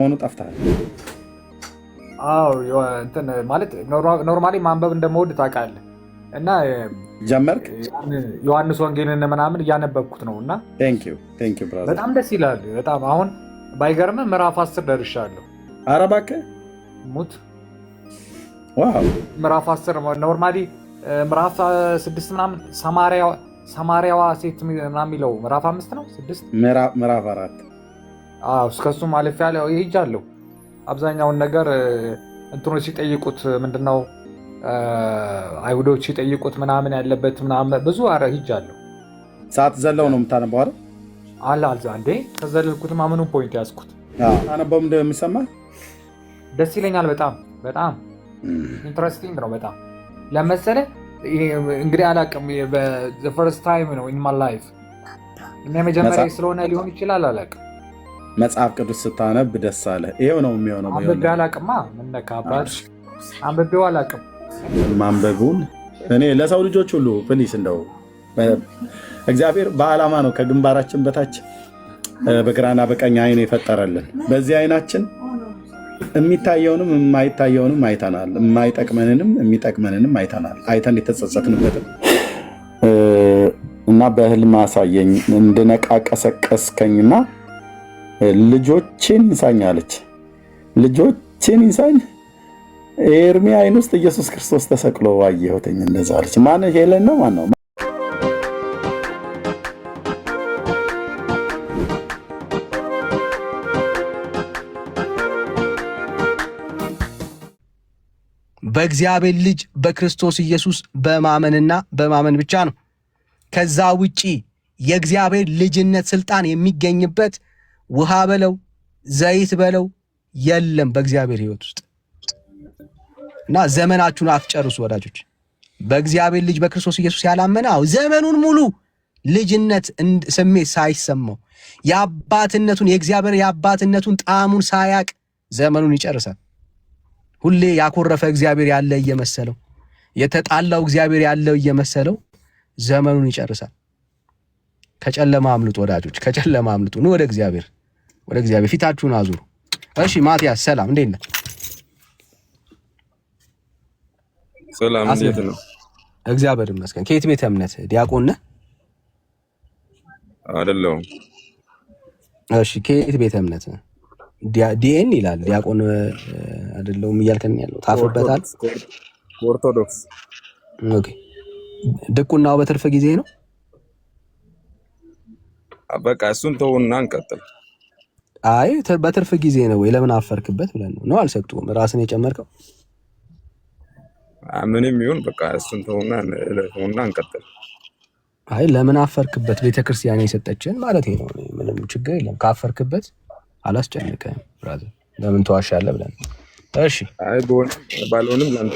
ሆኖ ጠፍታል። አዎ እንትን ማለት ኖርማሊ ማንበብ እንደምወድ ታውቃለህ። እና ጀመርክ ዮሐንስ ወንጌልን ምናምን እያነበብኩት ነው እና ቴንክ ዩ ብራዘር በጣም ደስ ይላል። በጣም አሁን ባይገርምህ ምዕራፍ 10 ደርሻለሁ። ኧረ እባክህ ሙት ዋው ምዕራፍ 10 ኖርማሊ ምዕራፍ 6 ምናምን ሰማሪያዋ ሴት ምናምን የሚለው ምዕራፍ 5 ነው 6 ምዕራፍ 4 እስከሱ ማለፍ ያለው ይሄጃለሁ። አብዛኛውን ነገር እንትኖች ሲጠይቁት ምንድነው አይሁዶች ሲጠይቁት ምናምን ያለበት ምናምን ብዙ ሂጃለሁ። ሰዓት ዘለው ነው የምታነበው አይደል? አልዛ እንዴ ከዘለልኩት ማምኑ ፖይንት ያዝኩት። አነበው እንደሚሰማ ደስ ይለኛል። በጣም ኢንትረስቲንግ ነው። በጣም ለመሰለ እንግዲህ አላውቅም the first time ነው in my life እና መጀመሪያ ስለሆነ ሊሆን ይችላል አላውቅም። መጽሐፍ ቅዱስ ስታነብ ደስ አለ። ይሄው ነው የሚሆነው። አንብቤ አላውቅማ። ምን ነካባት? አንብቤው አላውቅም። ማንበቡን እኔ ለሰው ልጆች ሁሉ ፕሊስ እንደው እግዚአብሔር በዓላማ ነው ከግንባራችን በታች በግራና በቀኝ አይን የፈጠረልን። በዚህ አይናችን የሚታየውንም የማይታየውንም አይተናል። የማይጠቅመንንም የሚጠቅመንንም አይተናል። አይተን የተጸጸትንበትም እና በህልም አሳየኝ እንድነቃ ቀሰቀስከኝና ልጆችን ይንሳኝ አለች። ልጆችን ይንሳኝ ኤርሚ አይን ውስጥ ኢየሱስ ክርስቶስ ተሰቅሎ አየሁትኝ። እንደዛ አለች። ማን ሄለን ነው? ማን ነው? በእግዚአብሔር ልጅ በክርስቶስ ኢየሱስ በማመንና በማመን ብቻ ነው። ከዛ ውጪ የእግዚአብሔር ልጅነት ስልጣን የሚገኝበት ውሃ በለው ዘይት በለው የለም በእግዚአብሔር ሕይወት ውስጥ እና ዘመናችሁን አትጨርሱ ወዳጆች። በእግዚአብሔር ልጅ በክርስቶስ ኢየሱስ ያላመነ ዘመኑን ሙሉ ልጅነት ስሜት ሳይሰማው የእግዚአብሔር የአባትነቱን ጣዕሙን ሳያቅ ዘመኑን ይጨርሳል። ሁሌ ያኮረፈ እግዚአብሔር ያለ እየመሰለው የተጣላው እግዚአብሔር ያለው እየመሰለው ዘመኑን ይጨርሳል። ከጨለማ አምልጡ ወዳጆች፣ ከጨለማ አምልጡ። ኑ ወደ እግዚአብሔር ፊታችሁን አዙሩ። እሺ ማቲያስ ሰላም፣ እንዴት ነህ? ሰላም፣ እንዴት ነው? እግዚአብሔር ይመስገን። ከየት ቤተ እምነት ዲያቆን ነህ? አይደለሁም። እሺ ከየት ቤተ እምነት? ዲኤን ይላል ዲያቆን አይደለሁም እያልከኝ ያለው ታፍርበታል? ኦርቶዶክስ። ኦኬ። ድቁናው በትርፍ ጊዜ ነው? በቃ እሱን ተውና እንቀጥል። አይ በትርፍ ጊዜ ነው ወይ? ለምን አፈርክበት ብለን ነው አልሰጡም? ራስን የጨመርከው? ምንም ይሁን በቃ እሱን ተውና እንቀጥል። አይ ለምን አፈርክበት? ቤተክርስቲያን የሰጠችን ማለት ነው። ምንም ችግር የለም ካፈርክበት አላስጨንቀም ብራዘር። ለምን ተዋሻለህ ብለን። እሺ አይ ባልሆንም ላንተ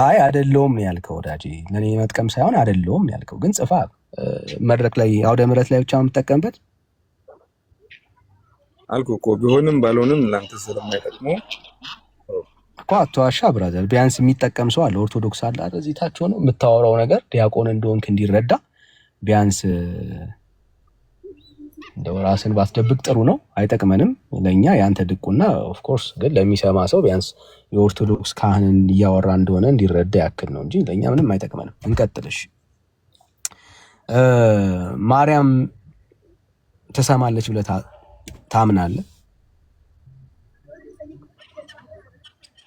አይ አይደለውም ነው ያልከው ወዳጄ። ለኔ መጥቀም ሳይሆን አይደለውም ነው ያልከው። ግን ጽፋ መድረክ ላይ አውደ ምሕረት ላይ ብቻ የምትጠቀምበት አልኩ እኮ። ቢሆንም ባልሆንም ላንተ ስለማይጠቅመው እኮ አትዋሻ ብራዘር። ቢያንስ የሚጠቀም ሰው አለ። ኦርቶዶክስ አለ አይደል? እዚህ ታች ሆኖ የምታወራው ነገር ዲያቆን እንደሆንክ እንዲረዳ ቢያንስ እንደው ራስን ባትደብቅ ጥሩ ነው። አይጠቅመንም ለኛ ያንተ ድቁና ኦፍ ኮርስ። ግን ለሚሰማ ሰው ቢያንስ የኦርቶዶክስ ካህንን እያወራ እንደሆነ እንዲረዳ ያክል ነው እንጂ ለኛ ምንም አይጠቅመንም። እንቀጥልሽ። ማርያም ትሰማለች ብለህ ታምናለህ?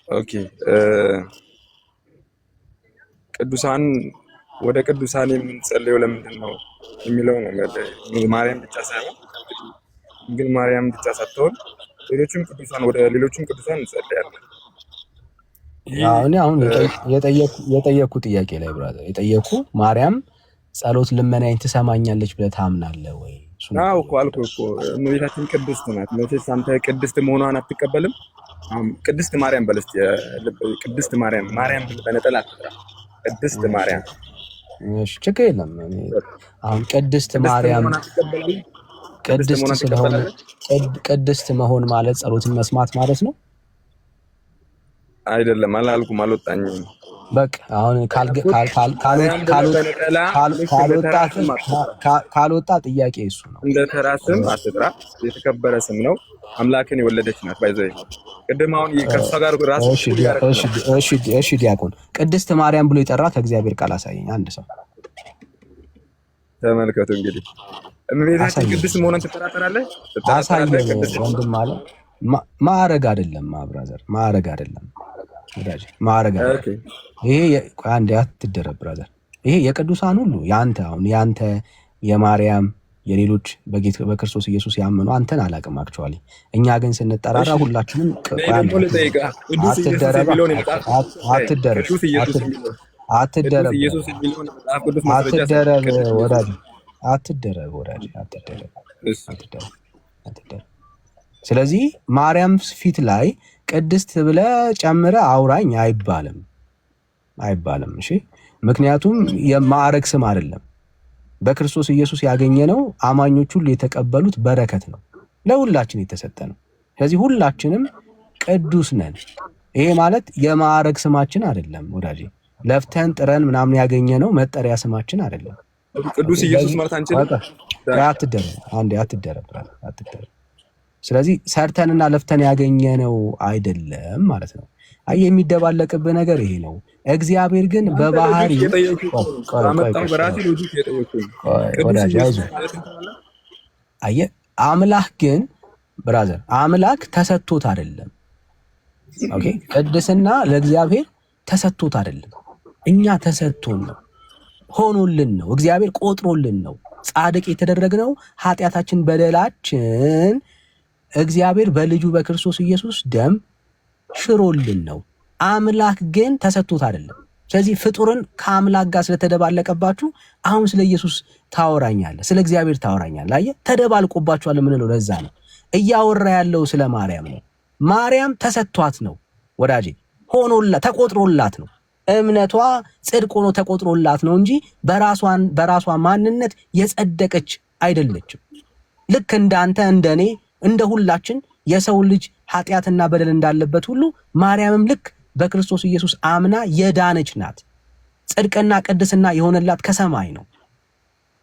ኦኬ። ቅዱሳን ወደ ቅዱሳን የምንጸልየው ለምንድን ነው የሚለው ነው። ማርያም ብቻ ሳይሆን ግን ማርያም ብቻ ሳትሆን ወደ ሌሎችም ቅዱሳን እንጸልያለን። አሁን የጠየኩ ጥያቄ ላይ ብራዘር የጠየኩ ማርያም ጸሎት ልመናዬን ትሰማኛለች ብለህ ታምናለህ ወይ? አዎ እኮ አልኩህ እኮ እመቤታችን ቅድስት ናት። መቼስ አንተ ቅድስት መሆኗን አትቀበልም? ቅድስት ማርያም በል እስኪ። ቅድስት ማርያም በነጠላ አትጥራ። ቅድስት ማርያም። እሺ ችግር የለም። አሁን ቅድስት ማርያም ቅድስት መሆን ማለት ጸሎትን መስማት ማለት ነው? አይደለም። አላልኩም፣ አልወጣኝም። በቃ አሁን ካልወጣ ጥያቄ እሱ ነው። እንደ ተራ ስም አትጥራ፣ የተከበረ ስም ነው። አምላክን የወለደች ናት። ባይዘይ ቅድም አሁን ከእሷ ጋር ራሱ እሺ ዲያቆን ቅድስት ማርያም ብሎ የጠራ ከእግዚአብሔር ቃል አሳየኝ አንድ ሰው። ተመልከቱ እንግዲህ እመቤታችን ቅድስት መሆኗን ትጠራጠራለህ? አሳየኝ ወንድም አለ። ማዕረግ አይደለም ብራዘር፣ ማዕረግ አይደለም ወዳጅ፣ ማዕረግ አይደለም። ይሄ አንዴ አትደረብ ብራዘር። ይሄ የቅዱሳን ሁሉ ያንተ የማርያም የሌሎች በክርስቶስ ኢየሱስ ያመኑ አንተን አላቅም አክቹዋሊ። እኛ ግን ስንጠራራ ሁላችንም አትደረብ ወዳጅ። ስለዚህ ማርያም ፊት ላይ ቅድስት ብለ ጨምረ አውራኝ አይባልም። እሺ፣ ምክንያቱም የማዕረግ ስም አይደለም። በክርስቶስ ኢየሱስ ያገኘነው አማኞች ሁሉ የተቀበሉት በረከት ነው፣ ለሁላችን የተሰጠ ነው። ስለዚህ ሁላችንም ቅዱስ ነን። ይሄ ማለት የማዕረግ ስማችን አይደለም ወዳጄ። ለፍተን ጥረን ምናምን ያገኘነው መጠሪያ ስማችን አይደለም። ቅዱስ ኢየሱስ ማለት አንችልም። አትደረብ። ስለዚህ ሰርተንና ለፍተን ያገኘነው አይደለም ማለት ነው። የሚደባለቅብህ ነገር ይሄ ነው። እግዚአብሔር ግን በባህሪ አምላክ ግን ብራዘር አምላክ ተሰጥቶት አይደለም። ኦኬ፣ ቅድስና ለእግዚአብሔር ተሰጥቶት አይደለም። እኛ ተሰጥቶን ነው፣ ሆኖልን ነው፣ እግዚአብሔር ቆጥሮልን ነው። ጻድቅ የተደረግነው ኃጢአታችን በደላችን እግዚአብሔር በልጁ በክርስቶስ ኢየሱስ ደም ሽሮልን ነው። አምላክ ግን ተሰጥቶት አይደለም። ስለዚህ ፍጡርን ከአምላክ ጋር ስለተደባለቀባችሁ አሁን ስለ ኢየሱስ ታወራኛለህ፣ ስለ እግዚአብሔር ታወራኛለህ። አየህ፣ ተደባልቆባችኋል የምንለው ለዛ ነው። እያወራ ያለው ስለ ማርያም ነው። ማርያም ተሰጥቷት ነው ወዳጄ፣ ሆኖላት ተቆጥሮላት ነው። እምነቷ ጽድቅ ሆኖ ተቆጥሮላት ነው እንጂ በራሷ ማንነት የጸደቀች አይደለችም። ልክ እንዳንተ እንደኔ እንደ ሁላችን የሰው ልጅ ኃጢአትና በደል እንዳለበት ሁሉ ማርያምም ልክ በክርስቶስ ኢየሱስ አምና የዳነች ናት። ጽድቅና ቅድስና የሆነላት ከሰማይ ነው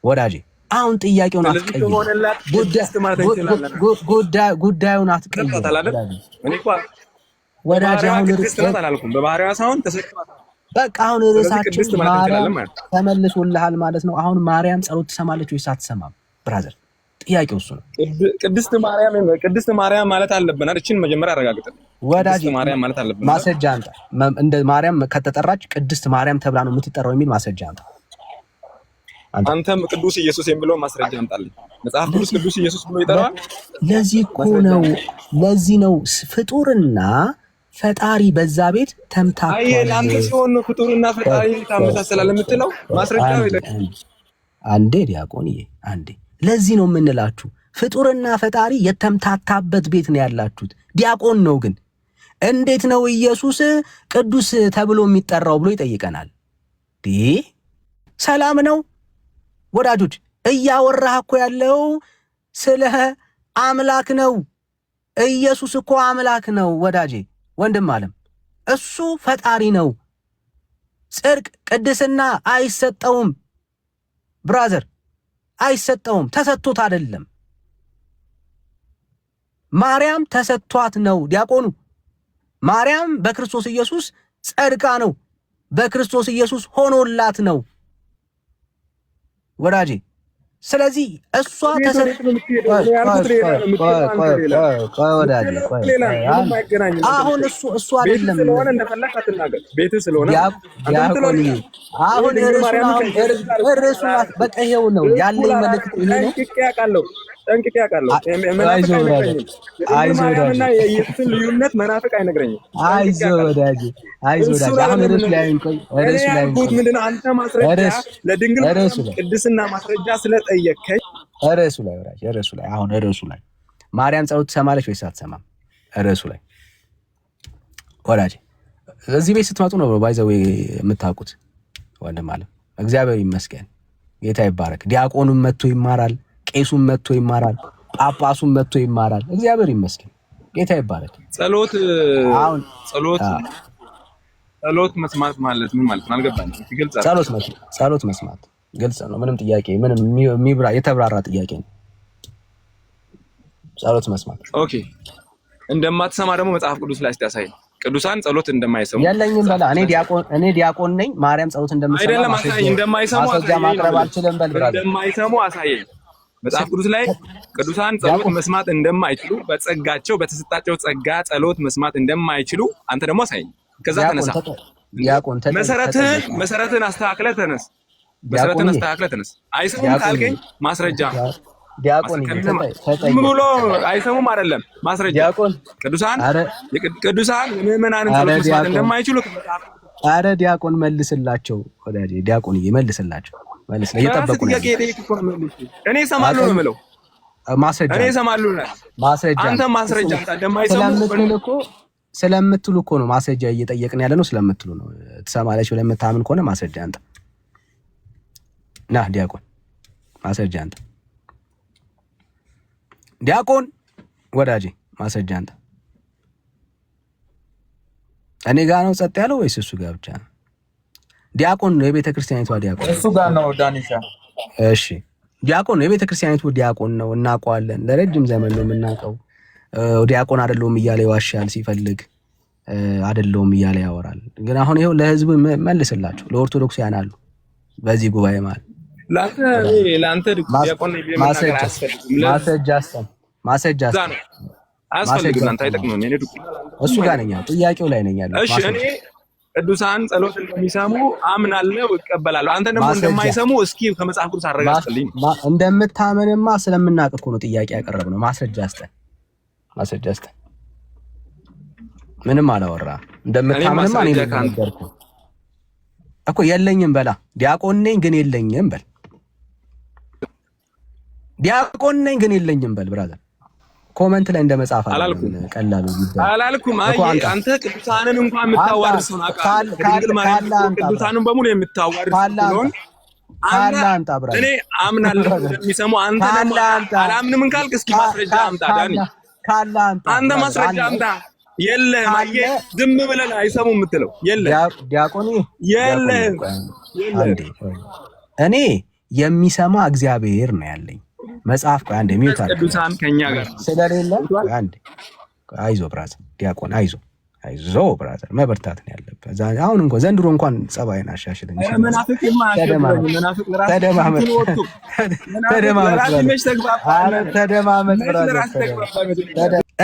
ወዳጄ። አሁን ጥያቄውን አትቀይር፣ ጉዳዩን አትቀይር ወዳጄ። በቃ አሁን ርዕሳችን ማርያም ተመልሶልሃል ማለት ነው። አሁን ማርያም ጸሎት ትሰማለች ወይስ አትሰማም? ብራዘር ጥያቄው እሱ ነው። ቅድስት ማርያም ማለት አለብን አይደል? እቺን መጀመሪያ አረጋግጠን ወዳጅ ማርያም ማለት አለብን። ማስረጃ አንተ እንደ ማርያም ከተጠራች ቅድስት ማርያም ተብላ ነው የምትጠራው የሚል ማስረጃ አንተ አንተም ቅዱስ ኢየሱስ የሚለው ማስረጃ አምጣልኝ። መጽሐፍ ቅዱስ ቅዱስ ኢየሱስ ብሎ ይጠራል። ለዚህ እኮ ነው ፍጡርና ፈጣሪ በዛ ቤት ተምታቷል። አይ ለአንተ ሲሆን ነው ፍጡርና ፈጣሪ ታመሳሰላል የምትለው ማስረጃ የለም። አንዴ ዲያቆንዬ አንዴ ለዚህ ነው የምንላችሁ ፍጡርና ፈጣሪ የተምታታበት ቤት ነው ያላችሁት። ዲያቆን ነው ግን እንዴት ነው ኢየሱስ ቅዱስ ተብሎ የሚጠራው ብሎ ይጠይቀናል። ሰላም ነው ወዳጆች፣ እያወራህ እኮ ያለው ስለ አምላክ ነው። ኢየሱስ እኮ አምላክ ነው ወዳጄ፣ ወንድም አለም እሱ ፈጣሪ ነው። ጽድቅ ቅድስና አይሰጠውም ብራዘር፣ አይሰጠውም። ተሰጥቶት አይደለም። ማርያም ተሰጥቷት ነው ዲያቆኑ። ማርያም በክርስቶስ ኢየሱስ ጸድቃ ነው፣ በክርስቶስ ኢየሱስ ሆኖላት ነው ወዳጄ። ስለዚህ እሷ አሁን እሱ አይደለም ቤት ስለሆነ አሁን እርሱን በቃ ይሄው ነው ያለኝ መልእክት ይሄ ነው። ጠንቅቄ አውቃለሁ። ማርያምና የኢየሱስን ልዩነት መናፍቅ አይነግረኝም። አይዞህ ወዳጄ፣ አይዞህ ወዳጄ። አሁን ርዕሱ ላይ እንቆይ። ምንድን ነው አንተ ማስረጃ ለድንግል ቅድስና ማስረጃ ስለጠየከኝ ርዕሱ ላይ ወዳጄ፣ ርዕሱ ላይ አሁን ርዕሱ ላይ ማርያም ጸሎት ትሰማለች ወይስ አትሰማም? ርዕሱ ላይ ወዳጄ፣ እዚህ ቤት ስትመጡ ነው ባይዘው የምታውቁት ወንድም አለ። እግዚአብሔር ይመስገን፣ ጌታ ይባረክ። ዲያቆኑም መጥቶ ይማራል፣ ቄሱም መጥቶ ይማራል፣ ጳጳሱም መጥቶ ይማራል። እግዚአብሔር ይመስገን፣ ጌታ ይባረክ። ጸሎት ጸሎት መስማት ማለት ምን ማለት ነው? አልገባኝም። ግልጽ ጸሎት መስማት ግልጽ ነው። ምንም ጥያቄ ምንም የተብራራ ጥያቄ ነው። ጸሎት መስማት ኦኬ። እንደማትሰማ ደግሞ መጽሐፍ ቅዱስ ላይ ያሳይ። ቅዱሳን ጸሎት እንደማይሰሙ የለኝም በላ። እኔ ዲያቆን ነኝ። ማርያም ጸሎት እንደምትሰማ አይደለም አሳየኝ። እንደማይሰሙ አሳየኝ። ማቅረብ አልችልም በል ብራዘር። እንደማይሰሙ አሳየኝ። መጽሐፍ ቅዱስ ላይ ቅዱሳን ጸሎት መስማት እንደማይችሉ በጸጋቸው በተሰጣቸው ጸጋ ጸሎት መስማት እንደማይችሉ አንተ ደግሞ አሳየኝ። ከዛ ተነሳ ዲያቆን መሰረትን አስተካክለህ ተነስ። መሰረትን አስተካክለህ ተነስ። አይሰሙም ካልከኝ ማስረጃ ዲያቆን ብሎ አይሰሙም አይደለም ማስረጃ ቅዱሳን ምዕመናንን ጸሎት መስማት እንደማይችሉ አረ ዲያቆን መልስላቸው። ወዳጄ ዲያቆን መልስላቸው። መልስ እየጠበቁ ነው። እኔ እሰማለሁ ነው የምለው። ማስረጃ እኔ እሰማለሁ ነው ማስረጃ። አንተ ማስረጃ ስለምትሉ እኮ ነው ማስረጃ እየጠየቅን ያለ ነው። ስለምትሉ ነው። ትሰማለች ብለህ የምታምን ከሆነ ማስረጃ አንተ ና ዲያቆን ማስረጃ አንተ ዲያቆን ወዳጄ ማስረጃ አንተ። እኔ ጋር ነው ጸጥ ያለው ወይስ እሱ ጋር ብቻ? ዲያቆን ነው የቤተ ክርስቲያኒቷ ዲያቆን እሱ ጋር ነው ዳኒሻ። እሺ ዲያቆን ነው የቤተ ክርስቲያኒቷ ዲያቆን ነው። እናውቀዋለን። ለረጅም ዘመን ነው የምናውቀው። ዲያቆን አይደለሁም እያለ ይዋሻል። ሲፈልግ አይደለሁም እያለ ያወራል። ግን አሁን ይሄው ለህዝቡ መልስላቸው። ለኦርቶዶክሳውያን አሉ በዚህ ጉባኤ ማለት ለአንተ ዲያቆን ማስረጃ አያስፈልግም። አንተ አይጠቅምም። እሱ ጋር ነኝ ጥያቄው ላይ ነኝ ያለው። እሺ እኔ ቅዱሳን ጸሎት እንደሚሰሙ አምናለሁ፣ እቀበላለሁ። አንተ ደግሞ እንደማይሰሙ እስኪ ከመጽሐፍ ቅዱስ አረጋግጥልኝ። እንደምታመንማ ስለምናውቅ እኮ ነው ጥያቄ ያቀረብነው። ማስረጃ አስጠን። ምንም አላወራ። እንደምታመንማ እኔ ነገርኩ እኮ። የለኝም በላ። ዲያቆን ነኝ ግን የለኝም በል። ዲያቆን ነኝ ግን የለኝም በል ብራዘር። ኮመንት ላይ እንደመጻፍ አላልኩም። ቀላሉ አላልኩም። አይ አንተ ቅዱሳንን እንኳን የምታዋርድ ሰው አውቃለሁ። ቅዱሳንን በሙሉ የምታዋርድ ሰው አንተ ብራዘር። እኔ አምናለሁ እንደሚሰሙ። አንተ ደግሞ አላምንም ካልክ እስኪ ማስረጃ አምጣ ዳኒ። አንተ ማስረጃ አምጣ። የለህም። አየህ ዝም ብለህ አይሰሙም የምትለው የለህም። ዲያቆን የለህም። እኔ የሚሰማ እግዚአብሔር ነው ያለኝ። መጽሐፍ ቆይ አንዴ ሚውት አድርግ። ቅዱሳን ከኛ ጋር ስለሌለ አንዴ አይዞ ብራዘር ዲያቆን አይዞ ብራዘር መበርታት ነው ያለበት። አሁን እንኳን ዘንድሮ እንኳን ጸባይን አሻሽል እንጂ ተደማመጥ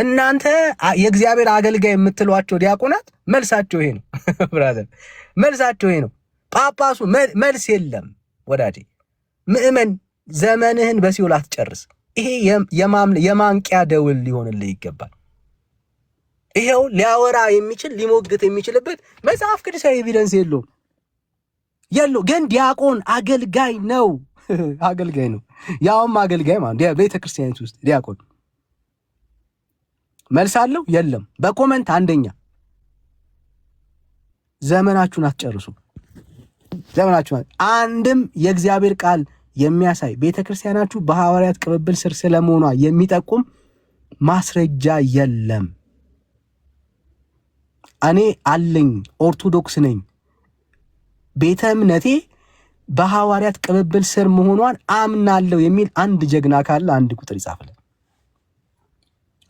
እናንተ የእግዚአብሔር አገልጋይ የምትሏቸው ዲያቆናት መልሳቸው ይሄ ነው ብራዘር፣ መልሳቸው ይሄ ነው። ጳጳሱ መልስ የለም ወዳጄ። ምእመን ዘመንህን በሲኦል አትጨርስ። ይሄ የማንቂያ ደውል ሊሆንልህ ይገባል። ይሄው ሊያወራ የሚችል ሊሞግት የሚችልበት መጽሐፍ ቅዱሳዊ ኤቪደንስ የለው። ግን ዲያቆን አገልጋይ ነው፣ አገልጋይ ነው። ያውም አገልጋይ ማለት ቤተ ክርስቲያኒት ውስጥ ዲያቆን መልስ አለው የለም። በኮመንት አንደኛ። ዘመናችሁን አትጨርሱ። አንድም የእግዚአብሔር ቃል የሚያሳይ ቤተክርስቲያናችሁ በሐዋርያት ቅብብል ስር ስለመሆኗ የሚጠቁም ማስረጃ የለም። እኔ አለኝ፣ ኦርቶዶክስ ነኝ፣ ቤተ እምነቴ በሐዋርያት ቅብብል ስር መሆኗን አምናለሁ የሚል አንድ ጀግና ካለ አንድ ቁጥር ይጻፍልን።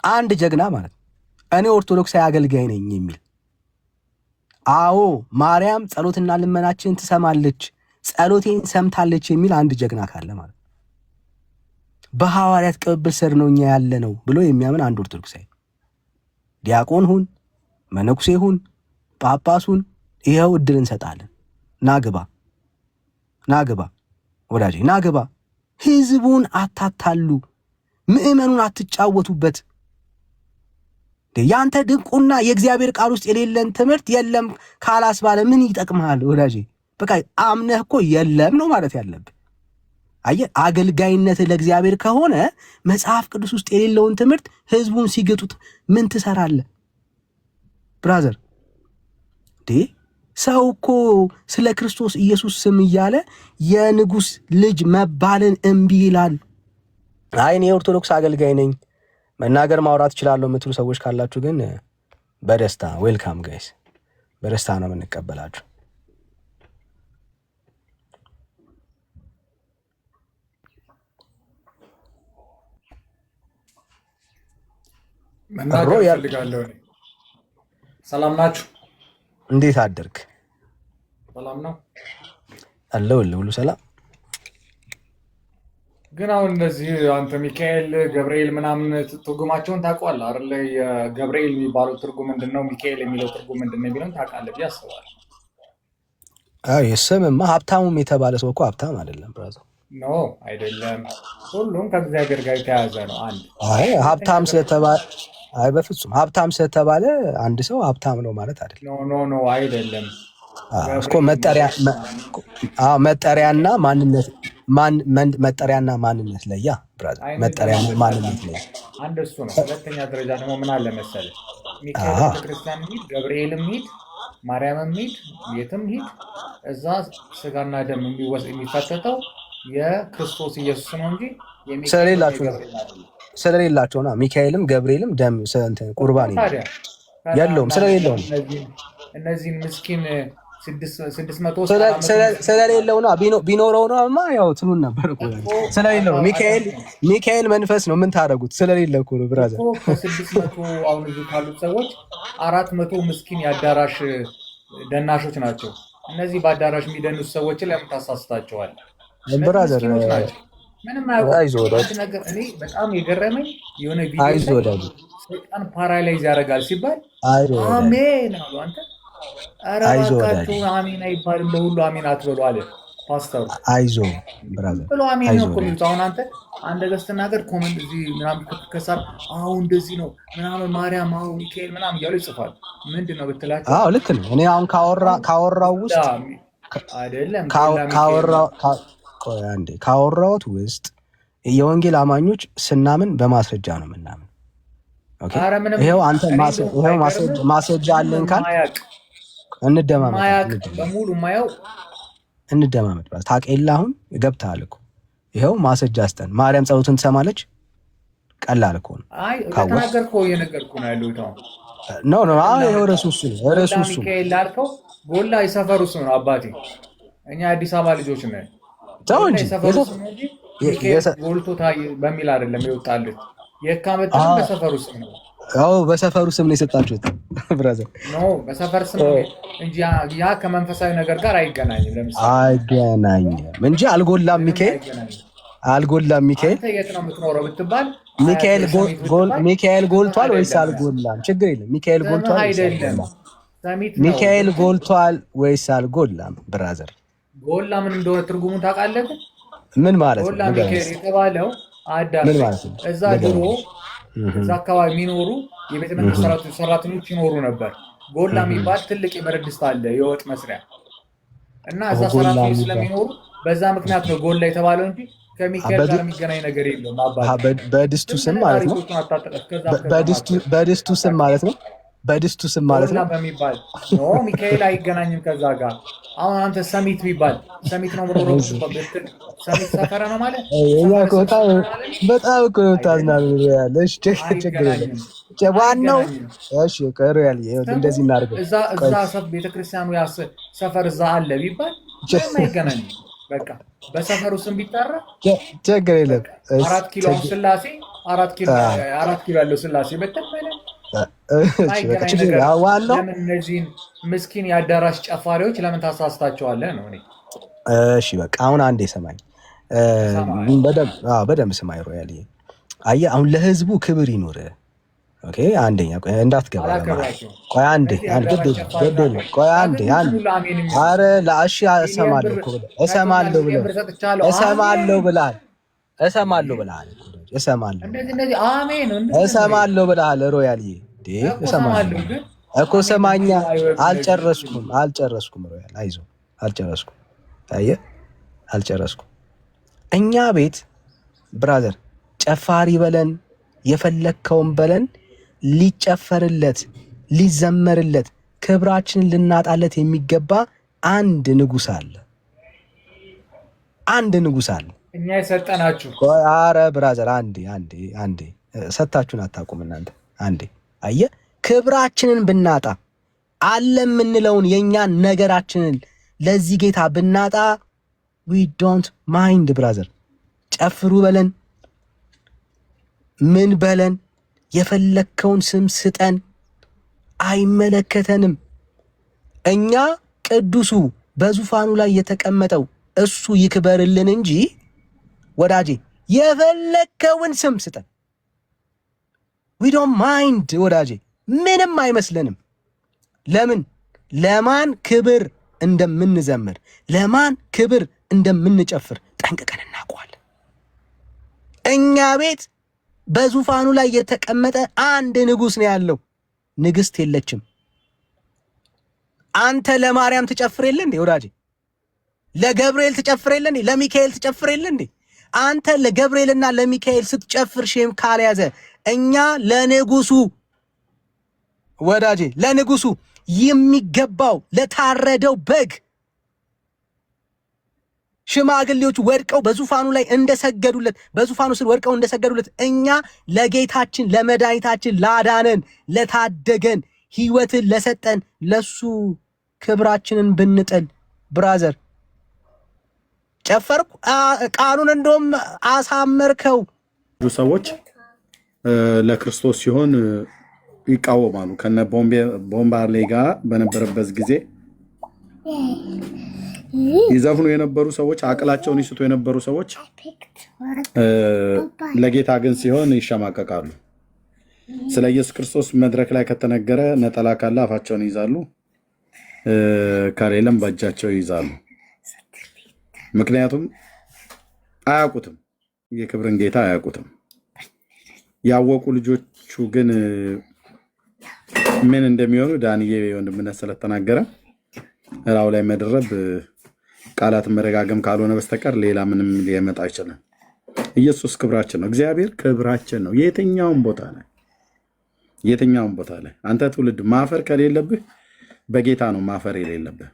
አንድ ጀግና ማለት እኔ ኦርቶዶክሳዊ አገልጋይ ነኝ የሚል። አዎ ማርያም ጸሎትና ልመናችንን ትሰማለች፣ ጸሎቴን ሰምታለች የሚል አንድ ጀግና ካለ ማለት በሐዋርያት ቅብብል ስር ነው እኛ ያለ ነው ብሎ የሚያምን አንድ ኦርቶዶክሳዊ ዲያቆን ሁን መነኩሴ ሁን ጳጳሱን ይኸው እድል እንሰጣለን። ናግባ ወዳጄ ናግባ። ህዝቡን አታታሉ፣ ምእመኑን አትጫወቱበት። ያንተ ድንቁና የእግዚአብሔር ቃል ውስጥ የሌለን ትምህርት የለም ካላስባለ ምን ይጠቅምሃል ወዳጄ? በቃ አምነህ እኮ የለም ነው ማለት ያለብህ። አየህ አገልጋይነት ለእግዚአብሔር ከሆነ መጽሐፍ ቅዱስ ውስጥ የሌለውን ትምህርት ህዝቡን ሲገጡት ምን ትሰራለህ ብራዘር? ሰው እኮ ስለ ክርስቶስ ኢየሱስ ስም እያለ የንጉሥ ልጅ መባልን እምቢ ይላል። አይ እኔ የኦርቶዶክስ አገልጋይ ነኝ መናገር ማውራት እችላለሁ የምትሉ ሰዎች ካላችሁ ግን በደስታ ዌልካም ጋይስ። በደስታ ነው የምንቀበላችሁ። መናገር እፈልጋለሁ። ሰላም ናችሁ? እንዴት አደርክ? ሰላም ነው አለሁልህ፣ ሁሉ ሰላም። ግን አሁን እነዚህ አንተ ሚካኤል ገብርኤል ምናምን ትርጉማቸውን ታውቀዋለህ አይደለ? የገብርኤል የሚባለው ትርጉም ምንድን ነው? ሚካኤል የሚለው ትርጉም ምንድን ነው የሚለውን ታውቃለህ ብዬ አስባለሁ። ስምማ ሀብታሙም የተባለ ሰው እኮ ሀብታም አይደለም ብራዘር። ኖ አይደለም፣ ሁሉም ከእግዚአብሔር ጋር የተያያዘ ነው። አንድ ሀብታም ስለተባለ በፍጹም ሀብታም ስለተባለ አንድ ሰው ሀብታም ነው ማለት አይደለም። ኖ አይደለም እኮ መጠሪያና ማንነት መጠሪያና ማንነት ለያ ብራዘር፣ መጠሪያና ማንነት ለያ አንድ እሱ ነው። ሁለተኛ ደረጃ ደግሞ ምን አለ መሰለህ፣ ሚካኤል ቤተክርስቲያን ሂድ፣ ገብርኤልም ሂድ፣ ማርያምም ሂድ፣ የትም ሂድ፣ እዛ ስጋና ደም የሚፈተተው የክርስቶስ ኢየሱስ ነው እንጂ ስለሌላቸው ነው። ሚካኤልም ገብርኤልም ደም ቁርባን የለውም ስለሌለው ነው። እነዚህን ምስኪን 600 ስለሌለው ነው። ቢኖረው ነው ያው ትሉን ነበር እኮ። ስለሌለው ሚካኤል መንፈስ ነው። ምን ታደርጉት? ስለሌለ እኮ ነው ብራዘር። ከ600 አሁን እዚህ ካሉት ሰዎች 400 ምስኪን የአዳራሽ ደናሾች ናቸው። እነዚህ በአዳራሽ የሚደኑት ሰዎችን ለምን ታሳስታቸዋል? ብራዘር ምንም ነገር እኔ በጣም የገረመኝ የሆነ ቪዲዮ ላይ ሰይጣን ፓራላይዝ ያደርጋል ሲባል አሜን አሉ። አንተ ኧረ እባካችሁ አሜን አይባልም፣ ለሁሉ አሜን አትበሉ አለ ፓስተሩ። አይዞ ብራዘር ብሎ አሜን ነው እኮ የሚሉት። አሁን አንተ ገዝተህ ነገር ኮመንት እዚህ ምናምን ከሳብ አሁን እንደዚህ ነው ምናምን ማርያም አሁን ሚካኤል ምናምን እያሉ ይጽፋል። ምንድን ነው ብትላቸው ልክ ነው። እኔ አሁን ካወራው ውስጥ አይደለም ካወራሁት ውስጥ የወንጌል አማኞች ስናምን በማስረጃ ነው የምናምን። ይኸው አንተ ማስረጃ አለኝ ካል እንደማመጥ ታውቂያለህ። አሁን ገብተሃል እኮ ይኸው ማስረጃ አስጠን። ማርያም ጸሎትን ትሰማለች። ቀላል እኮ ነው። ተናገርከው እየነገርኩህ ነው ያለሁት አሁን። ይኸው ረሱ ሚካኤል ላልከው ጎላ የሰፈሩ ስም ነው አባቴ። እኛ አዲስ አበባ ልጆች ነን። ተው እንጂ ጎልቶ በሚል አይደለም የወጣለት። የካ መጣ በሰፈሩ ስም ነው። በሰፈሩ ስም ነው የሰጣችሁት ብራዘር። በሰፈር ስም ነው እንጂ ያ ከመንፈሳዊ ነገር ጋር አይገናኝም። ለምሳሌ አይገናኝም እንጂ አልጎላም። ሚካኤል የት ነው የምትኖረው ብትባል ሚካኤል ጎልቷል ወይስ አልጎላም? ችግር የለም። ሚካኤል ጎልቷል ወይስ አልጎላም? ብራዘር ጎላ ምን እንደሆነ ትርጉሙን ታውቃለህ? ምን ማለት ነው? ጎላ ሚካኤል የተባለው አዳም እዛ ድሮ እዛ አካባቢ የሚኖሩ የቤተ መንግስት ሰራተኞች ይኖሩ ነበር። ጎላ የሚባል ትልቅ የብረት ድስት አለ፣ የወጥ መስሪያ እና እዛ ሰራተኞች ስለሚኖሩ በዛ ምክንያት ነው ጎላ የተባለው እንጂ ከሚካኤል ጋር የሚገናኝ ነገር የለውም። በድስቱ ስም ማለት ነው። በድስቱ ስም ማለት ነው። ጎላ በሚባል ሚካኤል አይገናኝም ከዛ ጋር። አሁን አንተ ሰሚት ቢባል ሰሚት ነው ብሎ ሰሚት ሰፈራ ነው ማለት በጣም እኮ ታዝናሉ ያለሽ ችግር የለም። ዋናው እሺ ቀሩ ያለ እንደዚህ እናድርገው። እዛ ቤተክርስቲያኑ ሰፈር እዛ አለ ቢባል አይገናኝም። በቃ በሰፈሩ ስም ቢጠራ ችግር የለም። 4 ኪሎ ስላሴ 4 ኪሎ ያለው ስላሴ በተባለ ዋናው ለምን እነዚህን ምስኪን የአዳራሽ ጨፋሪዎች ለምን ታሳስታቸዋለህ ነው። እሺ በቃ አሁን አንዴ ሰማኝ፣ በደንብ ስማኝ ሮያል። አየህ አሁን ለህዝቡ ክብር ይኑር። ኦኬ አንደኛ እንዳትገባ ቆይ አንዴ አረ ላሺ እሰማለሁ ብለሃል ሮያል እኮ ሰማኛ። አልጨረስኩም ሮያል አይዞህ፣ አልጨረስኩም። አየህ አልጨረስኩም። እኛ ቤት ብራዘር ጨፋሪ በለን የፈለግከውን በለን ሊጨፈርለት ሊዘመርለት ክብራችንን ልናጣለት የሚገባ አንድ ንጉሥ አለ። እኛ የሰጠናችሁ። አረ ብራዘር አንዴ ሰታችሁን አታውቁም እናንተ። አንዴ አየህ ክብራችንን ብናጣ አለ የምንለውን የእኛን ነገራችንን ለዚህ ጌታ ብናጣ we don't mind ብራዘር። ጨፍሩ በለን ምን በለን የፈለከውን ስም ስጠን፣ አይመለከተንም። እኛ ቅዱሱ በዙፋኑ ላይ የተቀመጠው እሱ ይክበርልን እንጂ ወዳጄ የፈለከውን ስም ስጠን፣ we don't mind ወዳጄ፣ ምንም አይመስለንም። ለምን? ለማን ክብር እንደምንዘምር ለማን ክብር እንደምንጨፍር ጠንቅቀን እናውቀዋለን። እኛ ቤት በዙፋኑ ላይ የተቀመጠ አንድ ንጉሥ ነው ያለው፣ ንግሥት የለችም። አንተ ለማርያም ትጨፍር የለ እንዴ ወዳጄ? ለገብርኤል ትጨፍር የለ እንዴ? ለሚካኤል ትጨፍር የለ እንዴ? አንተ ለገብርኤልና ለሚካኤል ስትጨፍር ሼም ካልያዘ እኛ ለንጉሱ ወዳጄ ለንጉሱ የሚገባው ለታረደው በግ ሽማግሌዎቹ ወድቀው በዙፋኑ ላይ እንደሰገዱለት በዙፋኑ ስር ወድቀው እንደሰገዱለት እኛ ለጌታችን ለመድኃኒታችን ላዳነን ለታደገን ሕይወትን ለሰጠን ለሱ ክብራችንን ብንጥል ብራዘር ጨፈርኩ ቃሉን እንደውም አሳመርከው። ሰዎች ለክርስቶስ ሲሆን ይቃወማሉ። ከነ ቦምባርሌ ጋር በነበረበት ጊዜ ይዘፍኑ የነበሩ ሰዎች፣ አቅላቸውን ይስቱ የነበሩ ሰዎች ለጌታ ግን ሲሆን ይሸማቀቃሉ። ስለ ኢየሱስ ክርስቶስ መድረክ ላይ ከተነገረ ነጠላ ካለ አፋቸውን ይይዛሉ፣ ከሌለም በእጃቸው ይይዛሉ። ምክንያቱም አያውቁትም፣ የክብርን ጌታ አያውቁትም። ያወቁ ልጆቹ ግን ምን እንደሚሆኑ ዳንዬ ወንድምነት ስለተናገረ ራው ላይ መድረብ ቃላት መረጋገም ካልሆነ በስተቀር ሌላ ምንም ሊመጣ አይችልም። ኢየሱስ ክብራችን ነው። እግዚአብሔር ክብራችን ነው። የትኛውም ቦታ ላይ አንተ ትውልድ ማፈር ከሌለብህ በጌታ ነው ማፈር የሌለብህ።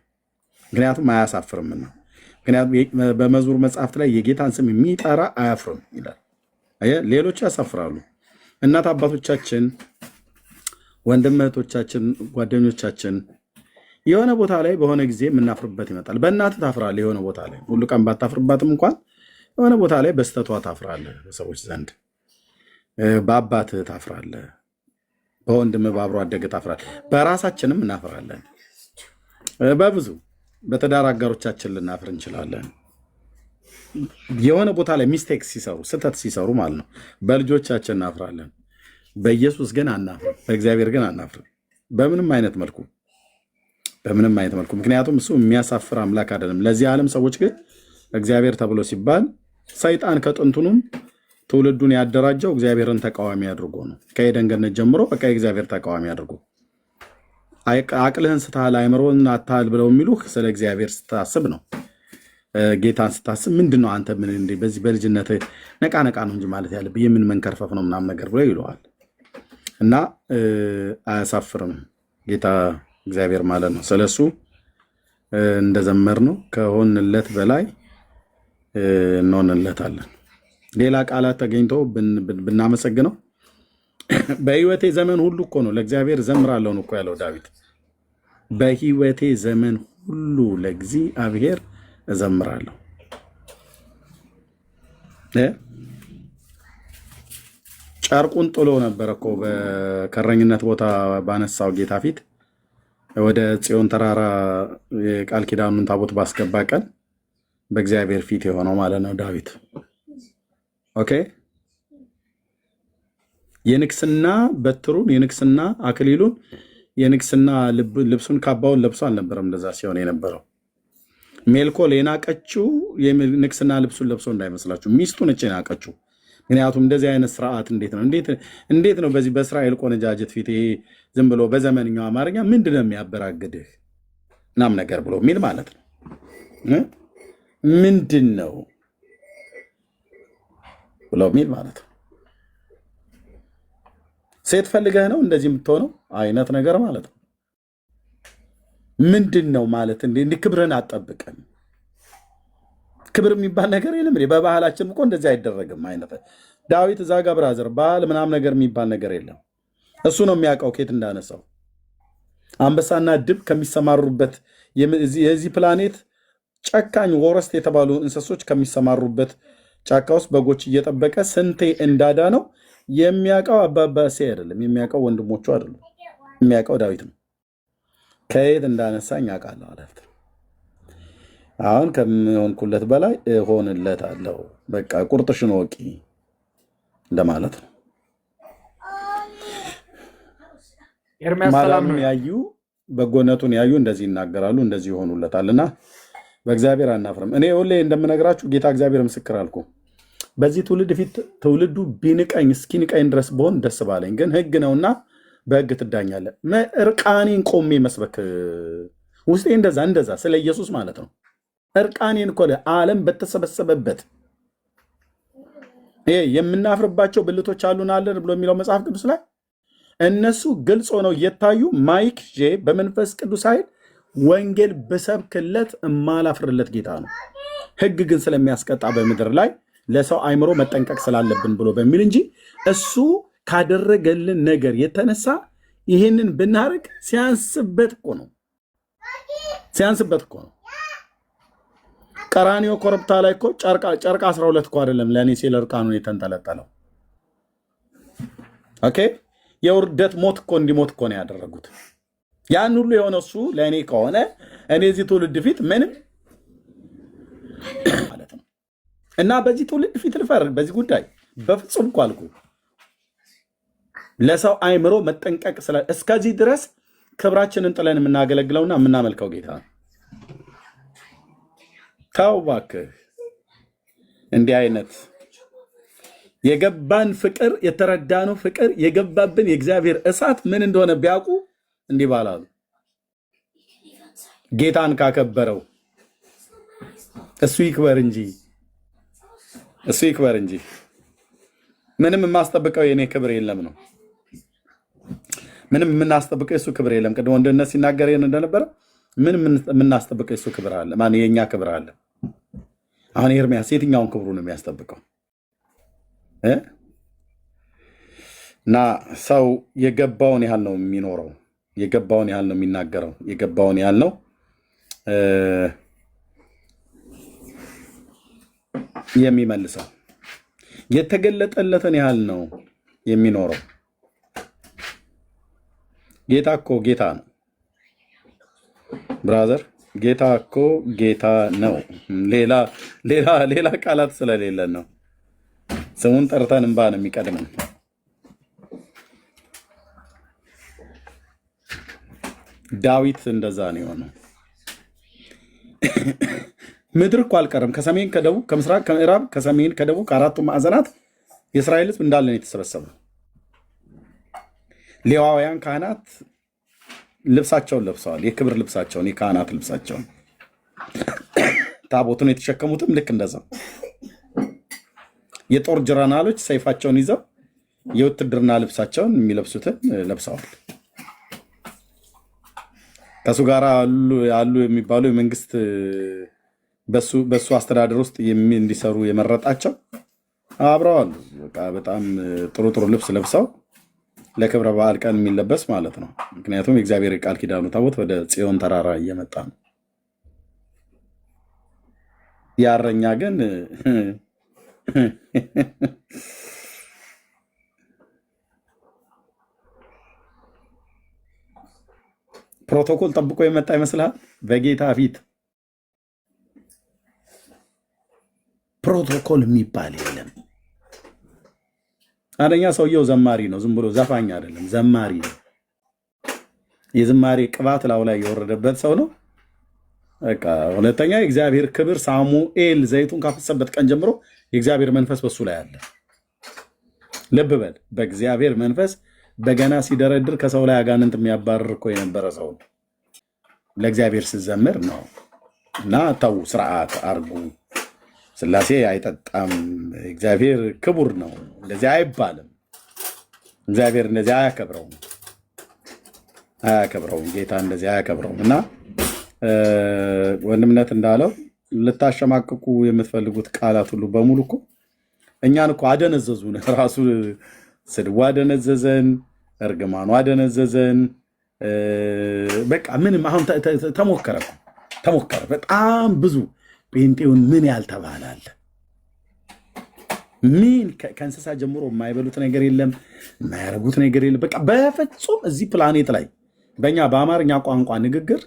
ምክንያቱም አያሳፍርም ነው። ምክንያቱም በመዝሙር መጽሐፍት ላይ የጌታን ስም የሚጠራ አያፍርም ይላል። ሌሎች ያሳፍራሉ። እናት አባቶቻችን፣ ወንድም እህቶቻችን፣ ጓደኞቻችን የሆነ ቦታ ላይ በሆነ ጊዜ የምናፍርበት ይመጣል። በእናትህ ታፍራለህ። የሆነ ቦታ ላይ ሁሉ ቀን ባታፍርባትም እንኳን የሆነ ቦታ ላይ በስተቷ ታፍራለህ። በሰዎች ዘንድ በአባትህ ታፍራለህ፣ በወንድምህ በአብሮ አደግህ ታፍራለህ። በራሳችንም እናፍራለን። በብዙ በትዳር አጋሮቻችን ልናፍር እንችላለን። የሆነ ቦታ ላይ ሚስቴክ ሲሰሩ ስህተት ሲሰሩ ማለት ነው። በልጆቻችን እናፍራለን። በኢየሱስ ግን አናፍርም። በእግዚአብሔር ግን አናፍርም በምንም አይነት መልኩ። ምክንያቱም እሱ የሚያሳፍር አምላክ አይደለም። ለዚህ ዓለም ሰዎች ግን እግዚአብሔር ተብሎ ሲባል ሰይጣን ከጥንቱንም ትውልዱን ያደራጀው እግዚአብሔርን ተቃዋሚ አድርጎ ነው። ከኤደን ገነት ጀምሮ በቃ የእግዚአብሔር ተቃዋሚ አድርጎ አቅልህን ስትሃል አይምሮን አታል ብለው የሚሉህ ስለ እግዚአብሔር ስታስብ ነው። ጌታን ስታስብ ምንድን ነው አንተ ምን እንደ በዚህ በልጅነት ነቃ ነው እንጂ ማለት ያለብህ የምን መንከርፈፍ ነው ምናምን ነገር ብለው ይለዋል። እና አያሳፍርም ጌታ እግዚአብሔር ማለት ነው። ስለሱ እንደዘመር ነው ከሆንለት በላይ እንሆንለታለን። ሌላ ቃላት ተገኝቶ ብናመሰግነው በህይወቴ ዘመን ሁሉ እኮ ነው ለእግዚአብሔር ዘምራለሁ እኮ ያለው ዳዊት። በህይወቴ ዘመን ሁሉ ለእግዚአብሔር እዘምራለሁ። ጨርቁን ጥሎ ነበር እኮ በከረኝነት ቦታ ባነሳው ጌታ ፊት ወደ ጽዮን ተራራ የቃል ኪዳኑን ታቦት ባስገባ ቀን በእግዚአብሔር ፊት የሆነው ማለት ነው ዳዊት። ኦኬ የንግስና በትሩን የንግስና አክሊሉን የንግስና ልብሱን ካባውን ለብሶ አልነበረም እንደዛ ሲሆን የነበረው። ሜልኮል የናቀችው የንግስና ልብሱን ለብሶ እንዳይመስላችሁ ሚስቱ ነች የናቀችው። ምክንያቱም እንደዚህ አይነት ስርዓት እንዴት ነው በዚህ በእስራኤል ቆነጃጀት ፊት ይሄ ዝም ብሎ በዘመንኛው አማርኛ ምንድን ነው የሚያበራግድህ ምናምን ነገር ብሎ ሚል ማለት ነው። ምንድን ነው ብሎ ሚል ማለት ነው። ሴት ፈልገህ ነው እንደዚህ የምትሆነው አይነት ነገር ማለት ነው። ምንድን ነው ማለት እንዴ? ክብርን አጠብቀን ክብር የሚባል ነገር የለም። በባህላችን እኮ እንደዚህ አይደረግም አይነት ዳዊት እዛ ጋር ብራዘር ባህል ምናምን ነገር የሚባል ነገር የለም። እሱ ነው የሚያውቀው ኬት እንዳነሳው። አንበሳና ድብ ከሚሰማሩበት የዚህ ፕላኔት ጨካኝ ወረስት የተባሉ እንስሶች ከሚሰማሩበት ጫካ ውስጥ በጎች እየጠበቀ ስንቴ እንዳዳ ነው የሚያውቀው። አባባሴ አይደለም የሚያውቀው፣ ወንድሞቹ አይደሉም የሚያውቀው፣ ዳዊት ነው። ከየት እንዳነሳኝ አውቃለሁ አላት። አሁን ከሚሆንኩለት በላይ እሆንለታለሁ። በቃ ቁርጥሽን ወቂ እንደማለት ነው። ማዳኑን ያዩ በጎነቱን ያዩ እንደዚህ ይናገራሉ፣ እንደዚህ ይሆኑለታልና በእግዚአብሔር አናፍርም። እኔ ሁሌ እንደምነግራችሁ ጌታ እግዚአብሔር ምስክር አልኩ። በዚህ ትውልድ ፊት ትውልዱ ቢንቀኝ እስኪንቀኝ ድረስ በሆን ደስ ባለኝ፣ ግን ሕግ ነውና በሕግ ትዳኛለህ። እርቃኔን ቆሜ መስበክ ውስጤ እንደዛ ስለ ኢየሱስ ማለት ነው። እርቃኔን እኮ ዓለም በተሰበሰበበት የምናፍርባቸው ብልቶች አሉን አለን ብሎ የሚለው መጽሐፍ ቅዱስ ላይ እነሱ ግልጽ ሆነው እየታዩ ማይክ በመንፈስ ቅዱስ ኃይል ወንጌል ብሰብክለት እማላፍርለት ጌታ ነው። ሕግ ግን ስለሚያስቀጣ በምድር ላይ ለሰው አይምሮ መጠንቀቅ ስላለብን ብሎ በሚል እንጂ እሱ ካደረገልን ነገር የተነሳ ይህንን ብናርግ ሲያንስበት እኮ ነው። ቀራኒዮ ኮረብታ ላይ እኮ ጨርቅ 12 እኮ አይደለም ለእኔ ሲል እርቃኑን የተንጠለጠለው። ኦኬ የውርደት ሞት እኮ እንዲሞት እኮ ነው ያደረጉት። ያን ሁሉ የሆነ እሱ ለእኔ ከሆነ እኔ እዚህ ትውልድ ፊት ምንም ማለት ነው። እና በዚህ ትውልድ ፊት ልፈርድ በዚህ ጉዳይ በፍጹም እኮ አልኩ። ለሰው አይምሮ መጠንቀቅ እስከዚህ ድረስ ክብራችንን ጥለን የምናገለግለውና የምናመልከው ጌታ ነው። ተው እባክህ። እንዲህ አይነት የገባን ፍቅር የተረዳነው ፍቅር የገባብን የእግዚአብሔር እሳት ምን እንደሆነ ቢያውቁ እንዲህ ባላሉ። ጌታን ካከበረው እሱ ይክበር እንጂ ምንም የማስጠብቀው የኔ ክብር የለም ነው። ምንም የምናስጠብቀው የሱ ክብር የለም። ቅድም ወንድነት ሲናገር እንደነበረ ምንም የምናስጠብቀው የሱ ክብር አለ። የኛ ክብር አለ። አሁን ኤርምያስ የትኛውን ክብሩ ነው የሚያስጠብቀው? እና ሰው የገባውን ያህል ነው የሚኖረው፣ የገባውን ያህል ነው የሚናገረው፣ የገባውን ያህል ነው የሚመልሰው፣ የተገለጠለትን ያህል ነው የሚኖረው። ጌታ እኮ ጌታ ነው ብራዘር፣ ጌታ እኮ ጌታ ነው። ሌላ ቃላት ስለሌለን ነው። ስሙን ጠርተን እንባ ነው የሚቀድመን። ዳዊት እንደዛ ነው የሆነው። ምድር እኮ አልቀረም። ከሰሜን ከደቡብ፣ ከምስራቅ ከምዕራብ፣ ከሰሜን ከደቡብ፣ ከአራቱ ማዕዘናት የእስራኤል ሕዝብ እንዳለን የተሰበሰበው። ሌዋውያን ካህናት ልብሳቸውን ለብሰዋል፣ የክብር ልብሳቸውን፣ የካህናት ልብሳቸውን። ታቦቱን የተሸከሙትም ልክ እንደዛ የጦር ጀነራሎች ሰይፋቸውን ይዘው የውትድርና ልብሳቸውን የሚለብሱትን ለብሰዋል። ከሱ ጋር አሉ የሚባሉ የመንግስት በሱ አስተዳደር ውስጥ እንዲሰሩ የመረጣቸው አብረዋሉ። በጣም ጥሩ ልብስ ለብሰው ለክብረ በዓል ቀን የሚለበስ ማለት ነው። ምክንያቱም የእግዚአብሔር ቃል ኪዳኑ ታቦት ወደ ጽዮን ተራራ እየመጣ ነው። ያረኛ ግን ፕሮቶኮል ጠብቆ የመጣ ይመስልሃል? በጌታ ፊት ፕሮቶኮል የሚባል የለም። አንደኛ ሰውየው ዘማሪ ነው፣ ዝም ብሎ ዘፋኝ አይደለም፣ ዘማሪ ነው። የዝማሬ ቅባት ላው ላይ የወረደበት ሰው ነው። በቃ ሁለተኛ የእግዚአብሔር ክብር ሳሙኤል ዘይቱን ካፈሰበት ቀን ጀምሮ የእግዚአብሔር መንፈስ በሱ ላይ አለ። ልብ በል፣ በእግዚአብሔር መንፈስ በገና ሲደረድር ከሰው ላይ አጋንንት የሚያባርር እኮ የነበረ ሰው ነው። ለእግዚአብሔር ሲዘምር ነው። እና ተው፣ ስርዓት አርጉ። ስላሴ አይጠጣም፣ እግዚአብሔር ክቡር ነው፣ እንደዚህ አይባልም። እግዚአብሔር እንደዚህ አያከብረውም፣ ጌታ እንደዚህ አያከብረውም። እና ወንድምነት እንዳለው ልታሸማቅቁ የምትፈልጉት ቃላት ሁሉ በሙሉ እኮ እኛን እኮ አደነዘዙን። ራሱ ስድቡ አደነዘዘን፣ እርግማኑ አደነዘዘን፣ በቃ ምንም አሁን ተሞከረ። በጣም ብዙ ጴንጤውን ምን ያልተባለ አለ። ምን ከእንስሳ ጀምሮ የማይበሉት ነገር የለም፣ የማያረጉት ነገር የለም። በቃ በፍጹም እዚህ ፕላኔት ላይ በእኛ በአማርኛ ቋንቋ ንግግር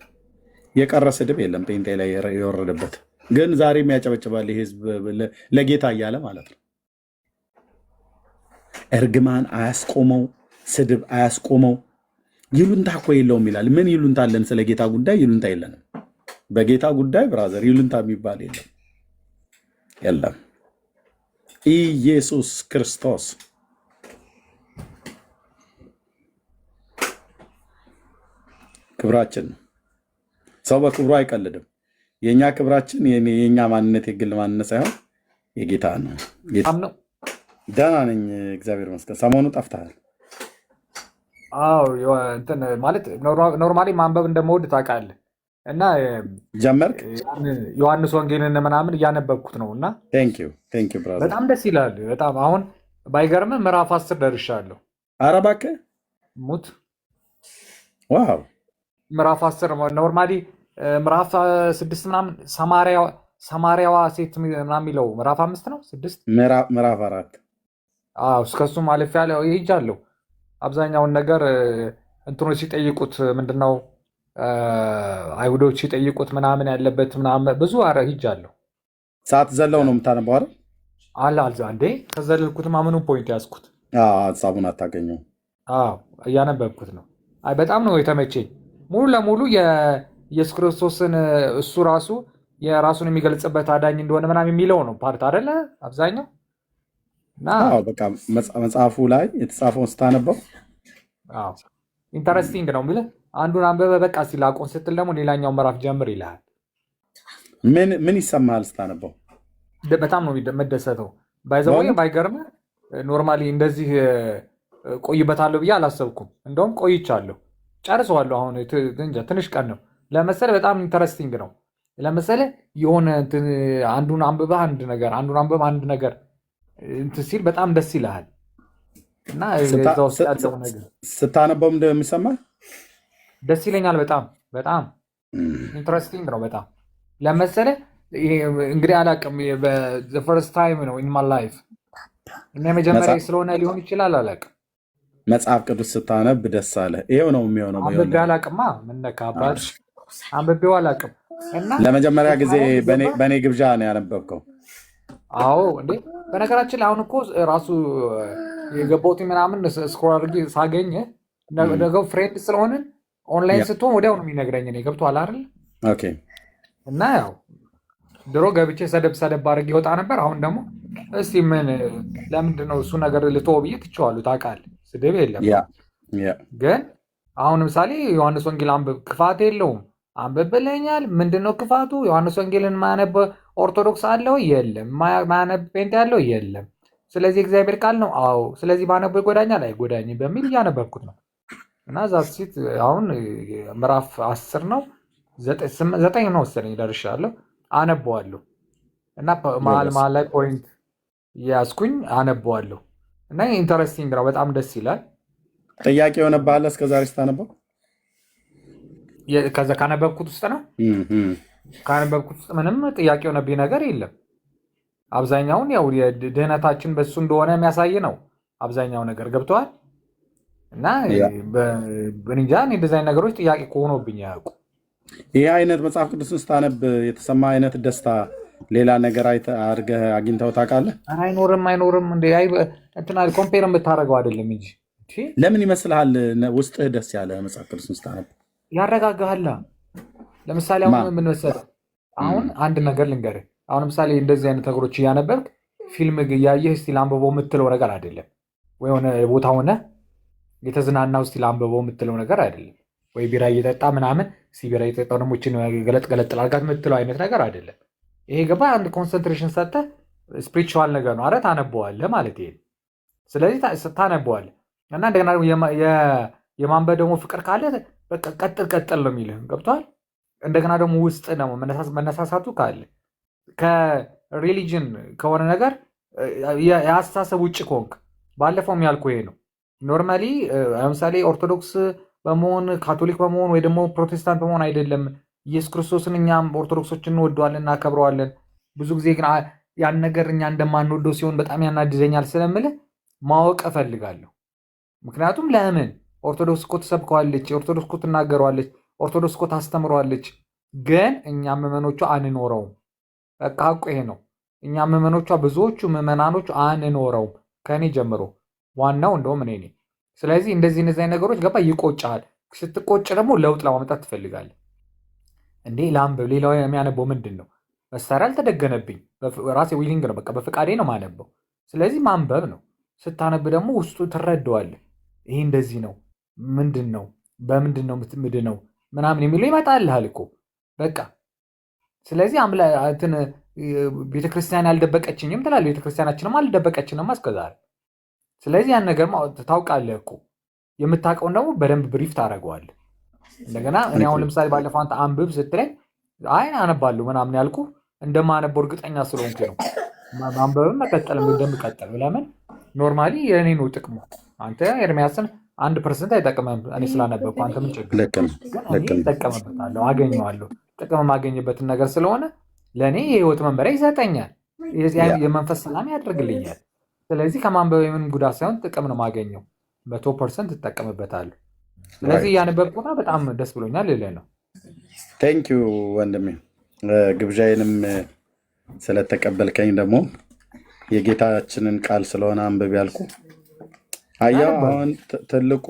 የቀረ ስድብ የለም ጴንጤ ላይ የወረደበት። ግን ዛሬም ያጨበጭባል ህዝብ ለጌታ እያለ ማለት ነው። እርግማን አያስቆመው፣ ስድብ አያስቆመው። ይሉንታ እኮ የለውም ይላል። ምን ይሉንታ አለን? ስለ ጌታ ጉዳይ ይሉንታ የለንም። በጌታ ጉዳይ ብራዘር ይሉንታ የሚባል የለም። ኢየሱስ ክርስቶስ ክብራችን ነው። ሰው በክብሩ አይቀልድም። የኛ ክብራችን የኛ ማንነት የግል ማንነት ሳይሆን የጌታ ነው። ደህና ነኝ እግዚአብሔር ይመስገን። ሰሞኑ ጠፍተሃል። ማለት ኖርማሊ ማንበብ እንደመወድ ታውቃለህ እና ጀመርክ? ዮሐንስ ወንጌልን ምናምን እያነበብኩት ነው እና በጣም ደስ ይላል። በጣም አሁን ባይገርምህ ምዕራፍ 10 ደርሻለሁ። ኧረ እባክህ ሙት። ዋው ምዕራፍ 10 ኖርማሊ ምዕራፍ 6 ምናምን ሰማሪያዋ ሴት ምናምን የሚለው ምዕራፍ 5 ነው 6 ምዕራፍ 4 እስከሱም አልፌ ያለ ሄጃለሁ። አብዛኛውን ነገር እንትኖች ሲጠይቁት ምንድነው አይሁዶች ሲጠይቁት ምናምን ያለበት ምናምን ብዙ ሄጃለሁ። ሰዓት ዘለው ነው የምታነባው አይደል? አልዛ እንዴ ከዘለልኩት ማምኑ ፖይንት ያዝኩት። ሀሳቡን አታገኘው። እያነበብኩት ነው። በጣም ነው የተመቸኝ። ሙሉ ለሙሉ የኢየሱስ ክርስቶስን እሱ ራሱ የራሱን የሚገልጽበት አዳኝ እንደሆነ ምናምን የሚለው ነው ፓርት አይደለ አብዛኛው። በቃ መጽሐፉ ላይ የተጻፈውን ስታነበው ኢንተረስቲንግ ነው የሚልህ። አንዱን አንበበ በቃ ሲላቆን ስትል ደግሞ ሌላኛው ምዕራፍ ጀምር ይልሃል። ምን ይሰማሃል ስታነበው? በጣም ነው መደሰተው። ባይገርምህ ኖርማሊ እንደዚህ ቆይበታለሁ ብዬ አላሰብኩም። እንደውም ቆይቻለሁ፣ ጨርሰዋለሁ። አሁን ትንሽ ቀን ነው ለመሰለህ። በጣም ኢንተረስቲንግ ነው ለመሰለህ። የሆነ አንዱን አንብበህ አንድ ነገር እንትን ሲል በጣም ደስ ይልሃል እና እዛ ውስጥ ያለው ነገር ስታነበው እንደሚሰማ ደስ ይለኛል። በጣም ኢንትረስቲንግ ነው በጣም ለመሰለህ። እንግዲህ አላውቅም፣ ፈርስት ታይም ነው ኢን ማይ ላይፍ እና የመጀመሪያ ስለሆነ ሊሆን ይችላል አላውቅም። መጽሐፍ ቅዱስ ስታነብ ደስ አለ። ይሄው ነው የሚሆነው። አንብቤ አላውቅማ። ምን ነካ አባት? አንብቤው አላውቅም እና ለመጀመሪያ ጊዜ በእኔ ግብዣ ነው ያነበብከው? አዎ እንዴ በነገራችን ላይ አሁን እኮ ራሱ የገባሁት ምናምን ስክሮል አድርጌ ሳገኝ ነገው ፍሬንድ ስለሆንን ኦንላይን ስትሆን ወዲያው ነው የሚነግረኝ። እኔ ገብቶሃል አይደል? ኦኬ። እና ያው ድሮ ገብቼ ሰደብ አድርጌ ይወጣ ነበር። አሁን ደግሞ እስቲ ለምንድን ነው እሱ ነገር ልተወው ብዬ ትቼዋለሁ። ታውቃለህ ስድብ የለም ግን አሁን ለምሳሌ ዮሐንስ ወንጌል አንብብ፣ ክፋት የለውም። አንብብ ብለኛል። ምንድነው ክፋቱ? ዮሐንስ ወንጌልን ማያነብ ኦርቶዶክስ አለው? የለም። ማያነብ ጴንጤ ያለው? የለም። ስለዚህ እግዚአብሔር ቃል ነው። አዎ። ስለዚህ ባነቡ ይጎዳኛል? አይጎዳኝም በሚል እያነበብኩት ነው። እና ዛሲት አሁን ምዕራፍ 10 ነው 9 ነው መሰለኝ ደርሻለሁ። አነበዋለሁ እና መሀል ላይ ፖይንት ያስኩኝ አነበዋለሁ እና ኢንተረስቲንግ ነው። በጣም ደስ ይላል። ጥያቄ የሆነብህ እስከዛሬ ስታነበው? ከዛ ካነበብኩት ውስጥ ነው ካነበብኩት ውስጥ ምንም ጥያቄ የሆነብኝ ነገር የለም። አብዛኛውን ያው ድህነታችን በሱ እንደሆነ የሚያሳይ ነው አብዛኛው ነገር ገብተዋል። እና በእንጃ እንደዚህ አይነት ነገሮች ጥያቄ ከሆኑብኝ ያውቁ። ይህ አይነት መጽሐፍ ቅዱስን ስታነብ የተሰማ አይነት ደስታ ሌላ ነገር አድርገህ አግኝተው ታውቃለህ? አይኖርም እንትና ኮምፔር የምታደርገው አይደለም እንጂ ለምን ይመስልሃል ውስጥህ ደስ ያለ መጽሐፍ ቅዱስን ስታነብ? ያረጋጋሃል። ለምሳሌ አሁን ምን መሰለህ፣ አሁን አንድ ነገር ልንገርህ። አሁን ለምሳሌ እንደዚህ አይነት ነገሮች እያነበብክ ፊልም እያየህ እስቲ ላንብበው የምትለው ነገር አይደለም። ወይ ሆነ ቦታ ሆነ የተዝናናው እስቲ ላንብበው የምትለው ነገር አይደለም። ወይ ቢራ እየጠጣ ምናምን እስቲ ቢራ እየጠጣው ደግሞ እችን ገለጥ ላድርጋት የምትለው አይነት ነገር አይደለም። ይሄ ገባ አንድ ኮንሰንትሬሽን ሰጥተህ ስፒሪቹዋል ነገር ነው። ኧረ ታነበዋለህ ማለት ይሄ። ስለዚህ ታነበዋለህ እና እንደገና የማንበብ ደግሞ ፍቅር ካለ በቃ ቀጥል ነው የሚልህ። ገብቶሃል? እንደገና ደግሞ ውስጥ ደግሞ መነሳሳቱ ካለ ከሪሊጅን ከሆነ ነገር የአስተሳሰብ ውጭ ከሆንክ ባለፈውም ያልኩህ ይሄ ነው። ኖርማሊ ለምሳሌ ኦርቶዶክስ በመሆን ካቶሊክ በመሆን ወይ ደግሞ ፕሮቴስታንት በመሆን አይደለም። ኢየሱስ ክርስቶስን እኛም ኦርቶዶክሶች እንወደዋለን፣ እናከብረዋለን። ብዙ ጊዜ ግን ያን ነገር እኛ እንደማንወደው ሲሆን በጣም ያናድዘኛል ስለምልህ ማወቅ እፈልጋለሁ። ምክንያቱም ለምን ኦርቶዶክስ እኮ ትሰብከዋለች፣ ኦርቶዶክስ እኮ ትናገረዋለች፣ ኦርቶዶክስ እኮ ታስተምረዋለች። ግን እኛ ምዕመኖቿ አንኖረውም። በቃ ሐቁ ይሄ ነው። እኛ ምዕመኖቿ ብዙዎቹ ምዕመናኖቹ አንኖረውም፣ ከእኔ ጀምሮ ዋናው እንደውም እኔ ነኝ። ስለዚህ እንደዚህ ነገሮች ገባ ይቆጫል። ስትቆጭ ደግሞ ለውጥ ለማምጣት ትፈልጋለህ። እንዴ ላንብብ፣ ሌላው የሚያነበው ምንድን ነው? መሳሪያ አልተደገነብኝ፣ ራሴ ዊሊንግ ነው፣ በቃ በፍቃዴ ነው ማነበው። ስለዚህ ማንበብ ነው። ስታነብ ደግሞ ውስጡ ትረዳዋለህ። ይሄ እንደዚህ ነው፣ ምንድን ነው፣ በምንድን ነው ምድነው ምናምን የሚለው ይመጣልሃል እኮ በቃ። ስለዚህ ቤተክርስቲያን ያልደበቀችኝም ትላለህ፣ ቤተክርስቲያናችንም አልደበቀችንም እስከዛሬ። ስለዚህ ያን ነገር ታውቃለህ እኮ። የምታውቀውን ደግሞ በደንብ ብሪፍ ታደርገዋለህ። እንደገና እኔ አሁን ለምሳሌ ባለፈው አንተ አንብብ ስትለኝ አይ አነባለሁ ምናምን ያልኩ እንደማነበው እርግጠኛ ስለሆንኩ ነው። ማንበብም መቀጠልም እንደምቀጥል ለምን ኖርማሊ የእኔ ነው ጥቅሙ። አንተ ኤርሚያስን 1% አይጠቅምም። እኔ ስላነበብኩ አንተ ምን ችግር? እጠቀምበታለሁ፣ አገኘዋለሁ። ጥቅም የማገኝበትን ነገር ስለሆነ ለእኔ የህይወት መመሪያ ይሰጠኛል፣ የመንፈስ ሰላም ያደርግልኛል። ስለዚህ ከማንበብ የምን ጉዳት ሳይሆን ጥቅም ነው የማገኘው። 100% እጠቀምበታለሁ። ስለዚህ እያነበብኩና በጣም ደስ ብሎኛል ልልህ ነው። ቴንኪዩ ወንድሜ፣ ግብዣዬንም ስለተቀበልከኝ ደግሞ የጌታችንን ቃል ስለሆነ አንብብ ያልኩ። አያው አሁን ትልቁ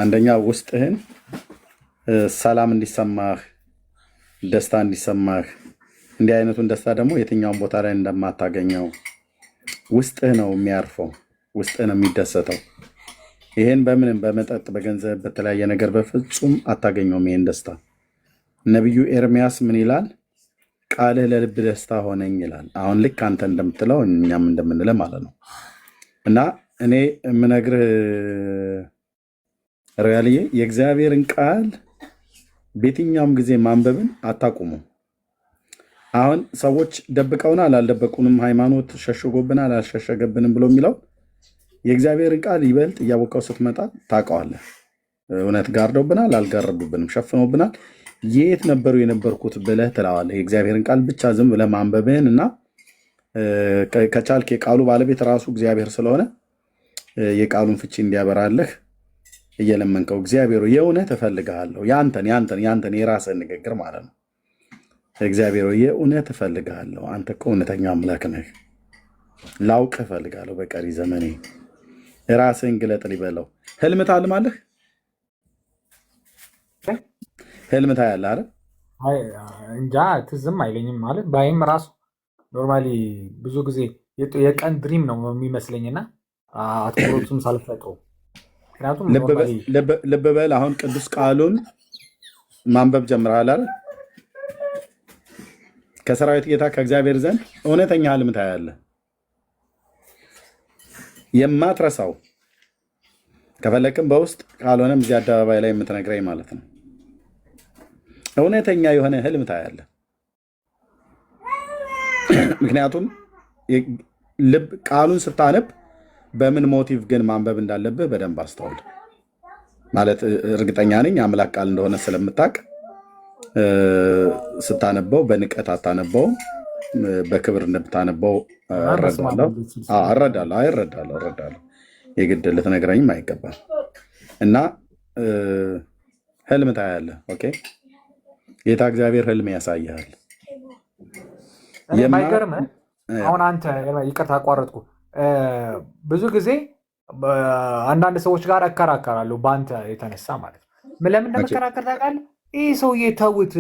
አንደኛ ውስጥህን ሰላም እንዲሰማህ፣ ደስታ እንዲሰማህ፣ እንዲህ አይነቱን ደስታ ደግሞ የትኛውን ቦታ ላይ እንደማታገኘው ውስጥህ ነው የሚያርፈው፣ ውስጥህ ነው የሚደሰተው። ይሄን በምንም በመጠጥ በገንዘብ በተለያየ ነገር በፍጹም አታገኘውም ይሄን ደስታ። ነቢዩ ኤርሚያስ ምን ይላል? ቃልህ ለልብ ደስታ ሆነኝ ይላል። አሁን ልክ አንተ እንደምትለው እኛም እንደምንለው ማለት ነው። እና እኔ የምነግርህ ሪያልዬ የእግዚአብሔርን ቃል በየትኛውም ጊዜ ማንበብን አታቁሙ። አሁን ሰዎች ደብቀውናል አልደበቁንም፣ ሃይማኖት ሸሽጎብናል አልሸሸገብንም ብሎ የሚለው የእግዚአብሔርን ቃል ይበልጥ እያወቀው ስትመጣ ታውቀዋለህ። እውነት ጋርደውብናል አልጋረዱብንም፣ ሸፍኖብናል፣ የት ነበሩ የነበርኩት ብለህ ትለዋለህ። የእግዚአብሔርን ቃል ብቻ ዝም ብለህ ማንበብህን እና ከቻልክ የቃሉ ባለቤት ራሱ እግዚአብሔር ስለሆነ የቃሉን ፍቺ እንዲያበራልህ እየለመንከው እግዚአብሔሩ የእውነት እፈልግሃለሁ፣ ያንተን የራስህን ንግግር ማለት ነው። እግዚአብሔሩ የእውነት እፈልግሃለሁ፣ አንተ እኮ እውነተኛ አምላክ ነህ፣ ላውቅህ እፈልጋለሁ፣ በቀሪ ዘመኔ ራስህን ግለጥ ሊበለው። ህልም ታልማለህ? ህልም ታያለህ አይደል? እንጃ ትዝም አይለኝም ማለት ባይም ራሱ ኖርማሊ ብዙ ጊዜ የቀን ድሪም ነው የሚመስለኝና አትኩሮቱም ሳልፈጥረው። ምክንያቱም ልብ በል አሁን ቅዱስ ቃሉን ማንበብ ጀምረሃል አይደል? ከሰራዊት ጌታ ከእግዚአብሔር ዘንድ እውነተኛ ህልም ታያለህ፣ የማትረሳው። ከፈለክም በውስጥ ካልሆነም እዚህ አደባባይ ላይ የምትነግረኝ ማለት ነው። እውነተኛ የሆነ ህልም ታያለህ። ምክንያቱም ልብ ቃሉን ስታነብ በምን ሞቲቭ ግን ማንበብ እንዳለብህ በደንብ አስተውል። ማለት እርግጠኛ ነኝ አምላክ ቃል እንደሆነ ስለምታውቅ ስታነበው በንቀት አታነበውም፣ በክብር እንደምታነበው እረዳለሁ። የግድ ልትነግረኝም አይገባም። እና ህልም ታያለህ። ኦኬ፣ ጌታ እግዚአብሔር ህልም ያሳያል። የማይገርምህ አሁን አንተ ይቅርታ አቋረጥኩ። ብዙ ጊዜ አንዳንድ ሰዎች ጋር እከራከራለሁ በአንተ የተነሳ ማለት ነው። ለምን እንደምከራከር ታውቃለህ? ይህ ሰውዬ ተውት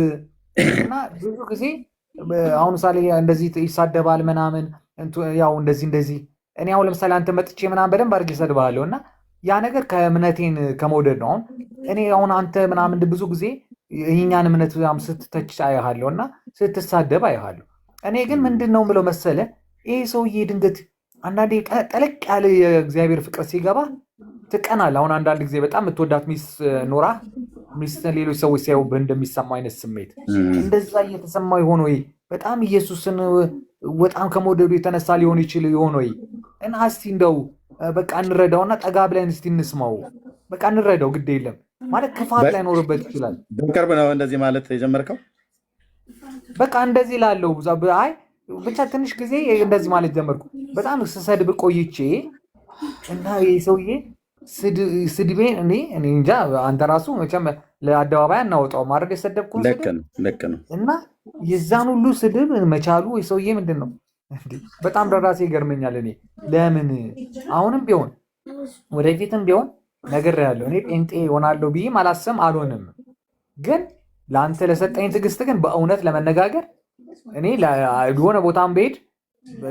እና ብዙ ጊዜ አሁን ምሳሌ እንደዚህ ይሳደባል ምናምን ያው እንደዚህ እኔ አሁን ለምሳሌ አንተ መጥቼ ምናምን በደንብ አድርጌ እሰድብሃለሁ እና ያ ነገር ከእምነቴን ከመውደድ ነው። አሁን እኔ አሁን አንተ ምናምን ብዙ ጊዜ ይህኛን እምነት ስትተች አያሃለሁ እና ስትሳደብ አያሃለሁ። እኔ ግን ምንድን ነው ብለው መሰለ ይህ ሰውዬ ድንገት አንዳንዴ ጠለቅ ያለ የእግዚአብሔር ፍቅር ሲገባ ትቀናል። አሁን አንዳንድ ጊዜ በጣም የምትወዳት ሚስት ኖራ ሚስት ሌሎች ሰዎች ሲያዩብህ እንደሚሰማ አይነት ስሜት እንደዛ እየተሰማ ይሆን ወይ? በጣም ኢየሱስን በጣም ከመውደዱ የተነሳ ሊሆን ይችል ይሆን ወይ? እና እስቲ እንደው በቃ እንረዳውና ጠጋ ብለን እስቲ እንስማው። በቃ እንረዳው፣ ግድ የለም ማለት ክፋት ላይኖርበት ይችላል። በቅርብ ነው እንደዚህ ማለት የጀመርከው? በቃ እንደዚህ ላለው አይ ብቻ ትንሽ ጊዜ እንደዚህ ማለት ጀመርኩ። በጣም ስሰድብ ቆይቼ እና ይህ ሰውዬ ስድቤን እኔ እንጃ። አንተ ራሱ መቼም ለአደባባይ አናወጣው ማድረግ የሰደብኩን ልክ ነው። እና የዛን ሁሉ ስድብ መቻሉ ሰውዬ ምንድን ነው በጣም ለራሴ ይገርመኛል። እኔ ለምን አሁንም ቢሆን ወደፊትም ቢሆን ነግሬሃለሁ፣ እኔ ጴንጤ ሆናለሁ ብዬም አላስብም አልሆንም። ግን ለአንተ ለሰጠኝ ትዕግስት ግን በእውነት ለመነጋገር እኔ የሆነ ቦታም ብሄድ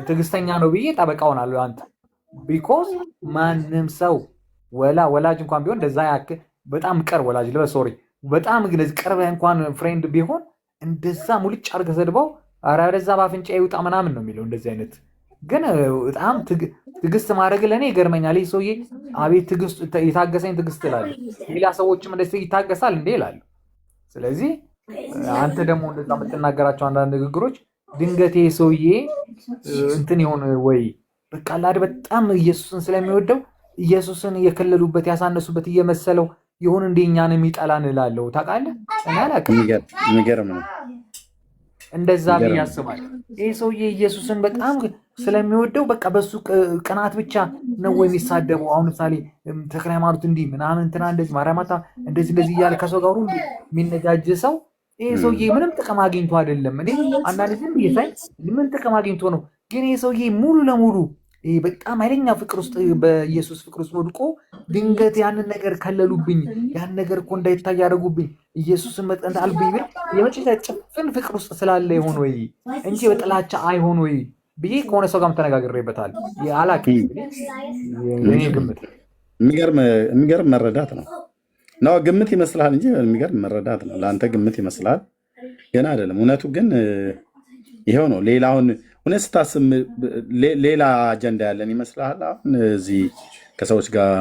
ትዕግስተኛ ነው ብዬ ጠበቃ ሆናለሁ አንተ። ቢኮዝ ማንም ሰው ወላጅ እንኳን ቢሆን እንደዛ ያክል በጣም ቅርብ ወላጅ ሶሪ በጣም ግን ቅርብ እንኳን ፍሬንድ ቢሆን እንደዛ ሙልጭ አድርገህ ሰድበው ኧረ ወደዛ በአፍንጫ ይውጣ ምናምን ነው የሚለው። እንደዚህ አይነት ግን በጣም ትዕግስት ማድረግ ለእኔ ይገርመኛል። ይህ ሰውዬ አቤት ትዕግስት የታገሰኝ ትዕግስት እላለሁ። ሌላ ሰዎችም እንደዚህ ይታገሳል እንዴ እላለሁ። ስለዚህ አንተ ደግሞ እንደዛ የምትናገራቸው አንዳንድ ንግግሮች ድንገቴ ሰውዬ እንትን ይሆን ወይ በቃ ላድ በጣም ኢየሱስን ስለሚወደው ኢየሱስን የከለሉበት ያሳነሱበት እየመሰለው ይሁን እንደ እኛን የሚጠላን እላለሁ። ታውቃለህ? እኔ አላውቅም። የሚገርም ነው። እንደዛ ብዬ አስባለሁ። ይህ ሰውዬ ኢየሱስን በጣም ስለሚወደው በቃ በሱ ቅናት ብቻ ነው የሚሳደበው። አሁን ምሳሌ ተክለ ሃይማኖት እንዲህ ምናምን እንትና እንደዚህ ማርያማታ እንደዚህ እያለ ከሰው ጋር ሁሉ የሚነጃጅ ሰው ይህ ሰውዬ ምንም ጥቅም አግኝቶ አይደለም። እኔ አንዳንድ ዝም ብዬ ሳይ ምን ጥቅም አግኝቶ ነው? ግን ይህ ሰውዬ ሙሉ ለሙሉ በጣም ኃይለኛ ፍቅር ውስጥ በኢየሱስ ፍቅር ውስጥ ወድቆ ድንገት ያንን ነገር ከለሉብኝ፣ ያን ነገር እኮ እንዳይታይ ያደረጉብኝ፣ ኢየሱስን መጠን አልብኝ ብል የመጨረሻ ጭፍን ፍቅር ውስጥ ስላለ ይሆን ወይ እንጂ በጥላቻ አይሆን ወይ ብዬ ከሆነ ሰው ጋርም ተነጋግሬበታል። አላውቅም። የእኔ ግምት የሚገርም መረዳት ነው። ግምት ይመስልሃል እንጂ የሚገርም መረዳት ነው። ለአንተ ግምት ይመስልሃል፣ ገና አይደለም። እውነቱ ግን ይኸው ነው። ሌላውን እውነት ስታስብ ሌላ አጀንዳ ያለን ይመስልሃል? አሁን እዚህ ከሰዎች ጋር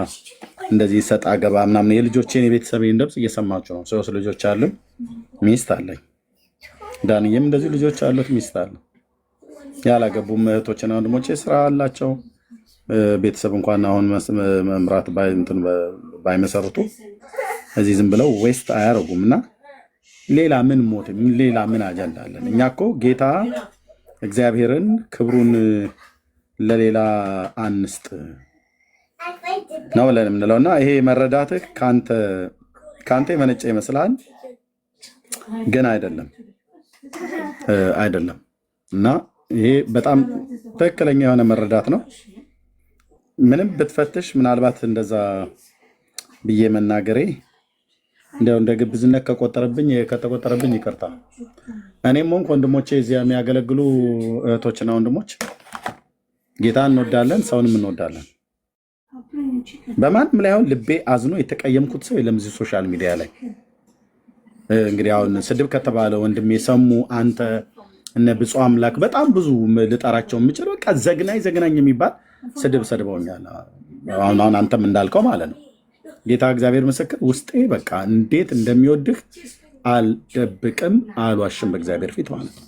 እንደዚህ ሰጣ ገባ ምናምን የልጆቼን የቤተሰቤን ድምፅ እየሰማችሁ ነው። 3 ልጆች አሉ፣ ሚስት አለኝ። ዳንዬም እንደዚህ ልጆች አሉት፣ ሚስት አለ። ያላገቡም እህቶችና ወንድሞቼ ስራ አላቸው። ቤተሰብ እንኳን አሁን መምራት ባይመሰርቱ እዚህ ዝም ብለው ዌስት አያደርጉም። እና ሌላ ምን ሞት ሌላ ምን አጀንዳ አለን? እኛ እኮ ጌታ እግዚአብሔርን ክብሩን ለሌላ አንስጥ ነው ብለን የምንለው እና ይሄ መረዳትህ ከአንተ የመነጨ ይመስላል፣ ግን አይደለም። እና ይሄ በጣም ትክክለኛ የሆነ መረዳት ነው። ምንም ብትፈትሽ ምናልባት እንደዛ ብዬ መናገሬ እንደ ግብዝነት ከተቆጠረብኝ ይቅርታ። እኔም ሆንኩ ወንድሞቼ እዚያ የሚያገለግሉ እህቶችና ወንድሞች ጌታን እንወዳለን፣ ሰውንም እንወዳለን። በማንም ላይ አሁን ልቤ አዝኖ የተቀየምኩት ሰው የለም እዚህ ሶሻል ሚዲያ ላይ። እንግዲህ አሁን ስድብ ከተባለ ወንድሜ ሰሙ፣ አንተ፣ እነ ብፁዕ አምላክ በጣም ብዙ ልጠራቸው የምችል በቃ ዘግናኝ የሚባል ስድብ ሰድበውኛል። አሁን አንተም እንዳልከው ማለት ነው። ጌታ እግዚአብሔር ምስክር፣ ውስጤ በቃ እንዴት እንደሚወድህ አልደብቅም፣ አልዋሽም በእግዚአብሔር ፊት ማለት ነው።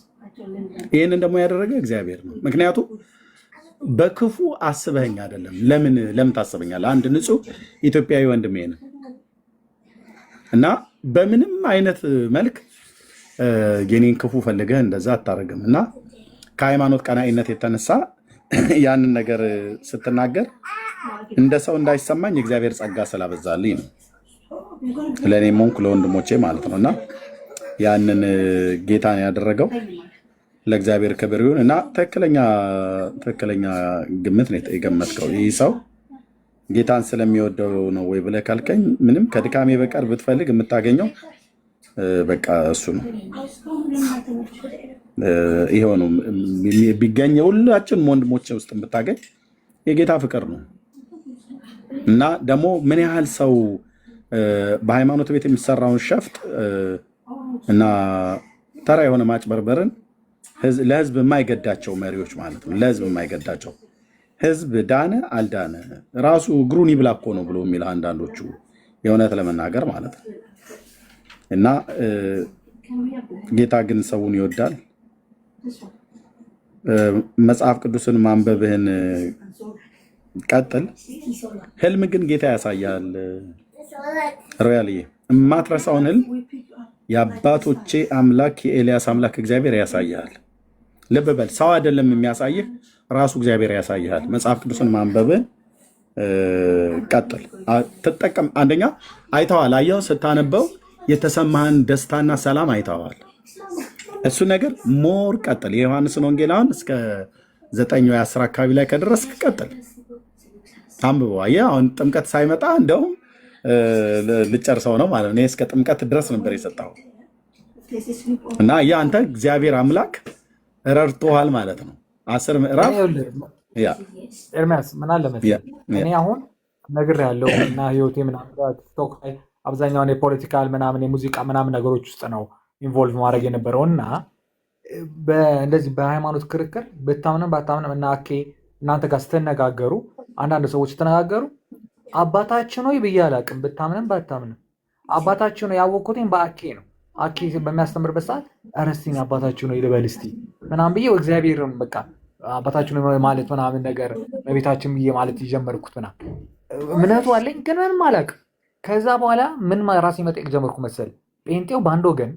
ይህንን ደግሞ ያደረገ እግዚአብሔር ነው። ምክንያቱም በክፉ አስበኸኝ አይደለም። ለምን ታስበኛለህ? አንድ ንጹህ ኢትዮጵያዊ ወንድሜ ነው እና በምንም አይነት መልክ የኔን ክፉ ፈልገህ እንደዛ አታደርግም። እና ከሃይማኖት ቀናኢነት የተነሳ ያንን ነገር ስትናገር እንደ ሰው እንዳይሰማኝ እግዚአብሔር ጸጋ ስላበዛልኝ ነው፣ ለእኔም ሆንኩ ለወንድሞቼ ማለት ነው። እና ያንን ጌታን ያደረገው ለእግዚአብሔር ክብር ይሁን። እና ትክክለኛ ግምት ነው የገመትከው። ይህ ሰው ጌታን ስለሚወደው ነው ወይ ብለህ ካልከኝ ምንም ከድካሜ በቀር ብትፈልግ የምታገኘው በቃ እሱ ነው። ይሄው ነው ቢገኝ ሁላችን ወንድሞቼ ውስጥ ብታገኝ የጌታ ፍቅር ነው። እና ደግሞ ምን ያህል ሰው በሃይማኖት ቤት የሚሰራውን ሸፍጥ እና ተራ የሆነ ማጭበርበርን ለህዝብ የማይገዳቸው መሪዎች ማለት ነው። ለህዝብ የማይገዳቸው ህዝብ ዳነ አልዳነ ራሱ እግሩን ይብላ እኮ ነው ብሎ የሚል አንዳንዶቹ የእውነት ለመናገር ማለት ነው። እና ጌታ ግን ሰውን ይወዳል። መጽሐፍ ቅዱስን ማንበብህን ቀጥል። ህልም ግን ጌታ ያሳያል። ሪያልዬ የማትረሳውን ህልም የአባቶቼ አምላክ የኤልያስ አምላክ እግዚአብሔር ያሳይሃል። ልብ በል፣ ሰው አይደለም የሚያሳይህ፣ ራሱ እግዚአብሔር ያሳይሃል። መጽሐፍ ቅዱስን ማንበብን ቀጥል፣ ትጠቀም። አንደኛ አይተዋል፣ አየው፣ ስታነበው የተሰማህን ደስታና ሰላም አይተዋል። እሱ ነገር ሞር ቀጥል። የዮሐንስን ወንጌል አሁን እስከ 9 ወይ 10 አካባቢ ላይ ከደረስክ ቀጥል አንብበው። አየህ አሁን ጥምቀት ሳይመጣ እንደውም ልጨርሰው ነው ማለት ነው። እስከ ጥምቀት ድረስ ነበር የሰጠው እና አንተ እግዚአብሔር አምላክ ረድቶሃል ማለት ነው። 10 ምዕራፍ ኤርሚያስ ምን አለ መሰለህ፣ እኔ አሁን ነግሬሃለሁ እና ህይወቴ ምናምን ቲክቶክ ላይ አብዛኛውን የፖለቲካል ምናምን የሙዚቃ ምናምን ነገሮች ውስጥ ነው ኢንቮልቭ ማድረግ የነበረው እና እንደዚህ በሃይማኖት ክርክር ብታምንም ባታምንም እና እናንተ ጋር ስትነጋገሩ አንዳንድ ሰዎች ስትነጋገሩ አባታችን ሆይ ብዬ አላውቅም። ብታምንም ባታምንም አባታችን ሆይ ያወቅኩትኝ በአኬ ነው። አኬ በሚያስተምርበት ሰዓት ኧረ እስኪ አባታችን ሆይ ልበል እስኪ ምናምን ብዬ እግዚአብሔርን በቃ አባታችን ሆይ ማለት ምናምን ነገር በቤታችን ብዬ ማለት የጀመርኩት ምናምን እምነቱ አለኝ፣ ግን ምንም አላውቅም። ከዛ በኋላ ምን ራሴ መጠየቅ ጀመርኩ መሰል፣ ጴንጤው በአንድ ወገን፣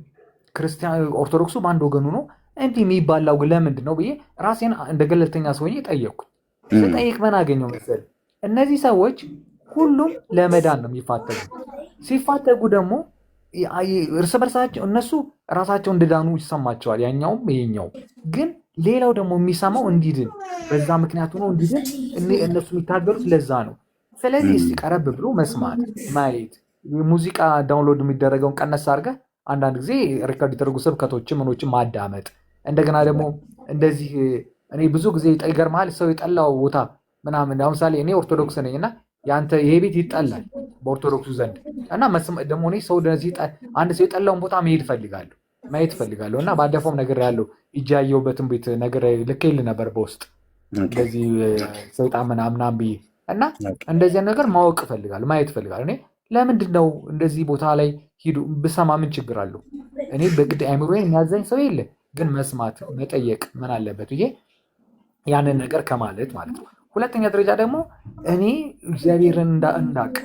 ክርስቲያን ኦርቶዶክሱ በአንድ ወገን ሆኖ እንዲህ የሚባላው ለምንድን ነው ብዬ ራሴን እንደ ገለልተኛ ሰውዬ ጠየቅኩት። ስጠይቅ ምን አገኘው መሰል፣ እነዚህ ሰዎች ሁሉም ለመዳን ነው የሚፋተጉ። ሲፋተጉ ደግሞ እርስ በርሳቸው እነሱ ራሳቸው እንድዳኑ ይሰማቸዋል፣ ያኛውም ይሄኛው። ግን ሌላው ደግሞ የሚሰማው እንዲድን፣ በዛ ምክንያት ሆኖ እንዲድን እነሱ የሚታገሉት ለዛ ነው። ስለዚህ እስቲ ቀረብ ብሎ መስማት ማየት፣ ሙዚቃ ዳውንሎድ የሚደረገውን ቀነስ አድርገህ አንዳንድ ጊዜ ሪከርድ የተደረጉ ስብከቶችን ምኖችን ማዳመጥ። እንደገና ደግሞ እንደዚህ እኔ ብዙ ጊዜ ይገርምሃል፣ ሰው የጠላው ቦታ ምናምን ለምሳሌ እኔ ኦርቶዶክስ ነኝ እና ያንተ ይሄ ቤት ይጠላል በኦርቶዶክሱ ዘንድ እና ደግሞ እኔ ሰው አንድ ሰው የጠላውን ቦታ ማየት እፈልጋለሁ እና ባለፈውም ነገር ያለው እጃየውበትን ቤት ነገር ልኬልህ ነበር በውስጥ እንደዚህ ሰይጣን ምናምን ብዬ እና እንደዚህ ነገር ማወቅ እፈልጋለሁ፣ ማየት እፈልጋለሁ። እኔ ለምንድን ነው እንደዚህ ቦታ ላይ ሂዱ ብሰማ ምን ችግር አለው? እኔ በግድ አይምሮዬን የሚያዘኝ ሰው የለ፣ ግን መስማት መጠየቅ ምን አለበት ብዬ ያንን ነገር ከማለት ማለት ነው። ሁለተኛ ደረጃ ደግሞ እኔ እግዚአብሔርን እንዳቅ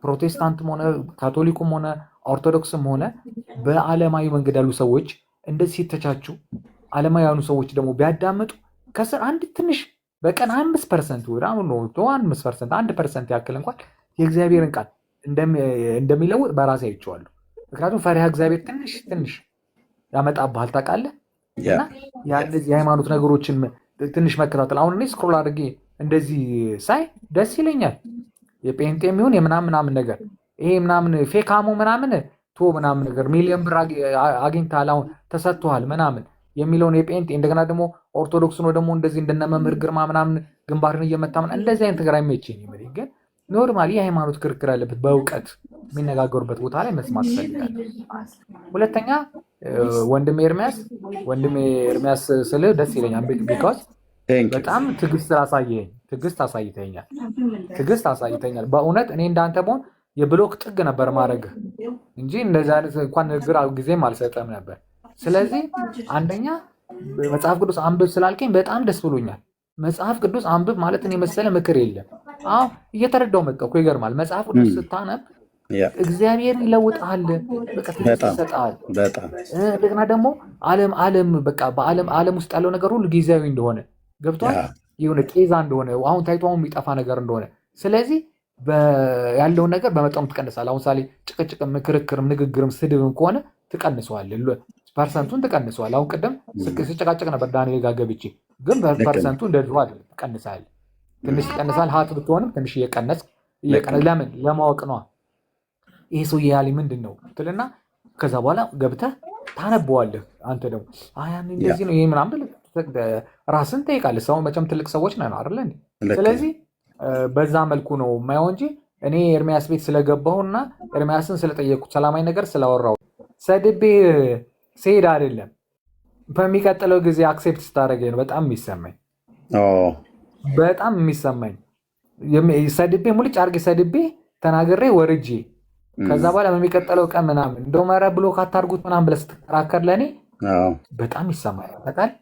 ፕሮቴስታንትም ሆነ ካቶሊኩም ሆነ ኦርቶዶክስም ሆነ በዓለማዊ መንገድ ያሉ ሰዎች እንደዚህ ሲተቻቹ፣ ዓለማዊ ያሉ ሰዎች ደግሞ ቢያዳምጡ ከስር አንድ ትንሽ በቀን 5% ወደ 5% 1% ያክል እንኳን የእግዚአብሔርን ቃል እንደሚለውጥ በራሴ አይቼዋለሁ። ምክንያቱም ፈሪሃ እግዚአብሔር ትንሽ ያመጣብሃል ታውቃለህ። እና እንደዚህ የሃይማኖት ነገሮችን ትንሽ መከታተል። አሁን እኔ ስክሮል አድርጌ እንደዚህ ሳይ ደስ ይለኛል። የጴንጤ የሚሆን የምናምን ነገር ይሄ ምናምን ፌካሞ ምናምን ምናምን ነገር ሚሊዮን ብር አግኝተሃል አሁን ተሰጥቶሃል ምናምን የሚለውን የጴንጤ እንደገና ደግሞ ኦርቶዶክስ ነው ደግሞ እንደዚህ እንደነ መምህር ግርማ ምናምን ግንባርን እየመታ እንደዚህ አይነት ነገር አይመቸኝም። ግን ኖርማሊ የሃይማኖት ክርክር ያለበት በእውቀት የሚነጋገሩበት ቦታ ላይ መስማት እፈልጋለሁ። ሁለተኛ ወንድሜ ኤርሚያስ ስልህ ደስ ይለኛል። ቢካዝ በጣም ትዕግስት አሳይተኛል። በእውነት እኔ እንዳንተ በሆን የብሎክ ጥግ ነበር ማድረግ እንጂ እንደዚህ አይነት እንኳን ንግግር ጊዜም አልሰጠም ነበር። ስለዚህ አንደኛ መጽሐፍ ቅዱስ አንብብ ስላልከኝ በጣም ደስ ብሎኛል። መጽሐፍ ቅዱስ አንብብ ማለት እኔ መሰለ ምክር የለም። እየተረዳው መጣሁ እኮ ይገርማል። መጽሐፍ ቅዱስ ስታነብ እግዚአብሔር ይለውጣል፣ ይሰጣል። እንደገና ደግሞ ዓለም ውስጥ ያለው ነገር ሁሉ ጊዜያዊ እንደሆነ ገብቷል። የሆነ ቄዛ እንደሆነ አሁን ታይቶ የሚጠፋ ነገር እንደሆነ፣ ስለዚህ ያለውን ነገር በመጠኑ ትቀንሳል። አሁን ሳሌ ጭቅጭቅም፣ ክርክርም፣ ንግግርም ስድብም ከሆነ ትቀንሰዋል፣ ፐርሰንቱን ትቀንሰዋል። አሁን ቅድም ስጨቃጨቅ ነበር ዳንኤል ጋር ገብቼ፣ ግን በፐርሰንቱ እንደ ድሮ አይደለም፣ ትቀንሳል፣ ትንሽ ትቀንሳል። ሀት ብትሆንም ትንሽ እየቀነስ ለምን ለማወቅ ነዋ። ይሄ ሰውዬ ያለ ምንድን ነው ትልና ከዛ በኋላ ገብተህ ታነበዋለህ። አንተ ደግሞ እንደዚህ ነው ይሄ ምናምን ራስን ጠይቃለህ። ሰው መቼም ትልቅ ሰዎች ነን አይደለ? ስለዚህ በዛ መልኩ ነው የማየው እንጂ እኔ ኤርሚያስ ቤት ስለገባሁና ኤርሚያስን ስለጠየቁት ሰላማዊ ነገር ስላወራሁ ሰድቤ ስሄድ አይደለም። በሚቀጥለው ጊዜ አክሴፕት ስታደርገኝ ነው በጣም የሚሰማኝ ሰድቤ ሙልጭ አድርጌ ሰድቤ ተናግሬ ወርጄ ከዛ በኋላ በሚቀጥለው ቀን ምናምን እንደው መረ ብሎ ካታርጉት ምናምን ብለህ ስትከራከር ለእኔ በጣም ይሰማኝ። ታውቃለህ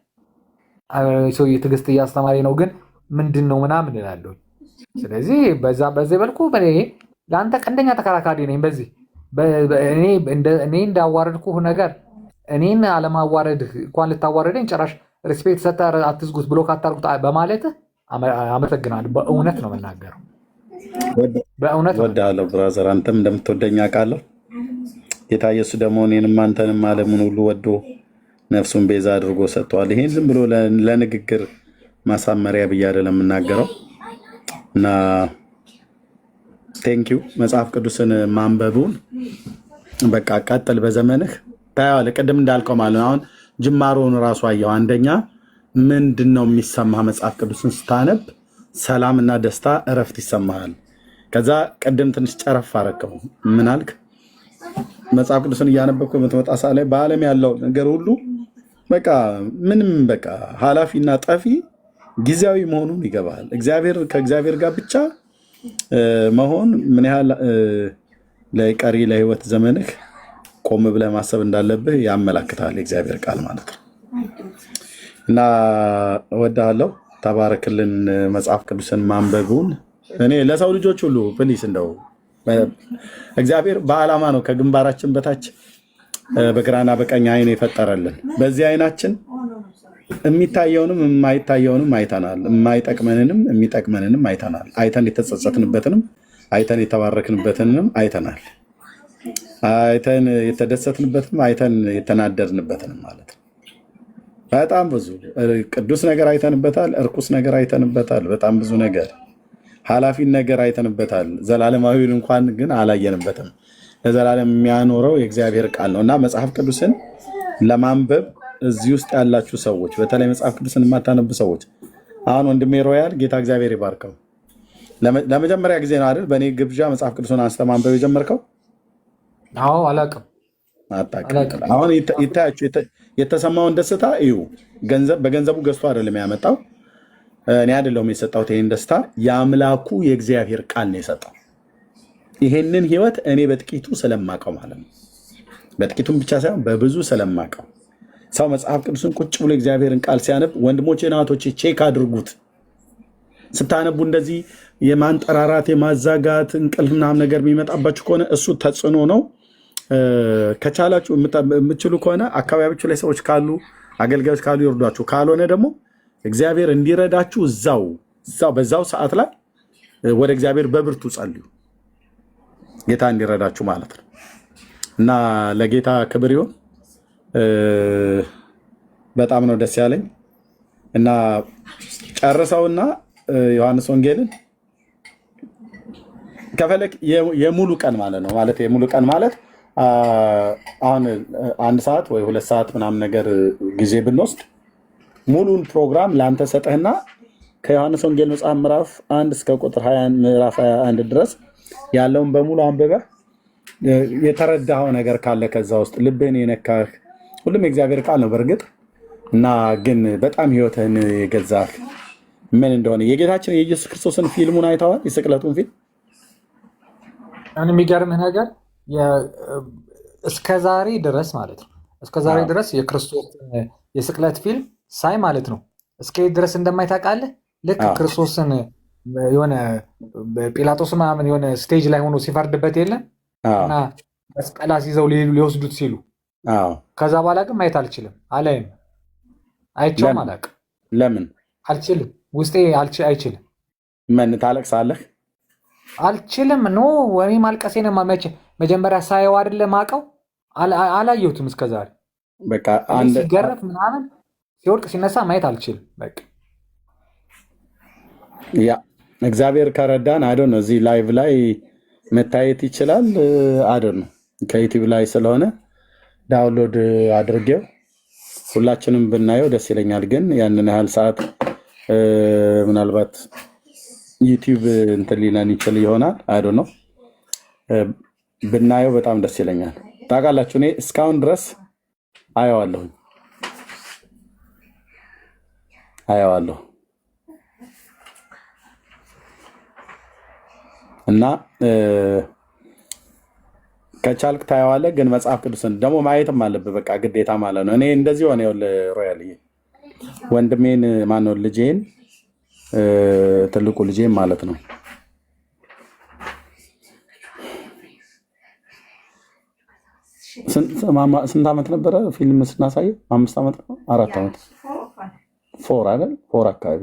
ሰውዬ ትዕግስት እያስተማሪ ነው፣ ግን ምንድን ነው ምናምን እላለሁ። ስለዚህ በዚህ በልኩ ለአንተ ቀንደኛ ተከራካሪ ነኝ። በዚህ እኔ እንዳዋረድኩህ ነገር እኔን አለማዋረድህ እንኳን ልታዋረደኝ ጭራሽ ሪስፔክት ሰጠህ አትዝጉት ብሎ ካታርጉት በማለትህ አመሰግናለሁ። በእውነት ነው የምናገረው። በእውነት ወዳለሁ ብራዘር፣ አንተም እንደምትወደኝ አውቃለሁ። ጌታ ኢየሱስ ደግሞ እኔንም አንተንም ዓለሙን ሁሉ ወዶ ነፍሱን ቤዛ አድርጎ ሰጥቷል። ይሄን ዝም ብሎ ለንግግር ማሳመሪያ ብዬ አይደለም የምናገረው እና ቴንኪው። መጽሐፍ ቅዱስን ማንበቡን በቃ ቀጥል፣ በዘመንህ ታየዋለህ። ቅድም እንዳልከው ማለት ነው። አሁን ጅማሮውን እራሱ አየው። አንደኛ ምንድን ነው የሚሰማህ? መጽሐፍ ቅዱስን ስታነብ ሰላምና ደስታ፣ እረፍት ይሰማሃል። ከዛ ቅድም ትንሽ ጨረፍ አረከው። ምን አልክ? መጽሐፍ ቅዱስን እያነበብኩ የምትመጣ ሰዓት ላይ በዓለም ያለው ነገር ሁሉ በቃ ምንም በቃ ኃላፊና ጠፊ ጊዜያዊ መሆኑን ይገባሃል። ከእግዚአብሔር ጋር ብቻ መሆን ምን ያህል ለቀሪ ለህይወት ዘመንህ ቆም ብለህ ማሰብ እንዳለብህ ያመላክታል የእግዚአብሔር ቃል ማለት ነው። እና እወድሃለሁ። ተባረክልን። መጽሐፍ ቅዱስን ማንበቡን እኔ ለሰው ልጆች ሁሉ ፕሊስ እንደው እግዚአብሔር በዓላማ ነው ከግንባራችን በታች በግራና በቀኝ አይን የፈጠረልን። በዚህ አይናችን የሚታየውንም የማይታየውንም አይተናል። የማይጠቅመንንም የሚጠቅመንንም አይተናል። አይተን የተጸጸትንበትንም አይተን የተባረክንበትንም አይተናል። አይተን የተደሰትንበትንም አይተን የተናደድንበትንም ማለት ነው። በጣም ብዙ ቅዱስ ነገር አይተንበታል። እርኩስ ነገር አይተንበታል። በጣም ብዙ ነገር ኃላፊን ነገር አይተንበታል። ዘላለማዊን እንኳን ግን አላየንበትም። ለዘላለም የሚያኖረው የእግዚአብሔር ቃል ነው እና መጽሐፍ ቅዱስን ለማንበብ እዚህ ውስጥ ያላችሁ ሰዎች፣ በተለይ መጽሐፍ ቅዱስን የማታነቡ ሰዎች፣ አሁን ወንድሜ ሮያል ጌታ እግዚአብሔር ይባርከው፣ ለመጀመሪያ ጊዜ ነው አይደል በእኔ ግብዣ መጽሐፍ ቅዱስን አንስተ ማንበብ የጀመርከው? አዎ። አላውቅም። አሁን ይታያችሁ የተሰማውን ደስታ እዩ። በገንዘቡ ገዝቶ አይደለም ያመጣው። እኔ አይደለሁም የሰጠሁት ይህን ደስታ፣ የአምላኩ የእግዚአብሔር ቃል ነው የሰጠው። ይሄንን ህይወት እኔ በጥቂቱ ስለማቀው ማለት ነው። በጥቂቱም ብቻ ሳይሆን በብዙ ስለማቀው። ሰው መጽሐፍ ቅዱስን ቁጭ ብሎ እግዚአብሔርን ቃል ሲያነብ፣ ወንድሞቼ ናቶቼ ቼክ አድርጉት። ስታነቡ እንደዚህ የማንጠራራት የማዛጋት እንቅልፍ ምናምን ነገር የሚመጣባችሁ ከሆነ እሱ ተጽዕኖ ነው። ከቻላችሁ የምትችሉ ከሆነ አካባቢያችሁ ላይ ሰዎች ካሉ፣ አገልጋዮች ካሉ ይርዷችሁ። ካልሆነ ደግሞ እግዚአብሔር እንዲረዳችሁ በዛው ሰዓት ላይ ወደ እግዚአብሔር በብርቱ ጸልዩ፣ ጌታ እንዲረዳችሁ ማለት ነው። እና ለጌታ ክብር ይሁን። በጣም ነው ደስ ያለኝ። እና ጨርሰውና ዮሐንስ ወንጌልን ከፈለክ የሙሉ ቀን ማለት ነው። ማለት የሙሉ ቀን ማለት አሁን 1 ሰዓት ወይ 2 ሰዓት ምናምን ነገር ጊዜ ብንወስድ ሙሉን ፕሮግራም ለአንተ ሰጠህና ከዮሐንስ ወንጌል መጽሐፍ ምዕራፍ 1 እስከ ቁጥር 20 ምዕራፍ 21 ድረስ ያለውን በሙሉ አንብበህ የተረዳኸው ነገር ካለ ከዛ ውስጥ ልብህን የነካህ ሁሉም የእግዚአብሔር ቃል ነው በእርግጥ እና ግን በጣም ህይወትህን የገዛህ ምን እንደሆነ የጌታችን የኢየሱስ ክርስቶስን ፊልሙን አይተዋል? የስቅለቱን ፊልም የሚገርምህ ነገር እስከዛሬ ድረስ ማለት ነው እስከዛሬ ድረስ የክርስቶስ የስቅለት ፊልም ሳይ ማለት ነው እስከ ድረስ እንደማይታቃለህ ልክ ክርስቶስን የሆነ ጲላጦስ ምናምን የሆነ ስቴጅ ላይ ሆኖ ሲፈርድበት የለም እና መስቀል ይዘው ሊወስዱት ሲሉ ከዛ በኋላ ግን ማየት አልችልም አላይም አይቼውም አላውቅም። ለምን አልችልም? ውስጤ አይችልም። ምን ታለቅሳለህ? አልችልም። ኖ ወሬ ማልቀሴን መጀመሪያ ሳየው አይደለ ማቀው አላየሁትም እስከዛሬ። በቃ አንድ ሲገረፍ ምናምን ሲወድቅ ሲነሳ ማየት አልችልም። በቃ ያ እግዚአብሔር ከረዳን አይዶ ነው እዚህ ላይቭ ላይ መታየት ይችላል። አይዶ ነው ከዩቲዩብ ላይ ስለሆነ ዳውንሎድ አድርጌው ሁላችንም ብናየው ደስ ይለኛል። ግን ያንን ያህል ሰዓት ምናልባት ዩቲዩብ እንትን ሊለን ይችል ይሆናል። አይዶ ነው ብናየው በጣም ደስ ይለኛል። ታውቃላችሁ እኔ እስካሁን ድረስ አየዋለሁ እና ከቻልክ ታየዋለህ። ግን መጽሐፍ ቅዱስን ደግሞ ማየትም አለብህ በቃ ግዴታ ማለት ነው። እኔ እንደዚህ ሆነ ሮያል ወንድሜን ማነው ልጄን ትልቁ ልጄን ማለት ነው ስንት ዓመት ነበረ ፊልም ስናሳየው? 5 ዓመት ነው 4 ዓመት 4 አይደል? 4 አካባቢ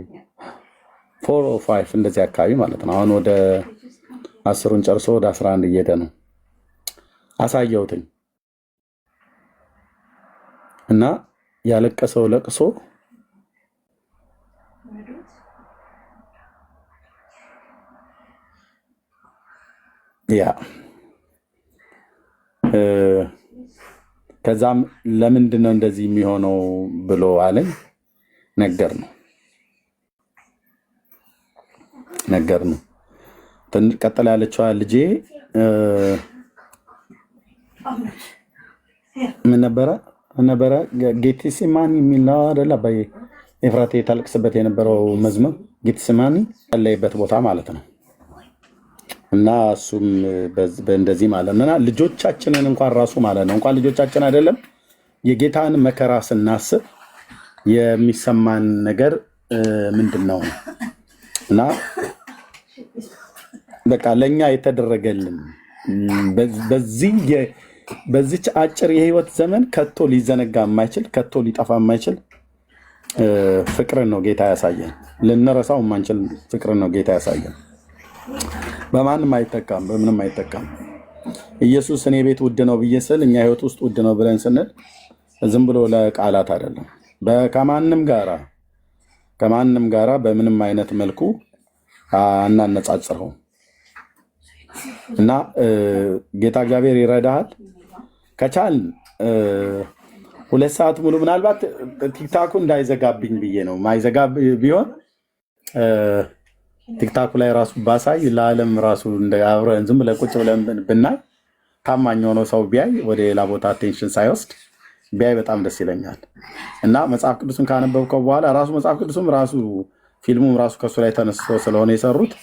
4 or 5 እንደዚህ አካባቢ ማለት ነው። አሁን ወደ 10ን ጨርሶ ወደ 11 እየሄደ ነው። አሳየውትኝ እና ያለቀሰው ለቅሶ ያ ከዛም ለምንድን ነው እንደዚህ የሚሆነው ብሎ አለኝ። ነገር ነው ቀጥላ ያለችዋ ልጄ ምን ነበረ ጌቴሴማኒ የሚል ነው አይደል? አባዬ ኤፍራቴ ታለቅስበት የነበረው መዝሙር ጌቴሴማኒ ያለበት ቦታ ማለት ነው። እና እሱም በእንደዚህ ማለት ነውና ልጆቻችንን እንኳን ራሱ ማለት ነው እንኳን ልጆቻችን አይደለም የጌታን መከራ ስናስብ የሚሰማን ነገር ምንድን ነው? እና በቃ ለኛ የተደረገልን በዚች አጭር የህይወት ዘመን ከቶ ሊዘነጋ የማይችል ከቶ ሊጠፋ የማይችል ፍቅርን ነው ጌታ ያሳየን። ልንረሳው የማንችል ፍቅርን ነው ጌታ ያሳየን። በማንም አይተካም፣ በምንም አይተካም። ኢየሱስ እኔ ቤት ውድ ነው ብዬ ስል እኛ ህይወት ውስጥ ውድ ነው ብለን ስንል ዝም ብሎ ለቃላት አይደለም። ከማንም ጋራ በምንም አይነት መልኩ አናነጻጽረው እና ጌታ እግዚአብሔር ይረዳሃል። ከቻል 2 ሰዓት ሙሉ ምናልባት ቲክታኩ እንዳይዘጋብኝ ብዬ ነው። ማይዘጋ ቢሆን ቲክታኩ ላይ ራሱ ባሳይ ለዓለም ራሱ አብረን ዝም ብለን ቁጭ ብለን ብናይ ታማኝ ሆኖ ሰው ቢያይ ወደ ሌላ ቦታ አቴንሽን ሳይወስድ ቢያይ በጣም ደስ ይለኛል። እና መጽሐፍ ቅዱስን ካነበብከው በኋላ ራሱ መጽሐፍ ቅዱስም ራሱ ፊልሙም ራሱ ከሱ ላይ ተነስቶ ስለሆነ የሰሩት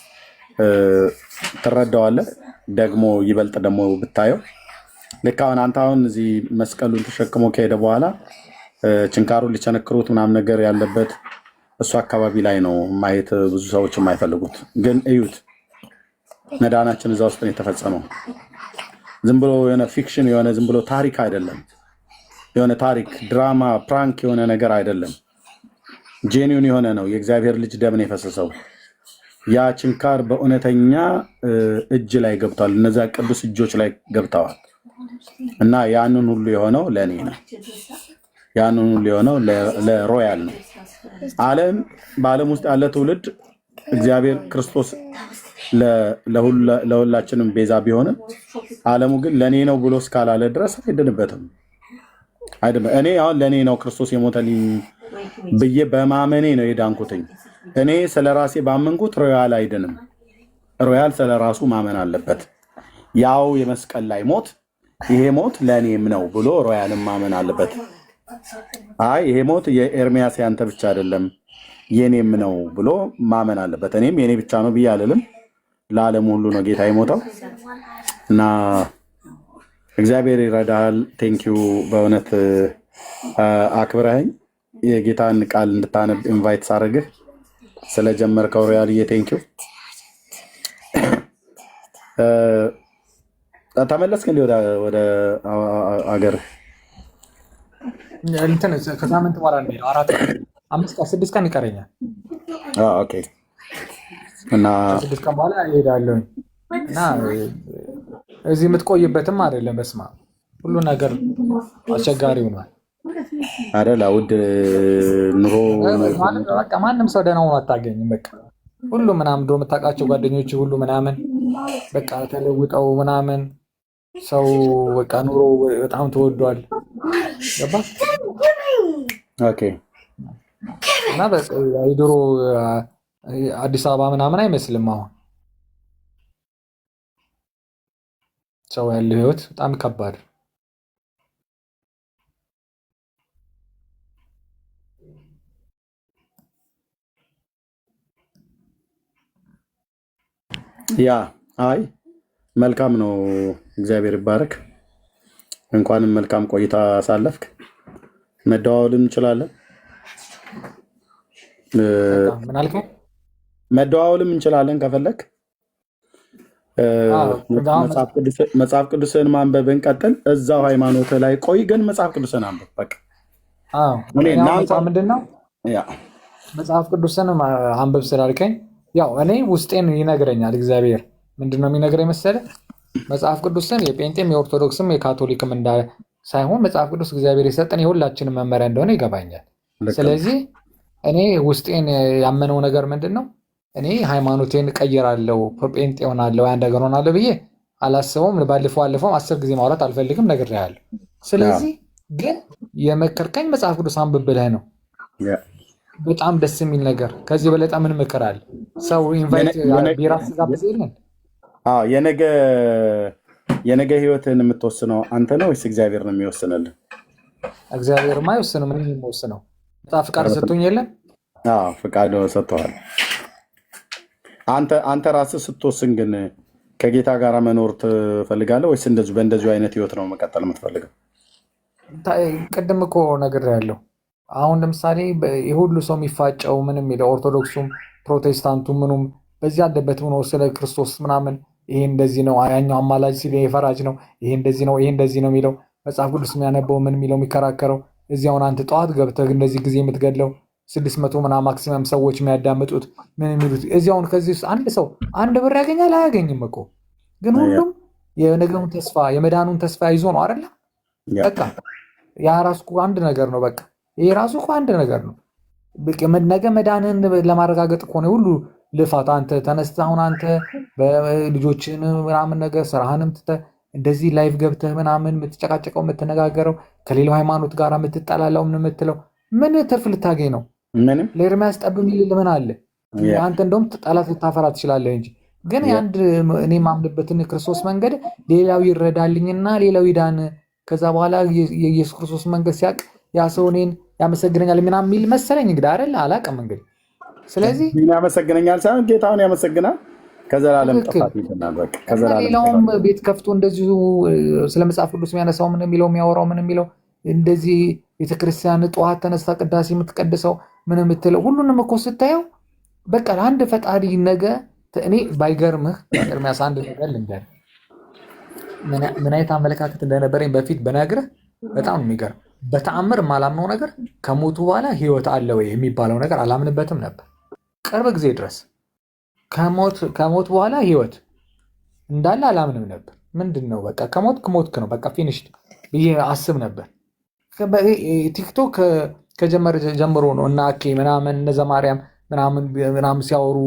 ትረዳዋለህ። ደግሞ ይበልጥ ደግሞ ብታየው ልክ አንተ አሁን እዚህ መስቀሉን ተሸክሞ ከሄደ በኋላ ችንካሩን ሊቸነክሩት ምናምን ነገር ያለበት እሱ አካባቢ ላይ ነው ማየት ብዙ ሰዎች የማይፈልጉት። ግን እዩት፣ መዳናችን እዛ ውስጥ ነው የተፈጸመው። ዝም ብሎ የሆነ ፊክሽን የሆነ ዝም ብሎ ታሪክ አይደለም። የሆነ ታሪክ ድራማ፣ ፕራንክ የሆነ ነገር አይደለም። ጄኒውን የሆነ ነው። የእግዚአብሔር ልጅ ደም ነው የፈሰሰው። ያ ችንካር በእውነተኛ እጅ ላይ ገብቷል። እነዛ ቅዱስ እጆች ላይ ገብተዋል። እና ያንን ሁሉ የሆነው ለእኔ ነው። ያንን ሁሉ የሆነው ለሮያል ነው። በዓለም ውስጥ ያለ ትውልድ እግዚአብሔር ክርስቶስ ለሁላችንም ቤዛ ቢሆንም ዓለሙ ግን ለእኔ ነው ብሎ እስካላለ ድረስ አይድንበትም። እኔ አሁን ለእኔ ነው ክርስቶስ የሞተልኝ ብዬ በማመኔ ነው የዳንኩትኝ። እኔ ስለ ራሴ ባመንኩት ሮያል አይድንም። ሮያል ስለ ራሱ ማመን አለበት። ያው የመስቀል ላይ ሞት ይሄ ሞት ለእኔም ነው ብሎ ሮያልም ማመን አለበት። አይ ይሄ ሞት የኤርሚያስ ያንተ ብቻ አይደለም የኔም ነው ብሎ ማመን አለበት። እኔም የኔ ብቻ ነው ብዬ አልልም። ለዓለም ሁሉ ነው ጌታ የሞተው እና እግዚአብሔር ይረዳል። ቴንኪዩ በእውነት አክብረኸኝ የጌታን ቃል እንድታነብ ኢንቫይት ሳደርግህ ስለጀመርከው ሮያልዬ ቴንኪዩ። ተመለስክ እንዲ ወደ አገር እንትን ከሳምንት በኋላ ነው 6 ቀን ይቀረኛል። ኦኬ እና 6 ቀን በኋላ እሄዳለሁ እና እዚህ የምትቆይበትም አይደለም። በስማ ሁሉ ነገር አስቸጋሪ ሆኗል አይደል? ውድ ኑሮ በቃ ማንም ሰው ደህና ሆኖ አታገኝም። በቃ ሁሉ ምናምን እንደው የምታውቃቸው ጓደኞች ሁሉ ምናምን በቃ ተለውጠው ምናምን ሰው በቃ ኑሮ በጣም ተወዷል። ገባ? ኦኬ እና በቃ የድሮ አዲስ አበባ ምናምን አይመስልም። አሁን ሰው ያለው ህይወት በጣም ከባድ። ያ አይ መልካም ነው። እግዚአብሔር ይባረክ። እንኳንም መልካም ቆይታ አሳለፍክ። መደዋወልም እንችላለን። ምን አልከኝ? መደዋወልም እንችላለን ከፈለክ። መጽሐፍ ቅዱስን ማንበብን ቀጥል። እዛው ሃይማኖት ላይ ቆይ፣ ግን መጽሐፍ ቅዱስን አንብብ። በቃ ምንድን ነው መጽሐፍ ቅዱስን አንብብ ስላልከኝ፣ ያው እኔ ውስጤን ይነግረኛል እግዚአብሔር። ምንድን ነው የሚነግረኝ መሰለህ? መጽሐፍ ቅዱስን የጴንጤም የኦርቶዶክስም የካቶሊክም ሳይሆን መጽሐፍ ቅዱስ እግዚአብሔር የሰጠን የሁላችንም መመሪያ እንደሆነ ይገባኛል። ስለዚህ እኔ ውስጤን ያመነው ነገር ምንድን ነው? እኔ ሃይማኖቴን እቀይራለሁ፣ ጴንጤ ሆናለሁ፣ ያን ነገር ሆናለሁ ብዬ አላስበውም። ባለፈው 10 ጊዜ ማውራት አልፈልግም፣ ነግሬሃለሁ። ስለዚህ ግን የመከርከኝ መጽሐፍ ቅዱስ አንብብ ብለህ ነው። በጣም ደስ የሚል ነገር። ከዚህ በለጠ ምን ምክር አለ? ሰው ኢንቫይት ቢራ ሲጋብዝ የለን? የነገ ህይወትን የምትወስነው አንተ ነው ወይስ እግዚአብሔር ነው የሚወስንልህ? እግዚአብሔርማ አይወስንም። ምን የሚወስነው? በጣም ፍቃድ ሰጥቶኝ የለን? ፍቃድ ሰጥተዋል። አንተ ራስህ ስትወስን ግን ከጌታ ጋር መኖር ትፈልጋለህ ወይስ በእንደዚሁ አይነት ህይወት ነው መቀጠል የምትፈልገው? ቅድም እኮ ነግሬሃለሁ። አሁን ለምሳሌ የሁሉ ሰው የሚፋጨው ምን የሚለው ኦርቶዶክሱም ፕሮቴስታንቱ ምኑም በዚህ ያለበት ሆኖ ስለ ክርስቶስ ምናምን ይሄ እንደዚህ ነው፣ ያኛው አማላጅ ሲል ይሄ ፈራጅ ነው፣ ይሄ እንደዚህ ነው፣ ይሄ እንደዚህ ነው የሚለው መጽሐፍ ቅዱስ የሚያነበው ምን የሚለው የሚከራከረው እዚህ አሁን አንተ ጠዋት ገብተህ እንደዚህ ጊዜ የምትገድለው 600 ምናምን ማክሲመም ሰዎች የሚያዳምጡት ምን የሚሉት እዚህ አሁን ከዚህ ውስጥ አንድ ሰው 1 ብር ያገኛል አያገኝም እኮ፣ ግን ሁሉም የነገውን ተስፋ የመዳኑን ተስፋ ይዞ ነው አይደለ? በቃ ያ ራሱ እኮ አንድ ነገር ነው። በቃ ይሄ ራሱ እኮ አንድ ነገር ነው። ነገ መዳንህን ለማረጋገጥ እኮ ነው ሁሉ ልፋት። አንተ ተነስተህ አሁን አንተ በልጆችን ምናምን ነገር ስራህንም ትተህ እንደዚህ ላይፍ ገብተህ ምናምን የምትጨቃጨቀው የምትነጋገረው ከሌላው ሃይማኖት ጋር የምትጠላላው ምን የምትለው ምን ትርፍ ልታገኝ ነው? ምንም። ለኤርሚያስ ጠብ የሚል ምን አለ? አንተ እንደውም ጠላት ልታፈራ ትችላለህ እንጂ። ግን የአንድ እኔ የማምንበትን ክርስቶስ መንገድ ሌላው ይረዳልኝና ሌላው ይዳን፣ ከዛ በኋላ የኢየሱስ ክርስቶስ መንገድ ሲያቅ ያ ሰው እኔን ያመሰግነኛል ምናምን የሚል መሰለኝ። እንግዲህ አይደል አላውቅም እንግዲህ። ስለዚህ ያመሰግነኛል ሳይሆን ጌታውን ያመሰግናል። ከዘላለም ጥፋት ይተናል። በቃ ከዘላለም ሌላውም ቤት ከፍቶ እንደዚሁ ስለ መጽሐፍ ቅዱስ የሚያነሳው ምን የሚለው የሚያወራው ምን የሚለው እንደዚህ ቤተክርስቲያን ጠዋት ተነስታ ቅዳሴ የምትቀድሰው ምን የምትለው ሁሉንም እኮ ስታየው በቃ አንድ ፈጣሪ ነገ እኔ ባይገርምህ ኤርሚያስ አንድ ነገር ልንገርህ፣ ምን አይነት አመለካከት እንደነበረኝ በፊት በነግርህ በጣም የሚገርም። በተአምር የማላምነው ነገር ከሞቱ በኋላ ህይወት አለ ወይ የሚባለው ነገር አላምንበትም ነበር ቅርብ ጊዜ ድረስ። ከሞት በኋላ ህይወት እንዳለ አላምንም ነበር። ምንድን ነው በቃ ከሞትክ ነው በቃ ፊኒሽድ ብዬ አስብ ነበር። ቲክቶክ ከጀመረ ጀምሮ ነው እና አኬ ምናምን እነዛ ማርያም ምናምን ሲያወሩ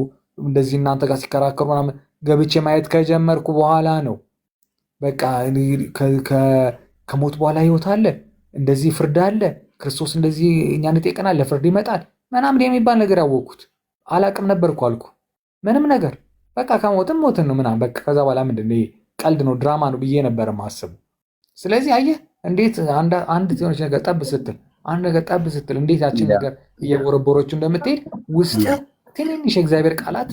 እንደዚህ እናንተ ጋር ሲከራከሩ ምናምን ገብቼ ማየት ከጀመርኩ በኋላ ነው በቃ ከሞት በኋላ ህይወት አለ፣ እንደዚህ ፍርድ አለ፣ ክርስቶስ እንደዚህ እኛን ይጠይቀናል፣ ለፍርድ ይመጣል ምናምን የሚባል ነገር ያወቅኩት። አላቅም ነበርኩ አልኩ ምንም ነገር በቃ ከሞትም ሞትን ነው ምናምን በቃ ከዛ በኋላ ምንድን ነው ቀልድ ነው ድራማ ነው ብዬ ነበር ማስቡ። ስለዚህ አየህ እንዴት አንድ የሆነች ነገር ጠብ ስትል እንዴት ያችን ነገር እየቦረቦረችው እንደምትሄድ ውስጥ ትንንሽ የእግዚአብሔር ቃላት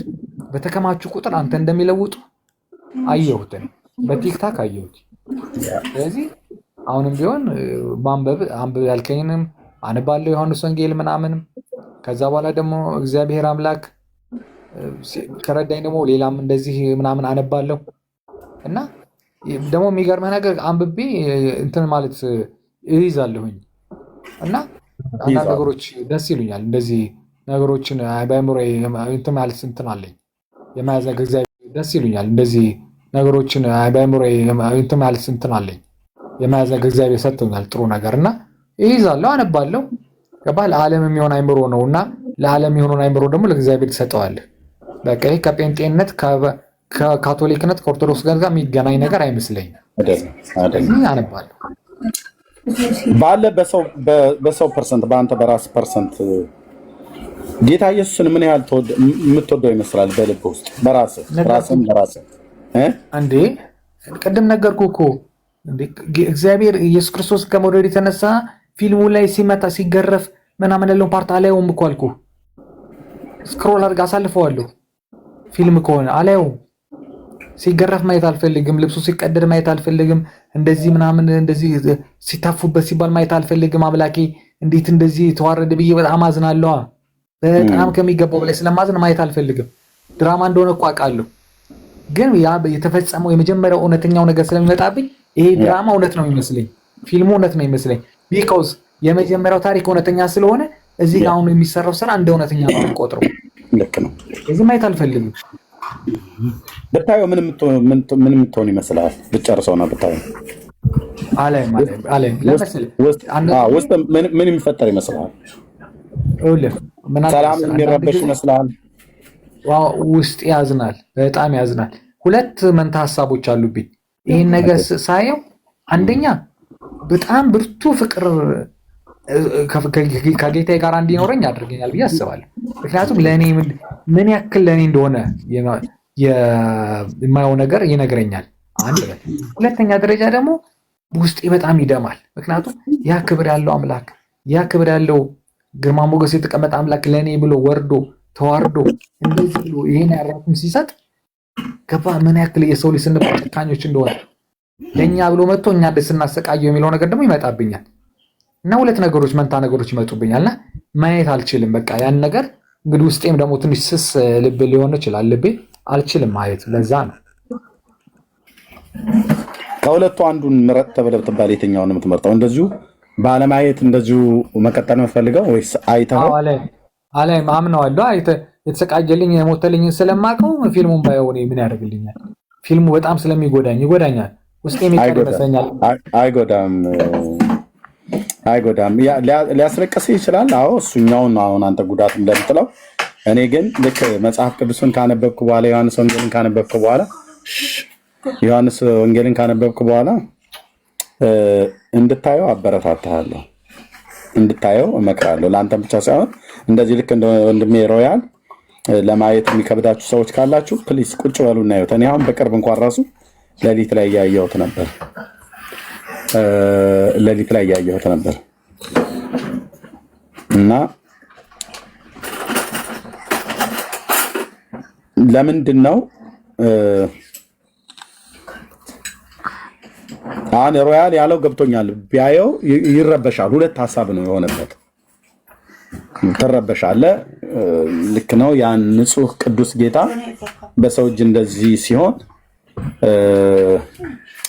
በተከማቹ ቁጥር አንተ እንደሚለውጡ አየሁት፣ በቲክታክ አየሁት። ስለዚህ አሁንም ቢሆን አንብብ ያልከኝንም አንባለሁ ዮሐንስ ወንጌል ምናምንም። ከዛ በኋላ ደግሞ እግዚአብሔር አምላክ ከረዳኝ ደግሞ ሌላም እንደዚህ ምናምን አነባለሁ እና ደግሞ የሚገርመህ ነገር አንብቤ እንትን ማለት እይዛለሁኝ እና አንዳንድ ነገሮች ደስ ይሉኛል። እንደዚህ ነገሮችን በአእምሮ እንትን ማለት እንትን አለኝ የመያዝ ነገር እግዚአብሔር ደስ ይሉኛል። እንደዚህ ነገሮችን በአእምሮ እንትን ማለት እንትን አለኝ የመያዝ ነገር እግዚአብሔር ሰጥቶኛል ጥሩ ነገር እና እይዛለሁ፣ አነባለሁ። ገባህ? ለዓለም የሚሆን አእምሮ ነው እና ለዓለም የሆነውን አእምሮ ደግሞ ለእግዚአብሔር ትሰጠዋለህ። በቃ ይሄ ከጴንጤነት ከካቶሊክነት ከኦርቶዶክስ ጋር የሚገናኝ ነገር አይመስለኝም። አነባለሁ ባለ በሰው ፐርሰንት በአንተ በራስ ፐርሰንት ጌታ ኢየሱስን ምን ያህል የምትወደው ይመስላል? በልብ ውስጥ ራስን እንዴ ቅድም ነገርኩህ እኮ እግዚአብሔር ኢየሱስ ክርስቶስ ከመውደድ የተነሳ ፊልሙ ላይ ሲመታ ሲገረፍ ምናምን ያለውን ፓርት አላየውም እኮ አልኩህ። ስክሮል አድርግ አሳልፈዋለሁ። ፊልም ከሆነ አላየውም። ሲገረፍ ማየት አልፈልግም። ልብሱ ሲቀደድ ማየት አልፈልግም። እንደዚህ ምናምን እንደዚህ ሲታፉበት ሲባል ማየት አልፈልግም። አምላኬ እንዴት እንደዚህ ተዋረደ ብዬ በጣም አዝናለሁ። በጣም ከሚገባው በላይ ስለማዝን ማየት አልፈልግም። ድራማ እንደሆነ እኮ አውቃለሁ። ግን ያ የተፈጸመው የመጀመሪያው እውነተኛው ነገር ስለሚመጣብኝ ይሄ ድራማ እውነት ነው የሚመስለኝ፣ ፊልሙ እውነት ነው የሚመስለኝ። ቢኮዝ የመጀመሪያው ታሪክ እውነተኛ ስለሆነ እዚህ ጋር አሁን የሚሰራው ስራ እንደ እውነተኛ ነው የሚቆጥረው። ልክ ነው። እዚህ ማየት አልፈልግም። ብታየው ምን የምትሆን ይመስልሃል? ብትጨርሰው ነው ብታየው አለም ለመሰለህ ውስጥ ምን የሚፈጠር ይመስልሃል? ሰላም የሚረበሽ ይመስልሃል? ውስጥ ያዝናል፣ በጣም ያዝናል። ሁለት መንታ ሀሳቦች አሉብኝ ይህን ነገር ሳየው። አንደኛ በጣም ብርቱ ፍቅር ከጌታዬ ጋር እንዲኖረኝ ያደርገኛል ብዬ አስባለሁ። ምክንያቱም ለእኔ ምን ያክል ለእኔ እንደሆነ የማየው ነገር ይነግረኛል። አንድ ሁለተኛ ደረጃ ደግሞ ውስጤ በጣም ይደማል። ምክንያቱም ያ ክብር ያለው አምላክ፣ ያ ክብር ያለው ግርማ ሞገስ የተቀመጠ አምላክ ለእኔ ብሎ ወርዶ ተዋርዶ እንደዚህ ብሎ ይሄን ያራቱን ሲሰጥ ገባ ምን ያክል የሰው ልጅ ስንባል ጨካኞች እንደሆነ ለእኛ ብሎ መጥቶ እኛ ስናሰቃየው የሚለው ነገር ደግሞ ይመጣብኛል። እና ሁለት ነገሮች መንታ ነገሮች ይመጡብኛል እና ማየት አልችልም። በቃ ያን ነገር እንግዲህ ውስጤም ደግሞ ትንሽ ስስ ልብ ሊሆን ይችላል። ልቤ አልችልም ማየት። ለዛ ነው ከሁለቱ አንዱን ምረጥ ተብለህ ብትባል የትኛውን ነው የምትመርጠው? እንደዚሁ ባለማየት እንደዚሁ መቀጠል የምትፈልገው ወይስ አይተኸው? አላይም አምነዋለሁ። የተሰቃየልኝ የሞተልኝ ስለማውቀው ፊልሙን ባየው እኔ ምን ያደርግልኛል? ፊልሙ በጣም ይጎዳኛል። ውስጤ የሚቀር ይመስለኛል። አይጎዳም። ሊያስለቅስህ ይችላል። አዎ እሱኛውን ነው አሁን አንተ ጉዳት እንደምትለው። እኔ ግን ልክ መጽሐፍ ቅዱስን ካነበብክ በኋላ ዮሐንስ ወንጌልን ካነበብክ በኋላ እንድታየው አበረታታለሁ፣ እንድታየው እመክራለሁ። ለአንተም ብቻ ሳይሆን እንደዚህ ልክ እንደ ወንድሜ ሮያል ለማየት የሚከብዳችሁ ሰዎች ካላችሁ ፕሊስ ቁጭ በሉ እና እኔ አሁን በቅርብ እንኳን ራሱ ሌሊት ላይ እያየሁት ነበር እና ለምንድን ነው አሁን ሮያል ያለው ገብቶኛል። ቢያየው ይረበሻል። ሁለት ሀሳብ ነው የሆነበት። ትረበሻለህ። ልክ ነው። ያን ንጹህ ቅዱስ ጌታ በሰው እጅ እንደዚህ ሲሆን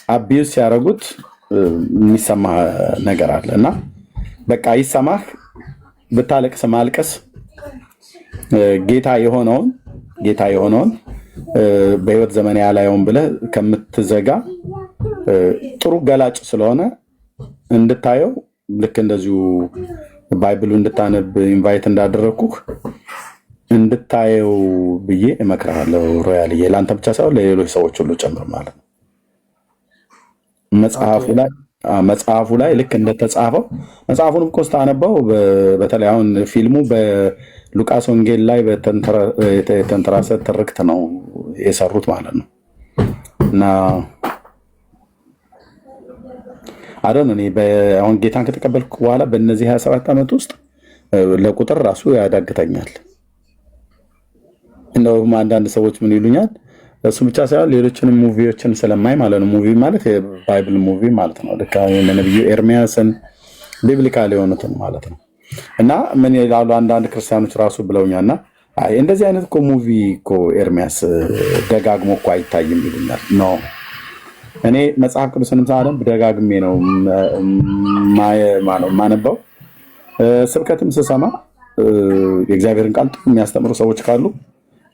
አቢዩስ ሲያደርጉት የሚሰማህ ነገር አለ እና በቃ ይሰማህ። ብታለቅስ ማልቀስ ጌታ የሆነውን በህይወት ዘመን ያላየውን ብለህ ከምትዘጋ ጥሩ ገላጭ ስለሆነ እንድታየው ልክ እንደዚሁ ባይብሉ እንድታነብ ኢንቫይት እንዳደረግኩህ እንድታየው ብዬ እመክርሃለሁ። ሮያልዬ ለአንተ ብቻ ሳይሆን ለሌሎች ሰዎች ሁሉ ጨምር ማለት ነው። መጽሐፉ ላይ ልክ እንደተጻፈው መጽሐፉንም እኮ ስታነበው በተለይ አሁን ፊልሙ በሉቃስ ወንጌል ላይ የተንተራሰ ትርክት ነው የሰሩት ማለት ነው እና አሁን እኔ አሁን ጌታን ከተቀበልኩ በኋላ በእነዚህ 27 ዓመት ውስጥ ለቁጥር ራሱ ያዳግተኛል። እንደውም አንዳንድ ሰዎች ምን ይሉኛል፣ እሱ ብቻ ሳይሆን ሌሎችንም ሙቪዎችን ስለማይ ማለት ነው። ሙቪ ማለት የባይብል ሙቪ ማለት ነው። ልክ ነብዩ ኤርሚያስን ቢብሊካል የሆኑትን ማለት ነው። እና ምን ይላሉ አንዳንድ ክርስቲያኖች ራሱ ብለውኛልና አይ እንደዚህ አይነት እኮ ሙቪ እኮ ኤርሚያስ ደጋግሞ እኮ አይታይም ይሉኛል። ኖ እኔ መጽሐፍ ቅዱስንም ሳነብ ደጋግሜ ነው ማነበው። ስብከትም ስሰማ የእግዚአብሔርን ቃል የሚያስተምሩ ሰዎች ካሉ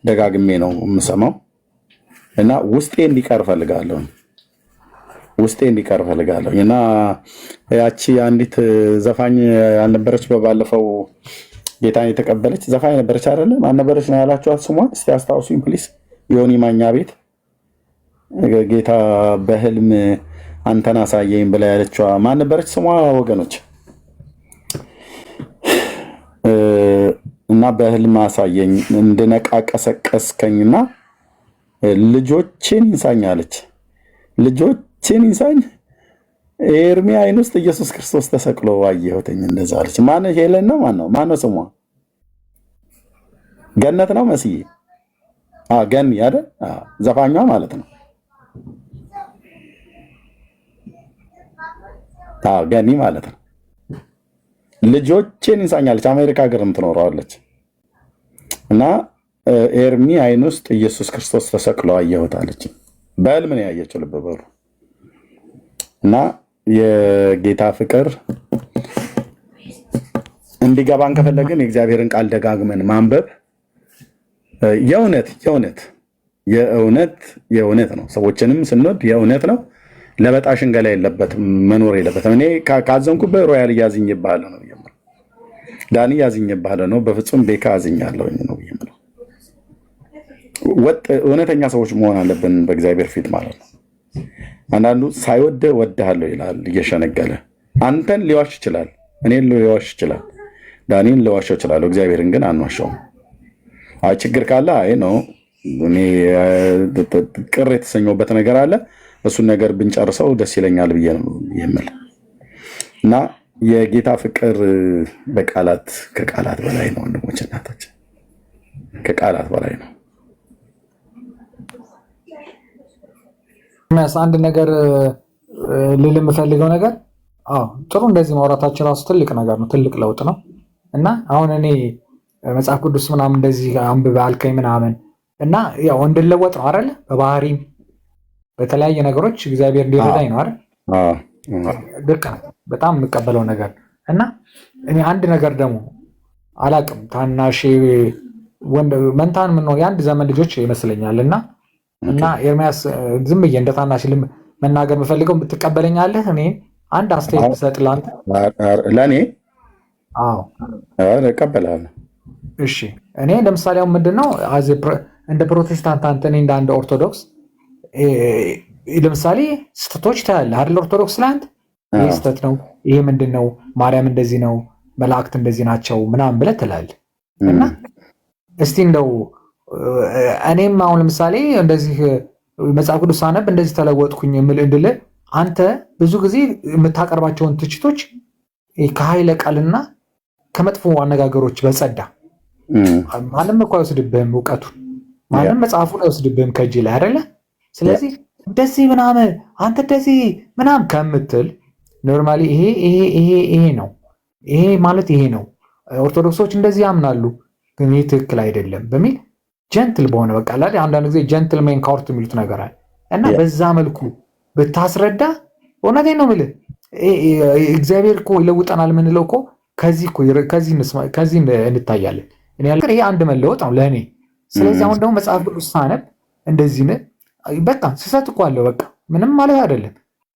ደጋግሜ ነው የምሰማው እና ውስጤ እንዲቀር ፈልጋለሁ እና ያቺ አንዲት ዘፋኝ ያልነበረች በባለፈው ጌታን የተቀበለች ዘፋኝ ነበረች አይደለ? ማን ነበረች ነው ያላችኋት? ስሟን እስቲ አስታውሱኝ ፕሊስ። ዮኒ ማኛ ቤት ጌታ በህልም አንተን አሳየኝ ብላ ያለችዋ ማን ነበረች ስሟ ወገኖች? እና በህልም አሳየኝ እንድነቃ ቀሰቀስከኝና ልጆችን ይንሳኝ አለች። ልጆችን ይንሳኝ ኤርሚ አይን ውስጥ ኢየሱስ ክርስቶስ ተሰቅሎ አየሁትኝ እንደዛ አለች። ማን ሄለን ነው? ማን ነው ስሟ? ገነት ነው መስዬ? ገኒ አይደል? ዘፋኟ ማለት ነው። ገኒ ማለት ነው። ልጆችን ይንሳኝ አለች። አሜሪካ ሀገር የምትኖረዋለች እና ኤርሚ አይን ውስጥ ኢየሱስ ክርስቶስ ተሰቅሎ አየሁት አለች። በህልም ነው ያየችው። ልብ በሉ እና የጌታ ፍቅር እንዲገባን ከፈለግን የእግዚአብሔርን ቃል ደጋግመን ማንበብ የእውነት ነው። ሰዎችንም ስንወድ የእውነት ነው። ለበጣ ሽንገላ የለበትም፣ መኖር የለበትም። እኔ ካዘንኩበት ሮያል እያዝኝብሃለሁ ነው የምለው። ዳኒ እያዝኝብሃለሁ ነው። በፍጹም ቤካ አዝኛለሁ ነው የምለው። እውነተኛ ሰዎች መሆን አለብን በእግዚአብሔር ፊት ማለት ነው። አንዳንዱ ሳይወደ ወድሃለሁ ይላል እየሸነገለ። አንተን ሊዋሽ ይችላል፣ እኔን ሊዋሽ ይችላል፣ ዳኒን ሊዋሸው ይችላለሁ። እግዚአብሔርን ግን አንዋሸውም። ችግር ካለ ነው እኔ ቅር የተሰኘሁበት ነገር አለ። እሱን ነገር ብንጨርሰው ደስ ይለኛል ብዬ ነው የምል እና የጌታ ፍቅር ከቃላት በላይ ነው። ወንድሞች እናቶች፣ ከቃላት በላይ ነው። አንድ ነገር ልል የምፈልገው ነገር ጥሩ እንደዚህ ማውራታችን ራሱ ትልቅ ነገር ነው፣ ትልቅ ለውጥ ነው እና አሁን እኔ መጽሐፍ ቅዱስ ምናምን እንደዚህ አንብበህ አልከኝ ምናምን እና ያው እንድለወጥ ነው አይደለ? በባህሪም በተለያየ ነገሮች እግዚአብሔር እንዲረዳኝ ነው አይደል? ድርቅ ነው በጣም የምቀበለው ነገር እና እኔ አንድ ነገር ደግሞ አላቅም ታናሽ መንታን ምን ነው የአንድ ዘመን ልጆች ይመስለኛል እና ኤርሚያስ ዝም ብዬ እንደ ታናሽ መናገር የምፈልገው ብትቀበለኛለህ? እኔ አንድ አስተያየት ብሰጥ ለአንተ ለእኔ እቀበላለሁ። እሺ እኔ ለምሳሌ አሁን ምንድነው እንደ ፕሮቴስታንት አንተ እኔ እንደ አንድ ኦርቶዶክስ ለምሳሌ ስህተቶች ታያለህ አይደል? ኦርቶዶክስ ለአንተ ይህ ስህተት ነው፣ ይሄ ምንድን ነው፣ ማርያም እንደዚህ ነው፣ መላእክት እንደዚህ ናቸው ምናምን ብለህ ትላለህ እና እስቲ እንደው እኔም አሁን ለምሳሌ እንደዚህ መጽሐፍ ቅዱስ ሳነብ እንደዚህ ተለወጥኩኝ እንድል አንተ ብዙ ጊዜ የምታቀርባቸውን ትችቶች ከኃይለ ቃልና ከመጥፎ አነጋገሮች በጸዳ ማንም እኮ አይወስድብህም፣ እውቀቱን ማንም መጽሐፉን አይወስድብህም ከእጅ ላይ አይደለ? ስለዚህ እንደዚህ ምናምን አንተ እንደዚህ ምናምን ከምትል ኖርማሊ ይሄ ነው ይሄ ማለት ይሄ ነው ኦርቶዶክሶች እንደዚህ ያምናሉ ግን ይህ ትክክል አይደለም በሚል ጀንትል በሆነ በቃ ላይ አንዳንድ ጊዜ ጀንትልሜን ካውርት የሚሉት ነገር አለ እና በዛ መልኩ ብታስረዳ እውነቴን ነው የምልህ እግዚአብሔር እኮ ይለውጠናል የምንለው እኮ ከዚህ እንታያለን። ይሄ አንድ መለወጥ ነው ለእኔ። ስለዚህ አሁን ደግሞ መጽሐፍ ቅዱስ ሳነብ እንደዚህ በቃ ስህተት እኮ አለው በቃ ምንም ማለት አይደለም።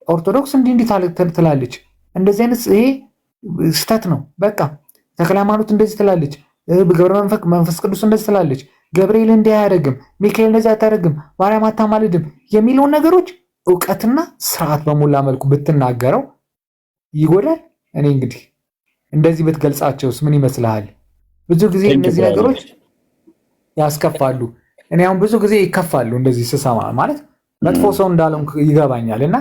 ኦርቶዶክስ እንዲህ ትላለች፣ እንደዚህ አይነት ይሄ ስህተት ነው በቃ ተክለ ሃይማኖት እንደዚህ ትላለች፣ ገብረ መንፈስ ቅዱስ እንደዚህ ትላለች፣ ገብርኤል እንዲህ አያደርግም፣ ሚካኤል እንደዚህ አታደርግም፣ ማርያም አታማልድም የሚለውን ነገሮች እውቀትና ስርዓት በሞላ መልኩ ብትናገረው ይጎዳል። እኔ እንግዲህ እንደዚህ ብትገልጻቸውስ ምን ይመስልሃል? ብዙ ጊዜ እነዚህ ነገሮች ያስከፋሉ። እኔ አሁን ብዙ ጊዜ ይከፋሉ እንደዚህ ስሰማ ማለት መጥፎ ሰው እንዳለም ይገባኛል እና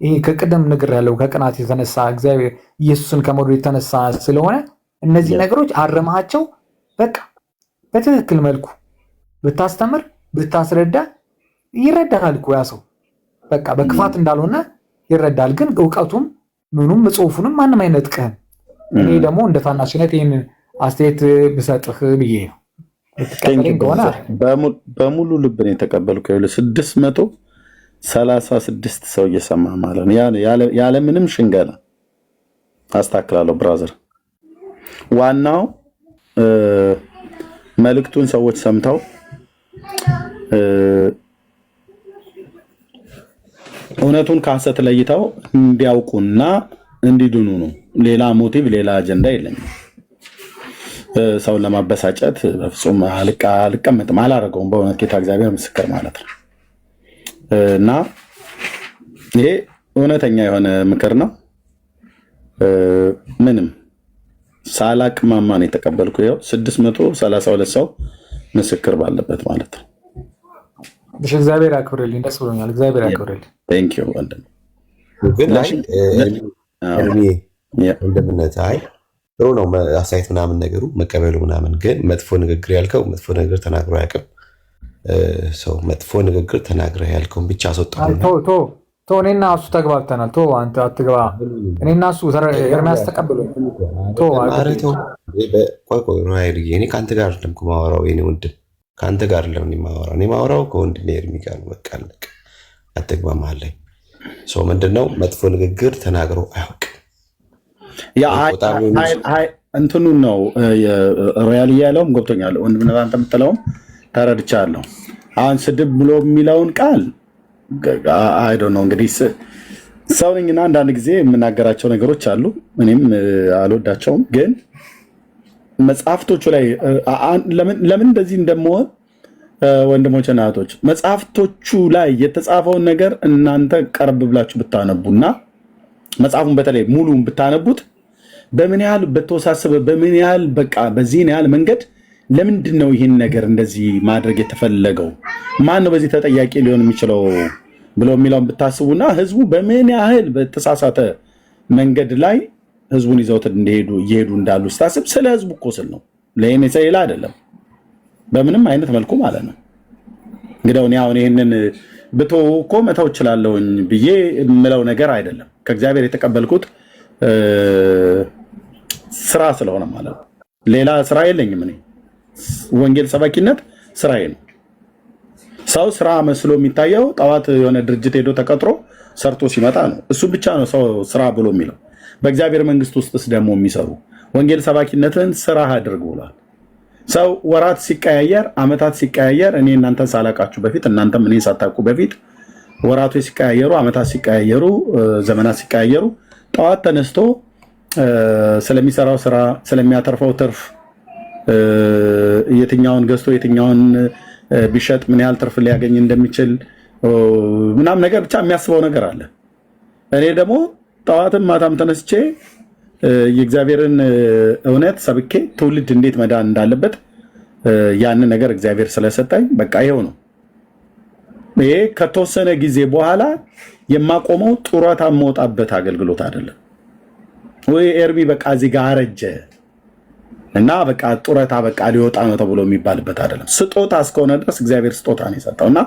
ይሄ ከቅድም ንግር ያለው ከቅናት የተነሳ እግዚአብሔር ኢየሱስን ከመውደድ የተነሳ ስለሆነ እነዚህ ነገሮች አረማቸው በቃ በትክክል መልኩ ብታስተምር ብታስረዳ ይረዳል እኮ ያ ሰው በቃ በክፋት እንዳልሆነ ይረዳል። ግን እውቀቱም ምኑም ጽሑፉንም ማንም አይነጥቀህም። እኔ ደግሞ እንደ ታናሽነት ይህንን አስተያየት ብሰጥህ ብዬ ነው። በሙሉ ልብ ነው የተቀበልኩ። 636 ሰው እየሰማ ማለት ነው ያለምንም ሽንገላ አስታክላለሁ። ብራዘር ዋናው መልእክቱን ሰዎች ሰምተው እውነቱን ከሐሰት ለይተው እንዲያውቁና እንዲድኑ ነው። ሌላ ሞቲቭ ሌላ አጀንዳ የለኝም። ሰውን ለማበሳጨት በፍጹም አልቀመጥም፣ አላደርገውም። በእውነት ጌታ እግዚአብሔር ምስክር ማለት ነው እና ይሄ እውነተኛ የሆነ ምክር ነው። ምንም ሳላቅማማ ነው የተቀበልኩ። ይኸው 632 ሰው ምስክር ባለበት ማለት ነው። እግዚአብሔር ያክብርልኝ። ደስ ብሎኛል። እግዚአብሔር ያክብርልኝ። ቴንክ ዩ ወንድም። ግን እንደምነት ጥሩ ነው አስተያየት ምናምን ነገሩ መቀበሉ ምናምን። ግን መጥፎ ንግግር ያልከው መጥፎ ነገር ተናግሮ አያውቅም ሰው። መጥፎ ንግግር ተናግረህ ያልከውን ብቻ አስወጣሁና እኔና እሱ ተግባብተናል። አንተ አትግባ። እኔና እሱ ኤርሚያስ ተቀብሎኝ ቆይ እኔ ከአንተ ጋር እንደምኩ ማወራው የኔ ወንድም ከአንተ ጋር ለምን የማወራው? እኔ የማወራው ከወንድሜ ኤርሚ ጋር ነው። በቃ አለቀ። አትግባማል ላይ ሰው ምንድነው መጥፎ ንግግር ተናግሮ አያውቅም። እንትኑን ነው ሮያል እያለውም ገብቶኛል። ወንድም አንተ የምትለውም ተረድቻለሁ። አሁን ስድብ ብሎ የሚለውን ቃል አይዶ ነው እንግዲህ ሰው ነኝና አንዳንድ ጊዜ የምናገራቸው ነገሮች አሉ። እኔም አልወዳቸውም፣ ግን መጽሐፍቶቹ ላይ ለምን እንደዚህ እንደምሆን ወንድሞችና እህቶች መጽሐፍቶቹ ላይ የተጻፈውን ነገር እናንተ ቀረብ ብላችሁ ብታነቡና መጽሐፉን በተለይ ሙሉን ብታነቡት በምን ያህል በተወሳሰበ በምን ያህል በቃ በዚህን ያህል መንገድ ለምንድን ነው ይህን ነገር እንደዚህ ማድረግ የተፈለገው? ማን ነው በዚህ ተጠያቂ ሊሆን የሚችለው ብሎ የሚለውን ብታስቡና ህዝቡ በምን ያህል በተሳሳተ መንገድ ላይ ህዝቡን ይዘውት እየሄዱ እንዳሉ ስታስብ ስለ ህዝቡ እኮ ስል ነው ለእኔ ሰይላ አይደለም በምንም አይነት መልኩ ማለት ነው። እንግዲህ አሁን ይህንን ብቶ እኮ መተው እችላለሁኝ ብዬ የምለው ነገር አይደለም። ከእግዚአብሔር የተቀበልኩት ስራ ስለሆነ ማለት ነው። ሌላ ስራ የለኝም። እኔ ወንጌል ሰባኪነት ስራዬ ነው። ሰው ስራ መስሎ የሚታየው ጠዋት የሆነ ድርጅት ሄዶ ተቀጥሮ ሰርቶ ሲመጣ ነው። እሱ ብቻ ነው ሰው ስራ ብሎ የሚለው። በእግዚአብሔር መንግስት ውስጥስ ደግሞ የሚሰሩ ወንጌል ሰባኪነትን ስራ አድርግ ብሏል። ሰው ወራት ሲቀያየር፣ አመታት ሲቀያየር እኔ እናንተን ሳላቃችሁ በፊት እናንተም እኔ ሳታውቁ በፊት ወራቶች ሲቀያየሩ፣ አመታት ሲቀያየሩ፣ ዘመናት ሲቀያየሩ ጠዋት ተነስቶ ስለሚሰራው ስራ ስለሚያተርፈው ትርፍ የትኛውን ገዝቶ የትኛውን ቢሸጥ ምን ያህል ትርፍ ሊያገኝ እንደሚችል ምናምን ነገር ብቻ የሚያስበው ነገር አለ። እኔ ደግሞ ጠዋትም ማታም ተነስቼ የእግዚአብሔርን እውነት ሰብኬ ትውልድ እንዴት መዳን እንዳለበት ያንን ነገር እግዚአብሔር ስለሰጠኝ በቃ ይሄው ነው። ይሄ ከተወሰነ ጊዜ በኋላ የማቆመው ጡረታ የምወጣበት አገልግሎት አይደለም። ወይ ኤርሚ በቃ እዚህ ጋር አረጀ እና በቃ ጡረታ በቃ ሊወጣ ነው ተብሎ የሚባልበት አይደለም። ስጦታ እስከሆነ ድረስ እግዚአብሔር ስጦታ ነው የሰጠውና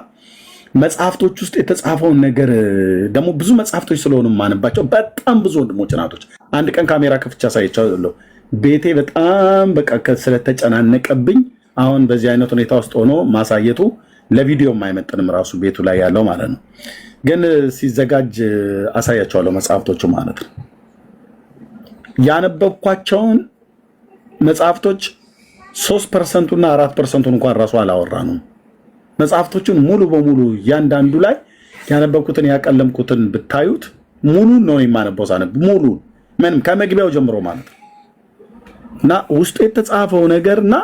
መጽሐፍቶች ውስጥ የተጻፈውን ነገር ደግሞ ብዙ መጽሐፍቶች ስለሆኑ ማነባቸው በጣም ብዙ ወንድሞች ናቶች። አንድ ቀን ካሜራ ከፍቻ ሳይቻለሁ ቤቴ በጣም በቃ ስለተጨናነቀብኝ አሁን በዚህ አይነት ሁኔታ ውስጥ ሆኖ ማሳየቱ ለቪዲዮም አይመጥንም ራሱ ቤቱ ላይ ያለው ማለት ነው። ግን ሲዘጋጅ አሳያቸዋለሁ መጽሐፍቶቹ ማለት ነው። ያነበብኳቸውን መጽሐፍቶች 3%ና 4%ን እንኳን ራሱ አላወራንም። መጽሐፍቶቹን ሙሉ በሙሉ እያንዳንዱ ላይ ያነበብኩትን ያቀለምኩትን ብታዩት ሙሉ ነው የማነበው። ሳነብ ሙሉ ምንም ከመግቢያው ጀምሮ ማለት ነው እና ውስጡ የተጻፈው ነገርና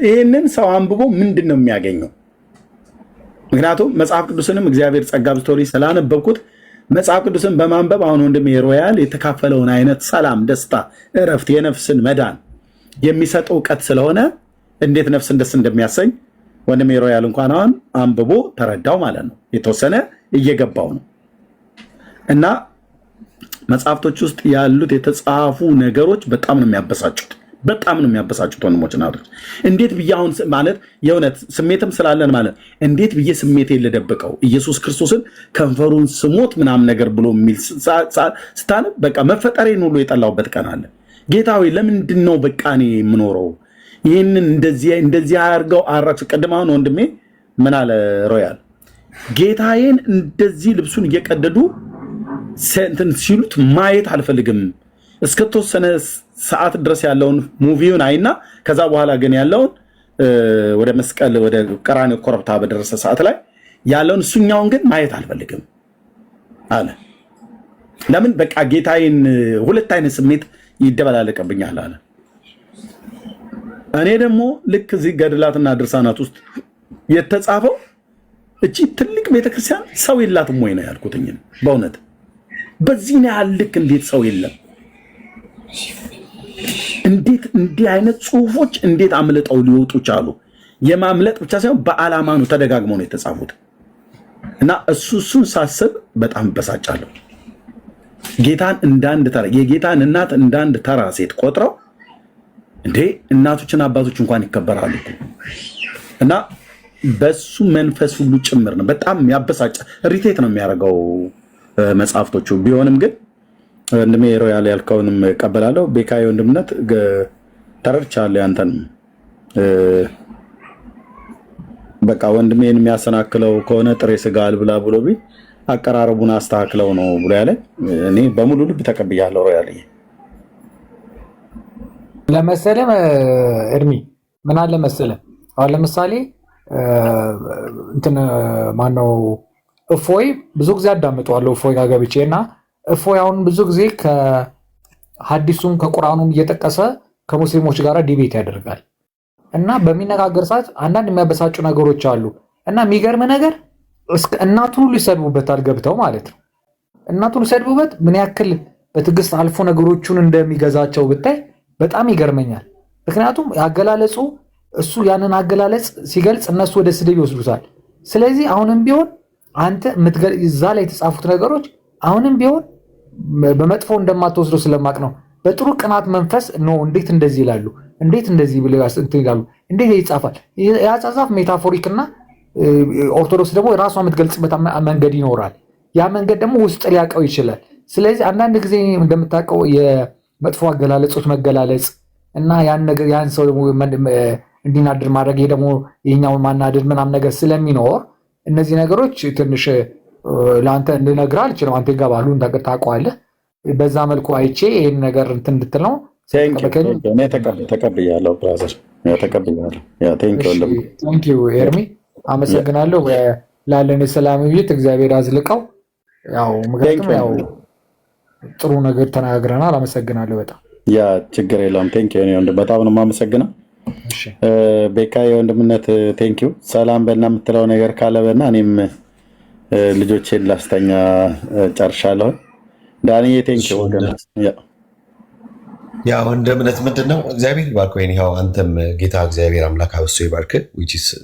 ይህንን ሰው አንብቦ ምንድን ነው የሚያገኘው? ምክንያቱም መጽሐፍ ቅዱስንም እግዚአብሔር ጸጋ ብስቶሪ ስላነበብኩት መጽሐፍ ቅዱስን በማንበብ አሁን ወንድሜ ሮያል የተካፈለውን አይነት ሰላም፣ ደስታ፣ እረፍት፣ የነፍስን መዳን የሚሰጥ እውቀት ስለሆነ እንዴት ነፍስን ደስ እንደሚያሰኝ ወንድሜ ሮያል እንኳን አሁን አንብቦ ተረዳው ማለት ነው። የተወሰነ እየገባው ነው እና መጽሐፍቶች ውስጥ ያሉት የተጻፉ ነገሮች በጣም ነው የሚያበሳጩት። በጣም ነው የሚያበሳጩት ወንድሞች ናቶች። እንዴት ብዬ አሁን ማለት የእውነት ስሜትም ስላለን ማለት እንዴት ብዬ ስሜቴን ልደብቀው? ኢየሱስ ክርስቶስን ከንፈሩን ስሞት ምናምን ነገር ብሎ የሚል ስታነብ በቃ መፈጠሬን ሁሉ የጠላሁበት ቀን አለ። ጌታዊ ለምንድን ነው በቃ እኔ የምኖረው? ይህንን እንደዚህ አያርገው አራች። ቅድም አሁን ወንድሜ ምን አለ ሮያል፣ ጌታዬን እንደዚህ ልብሱን እየቀደዱ እንትን ሲሉት ማየት አልፈልግም። እስከተወሰነ ሰዓት ድረስ ያለውን ሙቪውን አይና ከዛ በኋላ ግን ያለውን ወደ መስቀል ወደ ቀራንዮ ኮረብታ በደረሰ ሰዓት ላይ ያለውን እሱኛውን ግን ማየት አልፈልግም አለ። ለምን? በቃ ጌታዬን ሁለት አይነት ስሜት ይደበላለቅብኛል አለ። እኔ ደግሞ ልክ እዚህ ገድላትና ድርሳናት ውስጥ የተጻፈው እቺ ትልቅ ቤተክርስቲያን ሰው የላትም ወይ ነው ያልኩትኝ። በእውነት በዚህ ያህል ልክ እንዴት ሰው የለም? እንዴት እንዲህ አይነት ጽሁፎች እንዴት አምልጠው ሊወጡ ቻሉ? የማምለጥ ብቻ ሳይሆን በዓላማ ነው ተደጋግመው ነው የተጻፉት እና እሱን ሳስብ በጣም በሳጫለሁ። ጌታን እንዳንድ ተራ የጌታን እናት እንዳንድ ተራ ሴት ቆጥረው እንዴ እናቶችና አባቶች እንኳን ይከበራሉ እና በሱ መንፈስ ሁሉ ጭምር ነው። በጣም ያበሳጫ ሪቴት ነው የሚያደርገው መጽሐፍቶቹ ቢሆንም ግን ወንድሜ ሮያል ያልከውንም እቀበላለሁ። ቤካዬ ወንድምነት ተረድቻለሁ። ያንተን በቃ ወንድሜን የሚያሰናክለው ከሆነ ጥሬ ስጋ አልብላ ብሎ ቢል አቀራረቡን አስተካክለው ነው ብሎ ያለ እኔ በሙሉ ልብ ተቀብያለሁ። ያለ ለመሰለ እድሜ ምን አለ መሰለ አሁን ለምሳሌ እንትን ማነው እፎይ ብዙ ጊዜ አዳምጠዋለሁ እፎይ ጋር ገብቼ እና እፎይ አሁን ብዙ ጊዜ ከሐዲሱም ከቁርአኑም እየጠቀሰ ከሙስሊሞች ጋር ዲቤት ያደርጋል እና በሚነጋገር ሰዓት አንዳንድ የሚያበሳጩ ነገሮች አሉ እና የሚገርም ነገር እስከ እናቱን ሁሉ ይሰድቡበታል ገብተው ማለት ነው። እናቱን ይሰድቡበት ምን ያክል በትዕግስት አልፎ ነገሮቹን እንደሚገዛቸው ብታይ በጣም ይገርመኛል። ምክንያቱም አገላለጹ እሱ ያንን አገላለጽ ሲገልጽ እነሱ ወደ ስድብ ይወስዱታል። ስለዚህ አሁንም ቢሆን አንተ እዛ ላይ የተጻፉት ነገሮች አሁንም ቢሆን በመጥፎ እንደማትወስደው ስለማቅ ነው። በጥሩ ቅናት መንፈስ ነው እንዴት እንደዚህ ይላሉ፣ እንዴት እንደዚህ ብለው ይላሉ፣ እንዴት ይጻፋል። ያጻጻፍ ሜታፎሪክ እና ኦርቶዶክስ ደግሞ ራሷ የምትገልጽበት መንገድ ይኖራል። ያ መንገድ ደግሞ ውስጥ ሊያውቀው ይችላል። ስለዚህ አንዳንድ ጊዜ እንደምታውቀው የመጥፎ አገላለጾች መገላለጽ እና ያን ሰው ደግሞ እንዲናድር ማድረግ ይሄ ደግሞ የኛውን ማናደድ ምናምን ነገር ስለሚኖር እነዚህ ነገሮች ትንሽ ለአንተ እንድነግርህ አልችልም። አንተ ይገባሉ ታውቀዋለህ። በዛ መልኩ አይቼ ይሄን ነገር እንትን እንድትል ነው። ተቀብያለሁ ብራዘር፣ ተቀብያለሁ። ቴንክ ዩ ኤርሚ፣ አመሰግናለሁ። ላለን የሰላም ውይይት እግዚአብሔር አዝልቀው። ያው ምክንያቱም ያው ጥሩ ነገር ተናግረናል። አመሰግናለሁ በጣም። ያ ችግር የለውም። ቴንክ ዩ ወንድም፣ በጣም ነው የማመሰግነው። ቤካ የወንድምነት ቴንክ ዩ። ሰላም በልና የምትለው ነገር ካለ በልና እኔም ልጆቼን ላስተኛ ጨርሻለሁ። ዳንዬ ቴንክ ዩ። ያ ወንድምነት ምንድን ነው? እግዚአብሔር ይባርክ። ወይ ይኸው አንተም ጌታ እግዚአብሔር አምላክ አብሶ ይባርክ።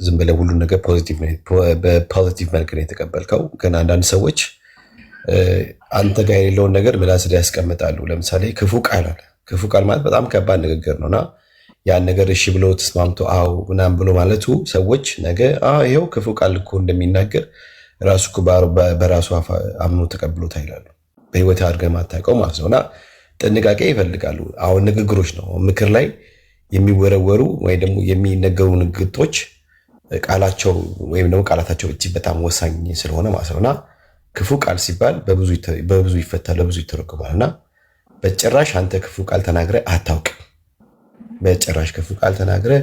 ዝም ብለህ ሁሉን ነገር በፖዚቲቭ መልክ ነው የተቀበልከው። ግን አንዳንድ ሰዎች አንተ ጋር የሌለውን ነገር ምላስ ላይ ያስቀምጣሉ። ለምሳሌ ክፉ ቃል አለ። ክፉ ቃል ማለት በጣም ከባድ ንግግር ነውና ያን ነገር እሺ ብሎ ተስማምቶ አው ምናምን ብሎ ማለቱ ሰዎች ነገ ይኸው ክፉ ቃል እኮ እንደሚናገር ራሱ በራሱ አምኖ ተቀብሎት አይላሉ። በህይወት አድርገህ ማታውቀው ማለት ነውና ጥንቃቄ ይፈልጋሉ። አሁን ንግግሮች ነው ምክር ላይ የሚወረወሩ ወይ ደግሞ የሚነገሩ ንግግሮች ቃላቸው ወይም ደግሞ ቃላታቸው እጅግ በጣም ወሳኝ ስለሆነ ማለት ነውና ክፉ ቃል ሲባል በብዙ ይፈታል፣ በብዙ ይተረጎማልና በጭራሽ አንተ ክፉ ቃል ተናግረህ አታውቅም። በጭራሽ ክፉ ቃል ተናግረህ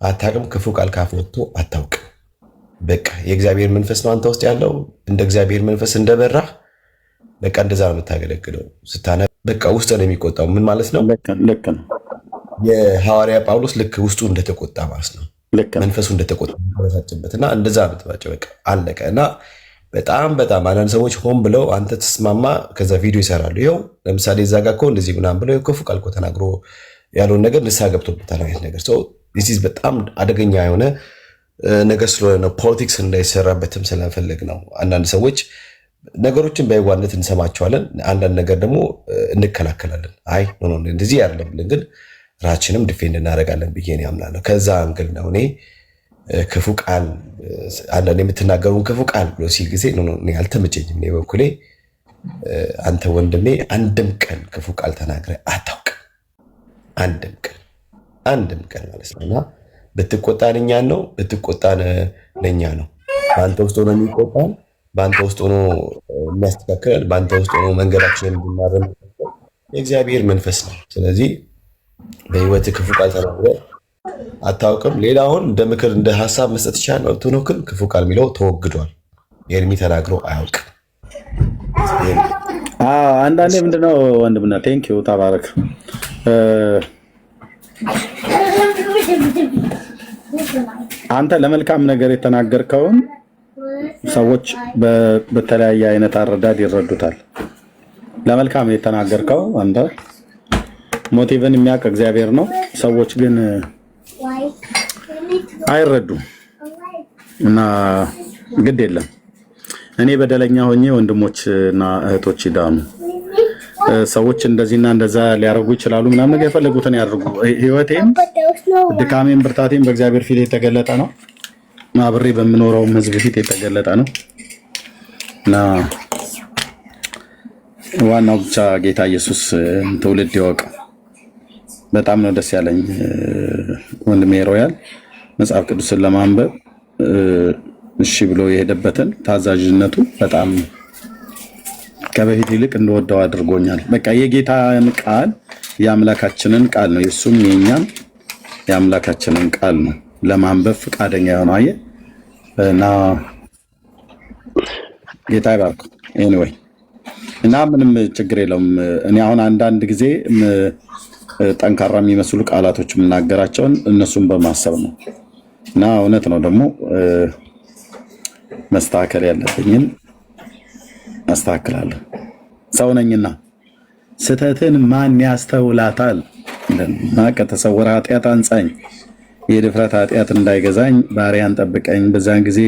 አታውቅም። ክፉ ቃል ካፍ ወጥቶ አታውቅም። በቃ የእግዚአብሔር መንፈስ ነው አንተ ውስጥ ያለው። እንደ እግዚአብሔር መንፈስ እንደበራህ በቃ እንደዛ ነው የምታገለግለው። ስታነ በቃ ውስጥ ነው የሚቆጣው። ምን ማለት ነው? ልክ ነው። የሐዋርያ ጳውሎስ ልክ ውስጡ እንደተቆጣ ማለት ነው። መንፈሱ እንደተቆጣ ተበሳጨበትና እንደዛ ብትባቸው በቃ አለቀ። እና በጣም አንዳንድ ሰዎች ሆን ብለው አንተ ተስማማ ከዛ ቪዲዮ ይሰራሉ። ይኸው ለምሳሌ እዛ ጋር እኮ እንደዚህ ምናምን ብለው ክፉ ቃል እኮ ተናግሮ ያለውን ነገር ንስሐ ገብቶበታል አይነት ነገር ዲስ በጣም አደገኛ የሆነ ነገር ስለሆነ ነው። ፖለቲክስ እንዳይሰራበትም ስለፈለግ ነው። አንዳንድ ሰዎች ነገሮችን በየዋነት እንሰማቸዋለን፣ አንዳንድ ነገር ደግሞ እንከላከላለን። አይ እንደዚህ አይደለም ብለን ግን ራችንም ዲፌንድ እናደርጋለን ብዬ ነው ያምናለሁ። ከዛ አንግል ነው እኔ ክፉ ቃል አንዳንድ የምትናገሩን ክፉ ቃል ብሎ ሲል ጊዜ አልተመቸኝም። እኔ በኩሌ አንተ ወንድሜ አንድም ቀን ክፉ ቃል ተናግረ አታውቅም። አንድም ቀን ማለት ነው። እና ብትቆጣን እኛን ነው፣ ብትቆጣን ለእኛ ነው። በአንተ ውስጥ ሆኖ የሚቆጣን፣ በአንተ ውስጥ ሆኖ የሚያስተካክለን፣ በአንተ ውስጥ ሆኖ መንገዳችንን እንድናረም የእግዚአብሔር መንፈስ ነው። ስለዚህ በህይወት ክፉ ቃል ተናግረ አታውቅም። ሌላውን እንደ ምክር እንደ ሀሳብ መስጠት ይቻላል። ግን ክፉ ቃል የሚለው ተወግዷል። ኤርሚ ተናግሮ አያውቅም። አንዳንዴ ምንድነው ወንድምና ቴንክ ዩ ተባረክ። አንተ ለመልካም ነገር የተናገርከውን ሰዎች በተለያየ አይነት አረዳድ ይረዱታል። ለመልካም የተናገርከው አንተ ሞቲቭን የሚያውቅ እግዚአብሔር ነው። ሰዎች ግን አይረዱም እና ግድ የለም። እኔ በደለኛ ሆኜ ወንድሞችና እህቶች ይዳኑ። ሰዎች እንደዚህና እንደዛ ሊያደርጉ ይችላሉ፣ ምናምን ነገር የፈለጉትን ያደርጉ። ህይወቴም ድካሜም ብርታቴም በእግዚአብሔር ፊት የተገለጠ ነው። አብሬ በምኖረውም ህዝብ ፊት የተገለጠ ነው እና ዋናው ብቻ ጌታ ኢየሱስ ትውልድ ይወቅ። በጣም ነው ደስ ያለኝ ወንድሜ ሮያል መጽሐፍ ቅዱስን ለማንበብ እሺ ብሎ የሄደበትን ታዛዥነቱ በጣም ከበፊት ይልቅ እንደወደው አድርጎኛል። በቃ የጌታን ቃል የአምላካችንን ቃል ነው የሱም የኛም የአምላካችንን ቃል ነው ለማንበብ ፈቃደኛ የሆነው አየህ። እና ጌታ ይባርክ። ኤኒዌይ እና ምንም ችግር የለውም። እኔ አሁን አንዳንድ ጊዜ ጠንካራ የሚመስሉ ቃላቶች የምናገራቸውን እነሱን በማሰብ ነው። እና እውነት ነው ደግሞ መስተካከል ያለብኝን አስተካክላለሁ። ሰው ነኝና ስህተትን ማን ያስተውላታል? እና ከተሰወረ ኃጢአት አንጻኝ፣ የድፍረት ኃጢአት እንዳይገዛኝ ባሪያን ጠብቀኝ፣ በዛን ጊዜ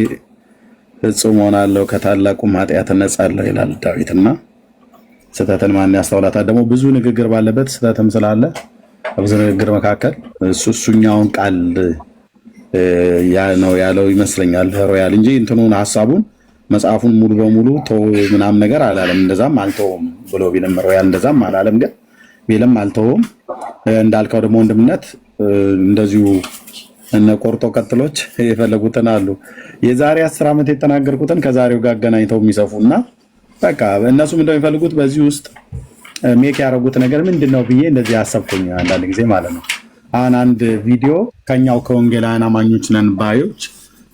ፍጹም ሆናለሁ፣ ከታላቁም ኃጢአት እነጻለሁ ይላል ዳዊትና ስህተትን ማን ያስተውላታል? ደግሞ ብዙ ንግግር ባለበት ስህተትም ስላለ ብዙ ንግግር መካከል እሱኛውን ቃል ነው ያለው ይመስለኛል ሮያል እንጂ እንትኑን ሐሳቡን መጽሐፉን ሙሉ በሙሉ ተው ምናምን ነገር አላለም። እንደዛም አልተውም ብሎ ቢልም ሮያል እንደዛም አላለም። ግን ቢልም አልተውም እንዳልከው ደግሞ ወንድምነት እንደዚሁ እነ ቆርጦ ቀጥሎች የፈለጉትን አሉ። የዛሬ 10 ዓመት የተናገርኩትን ከዛሬው ጋር አገናኝተው የሚሰፉና በቃ እነሱም እንደሚፈልጉት በዚህ ውስጥ ሜክ ያደረጉት ነገር ምንድነው ብዬ እንደዚህ አሰብኩኝ አንዳንድ ጊዜ ማለት ነው። አሁን አንድ ቪዲዮ ከኛው ከወንጌላውያን አማኞች ነን ባዮች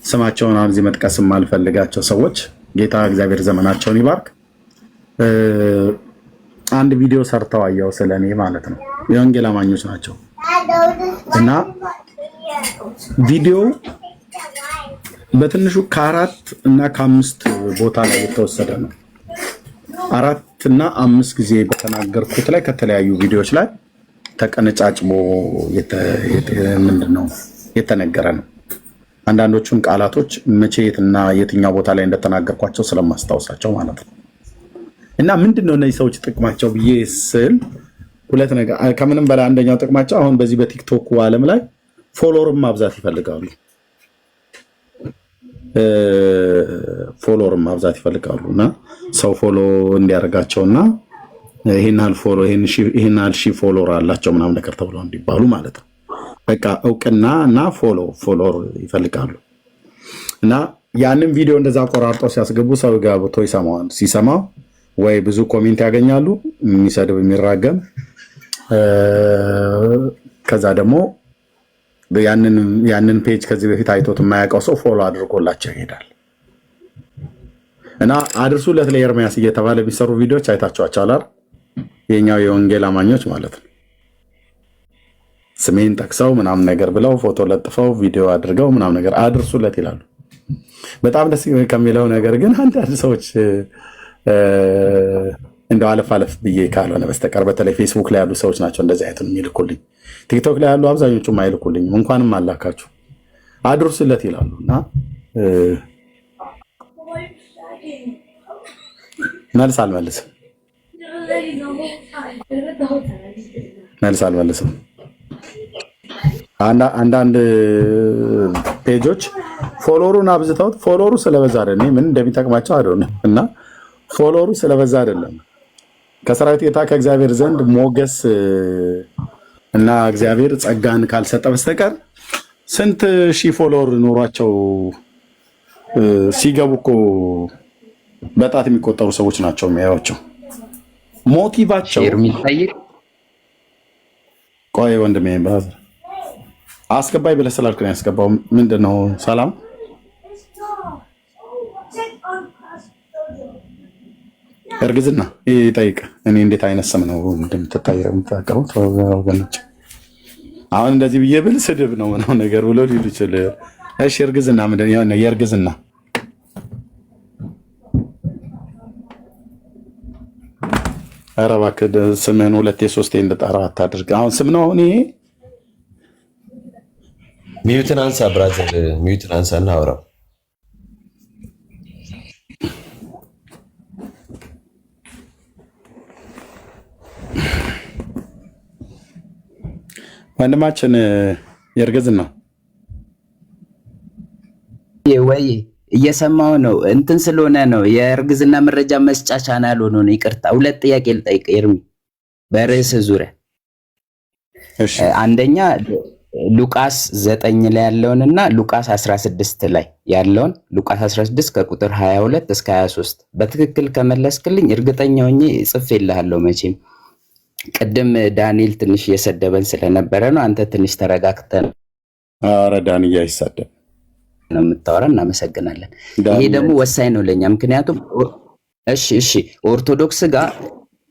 ስማቸውን አሁን እዚህ መጥቀስ የማልፈልጋቸው ሰዎች ጌታ እግዚአብሔር ዘመናቸውን ይባርክ አንድ ቪዲዮ ሰርተው አየው ስለኔ ማለት ነው። የወንጌል አማኞች ናቸው እና ቪዲዮ በትንሹ ከ4 እና ከ5 ቦታ ላይ የተወሰደ ነው። 4 እና 5 ጊዜ በተናገርኩት ላይ ከተለያዩ ቪዲዮዎች ላይ ተቀነጫጭቦ ምንድነው የተነገረ ነው። አንዳንዶቹን ቃላቶች መቼ የትና የትኛው ቦታ ላይ እንደተናገርኳቸው ስለማስታወሳቸው ማለት ነው። እና ምንድነው እነዚህ ሰዎች ጥቅማቸው ብዬ ስል ሁለት ነገር፣ ከምንም በላይ አንደኛው ጥቅማቸው አሁን በዚህ በቲክቶክ ዓለም ላይ ፎሎወርን ማብዛት ይፈልጋሉ። ፎሎወርን ማብዛት ይፈልጋሉ እና ሰው ፎሎ እንዲያደርጋቸውና ይሄን ያህል ፎሎ ይሄን ያህል ሺህ ፎሎወር አላቸው ምናምን ነገር ተብለው እንዲባሉ ማለት ነው። በቃ እውቅና እና ፎሎወር ይፈልጋሉ። እና ያንን ቪዲዮ እንደዛ ቆራርጠው ሲያስገቡ ሰው ጋብቶ ይሰማዋል። ሲሰማው ወይ ብዙ ኮሜንት ያገኛሉ የሚሰድብ የሚራገም፣ ከዛ ደግሞ ያንን ፔጅ ከዚህ በፊት አይቶት የማያውቀው ሰው ፎሎ አድርጎላቸው ይሄዳል። እና አድርሱለት ለኤርሚያስ እየተባለ የሚሰሩ ቪዲዮዎች አይታችኋቸዋል አይደል? የኛው የወንጌል አማኞች ማለት ነው። ስሜን ጠቅሰው ምናምን ነገር ብለው ፎቶ ለጥፈው ቪዲዮ አድርገው ምናምን ነገር አድርሱለት ይላሉ። በጣም ደስ ከሚለው ነገር ግን አንዳንድ ሰዎች እንደው አለፍ ብዬ ካልሆነ በስተቀር በተለይ ፌስቡክ ላይ ያሉ ሰዎች ናቸው እንደዚህ አይነቱን የሚልኩልኝ። ቲክቶክ ላይ ያሉ አብዛኞቹም አይልኩልኝም። እንኳንም አላካችሁ አድርሱለት ይላሉ። እና መልስ አልመልስም። አንዳንድ ፔጆች ፎሎወሩን አብዝተውት ፎሎወሩ ስለበዛ አይደለም ምን እንደሚጠቅማቸው አይደለም። እና ፎሎወሩ ስለበዛ አይደለም ከሰራዊት ጌታ ከእግዚአብሔር ዘንድ ሞገስ እና እግዚአብሔር ጸጋን ካልሰጠ በስተቀር ስንት ሺህ ፎሎወር ኖሯቸው ሲገቡ እኮ በጣት የሚቆጠሩ ሰዎች ናቸው የሚያዩቸው። ሞቲቫቸው ቆይ ወንድሜ ባዛር አስገባይ ብለህ ስላልክ ነው ያስገባው። ምንድነው ሰላም እርግዝና ይጠይቅ። እኔ እንዴት አይነት ስም ነው እንደምትታየው የምታውቀው ወገኖች? አሁን እንደዚህ ብዬ ብል ስድብ ነው ምናምን ነገር ብሎ ሊሉ ይችል። እሺ እርግዝና ምንድን ነው? የእርግዝና ኧረ እባክህ ስምህን 2 3 እንድጠራው አታድርግ። አሁን ስም ነው አሁን ይሄ። ሚዩትን አንሳ ብራዘር፣ ሚዩትን አንሳ እና አውራው። ወንድማችን የእርግዝና ወይ እየሰማው ነው እንትን ስለሆነ ነው የእርግዝና መረጃ መስጫ ቻናል ሆኖ ነው። ይቅርታ 2 ጥያቄ ልጠይቅ ኤርሚ በርዕስ ዙሪያ። እሺ አንደኛ ሉቃስ 9 ላይ ያለውንና ሉቃስ 16 ላይ ያለውን ሉቃስ 16 ከቁጥር 22 እስከ 23 በትክክል ከመለስክልኝ እርግጠኛ ሆኜ ጽፌልሃለሁ። መቼም ቅድም ዳንኤል ትንሽ እየሰደበን ስለነበረ ነው። አንተ ትንሽ ተረጋግተን ኧረ ዳንኤል አይሳደብ ነው የምታወራ። እናመሰግናለን። ይሄ ደግሞ ወሳኝ ነው ለኛ። ምክንያቱም እሺ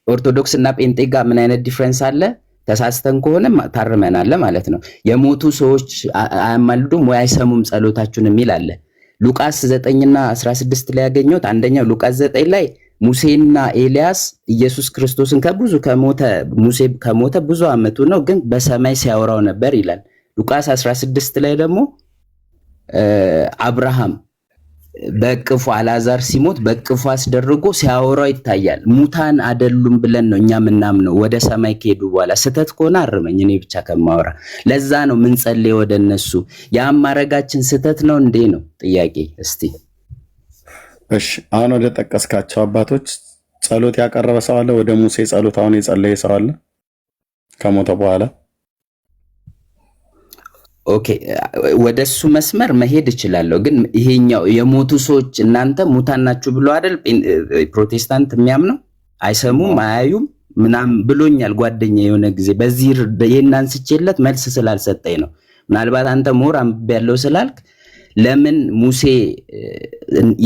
ኦርቶዶክስ እና ጴንጤ ጋር ምን አይነት ዲፍረንስ አለ? ተሳስተን ከሆነ ታርመናል ማለት ነው። የሞቱ ሰዎች አያማልዱም ወይ አይሰሙም ጸሎታችሁን የሚል አለ። ሉቃስ 9 እና 16 ላይ ያገኘሁት አንደኛው ሉቃስ 9 ላይ ሙሴና ኤልያስ ኢየሱስ ክርስቶስን ሙሴ ከሞተ ብዙ ዓመቱ ነው፣ ግን በሰማይ ሲያወራው ነበር ይላል። ሉቃስ 16 ላይ ደግሞ አብርሃም በቅፉ አልዓዛር ሲሞት በቅፉ አስደርጎ ሲያወራው ይታያል። ሙታን አይደሉም ብለን ነው እኛ ምናምነው ወደ ሰማይ ከሄዱ በኋላ። ስህተት ከሆነ አርመኝ፣ እኔ ብቻ ከማወራ። ለዛ ነው ምን ጸልይ ወደ እነሱ። የአማረጋችን ስህተት ነው እንዴ ነው ጥያቄ። እስቲ እሺ፣ አሁን ወደ ጠቀስካቸው አባቶች ጸሎት ያቀረበ ሰው አለ? ወደ ሙሴ ጸሎት አሁን የጸለየ ሰው አለ ከሞተ በኋላ? ኦኬ፣ ወደሱ መስመር መሄድ እችላለሁ። ግን ይሄኛው የሞቱ ሰዎች እናንተ ሙታን ናችሁ ብሎ አይደል ፕሮቴስታንት የሚያምነው? አይሰሙም አያዩም ምናምን ብሎኛል ጓደኛ የሆነ ጊዜ። በዚህ ይሄን አንስቼለት መልስ ስላልሰጠኝ ነው። ምናልባት አንተ ሞር አንብቤ ያለው ስላልክ ለምን ሙሴ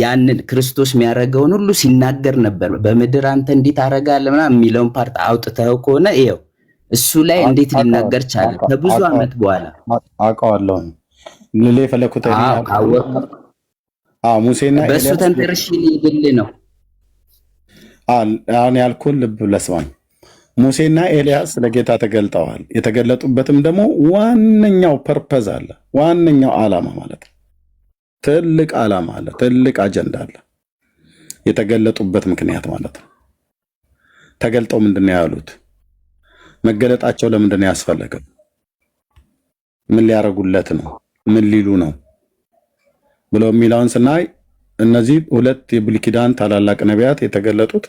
ያንን ክርስቶስ የሚያደርገውን ሁሉ ሲናገር ነበር። በምድር አንተ እንዴት ታደርጋለህ ምናምን የሚለውን ፓርት አውጥተው ከሆነ ይኸው እሱ ላይ እንዴት ሊናገር ቻለ? ከብዙ ዓመት በኋላ አውቀዋለሁ። ልሌ ፈለኩት ሙሴና በሱ ተንተርሽ ሊድል ነው። አሁን ያልኩን ልብ ለስማኝ። ሙሴና ኤልያስ ለጌታ ተገልጠዋል። የተገለጡበትም ደግሞ ዋነኛው ፐርፐዝ አለ፣ ዋነኛው ዓላማ ማለት ነው። ትልቅ ዓላማ አለ፣ ትልቅ አጀንዳ አለ። የተገለጡበት ምክንያት ማለት ነው። ተገልጠው ምንድን ነው ያሉት? መገለጣቸው ለምንድን ነው ያስፈለገው? ምን ሊያረጉለት ነው? ምን ሊሉ ነው ብለው የሚለውን ስናይ እነዚህ ሁለት የብሉይ ኪዳን ታላላቅ ነቢያት የተገለጡት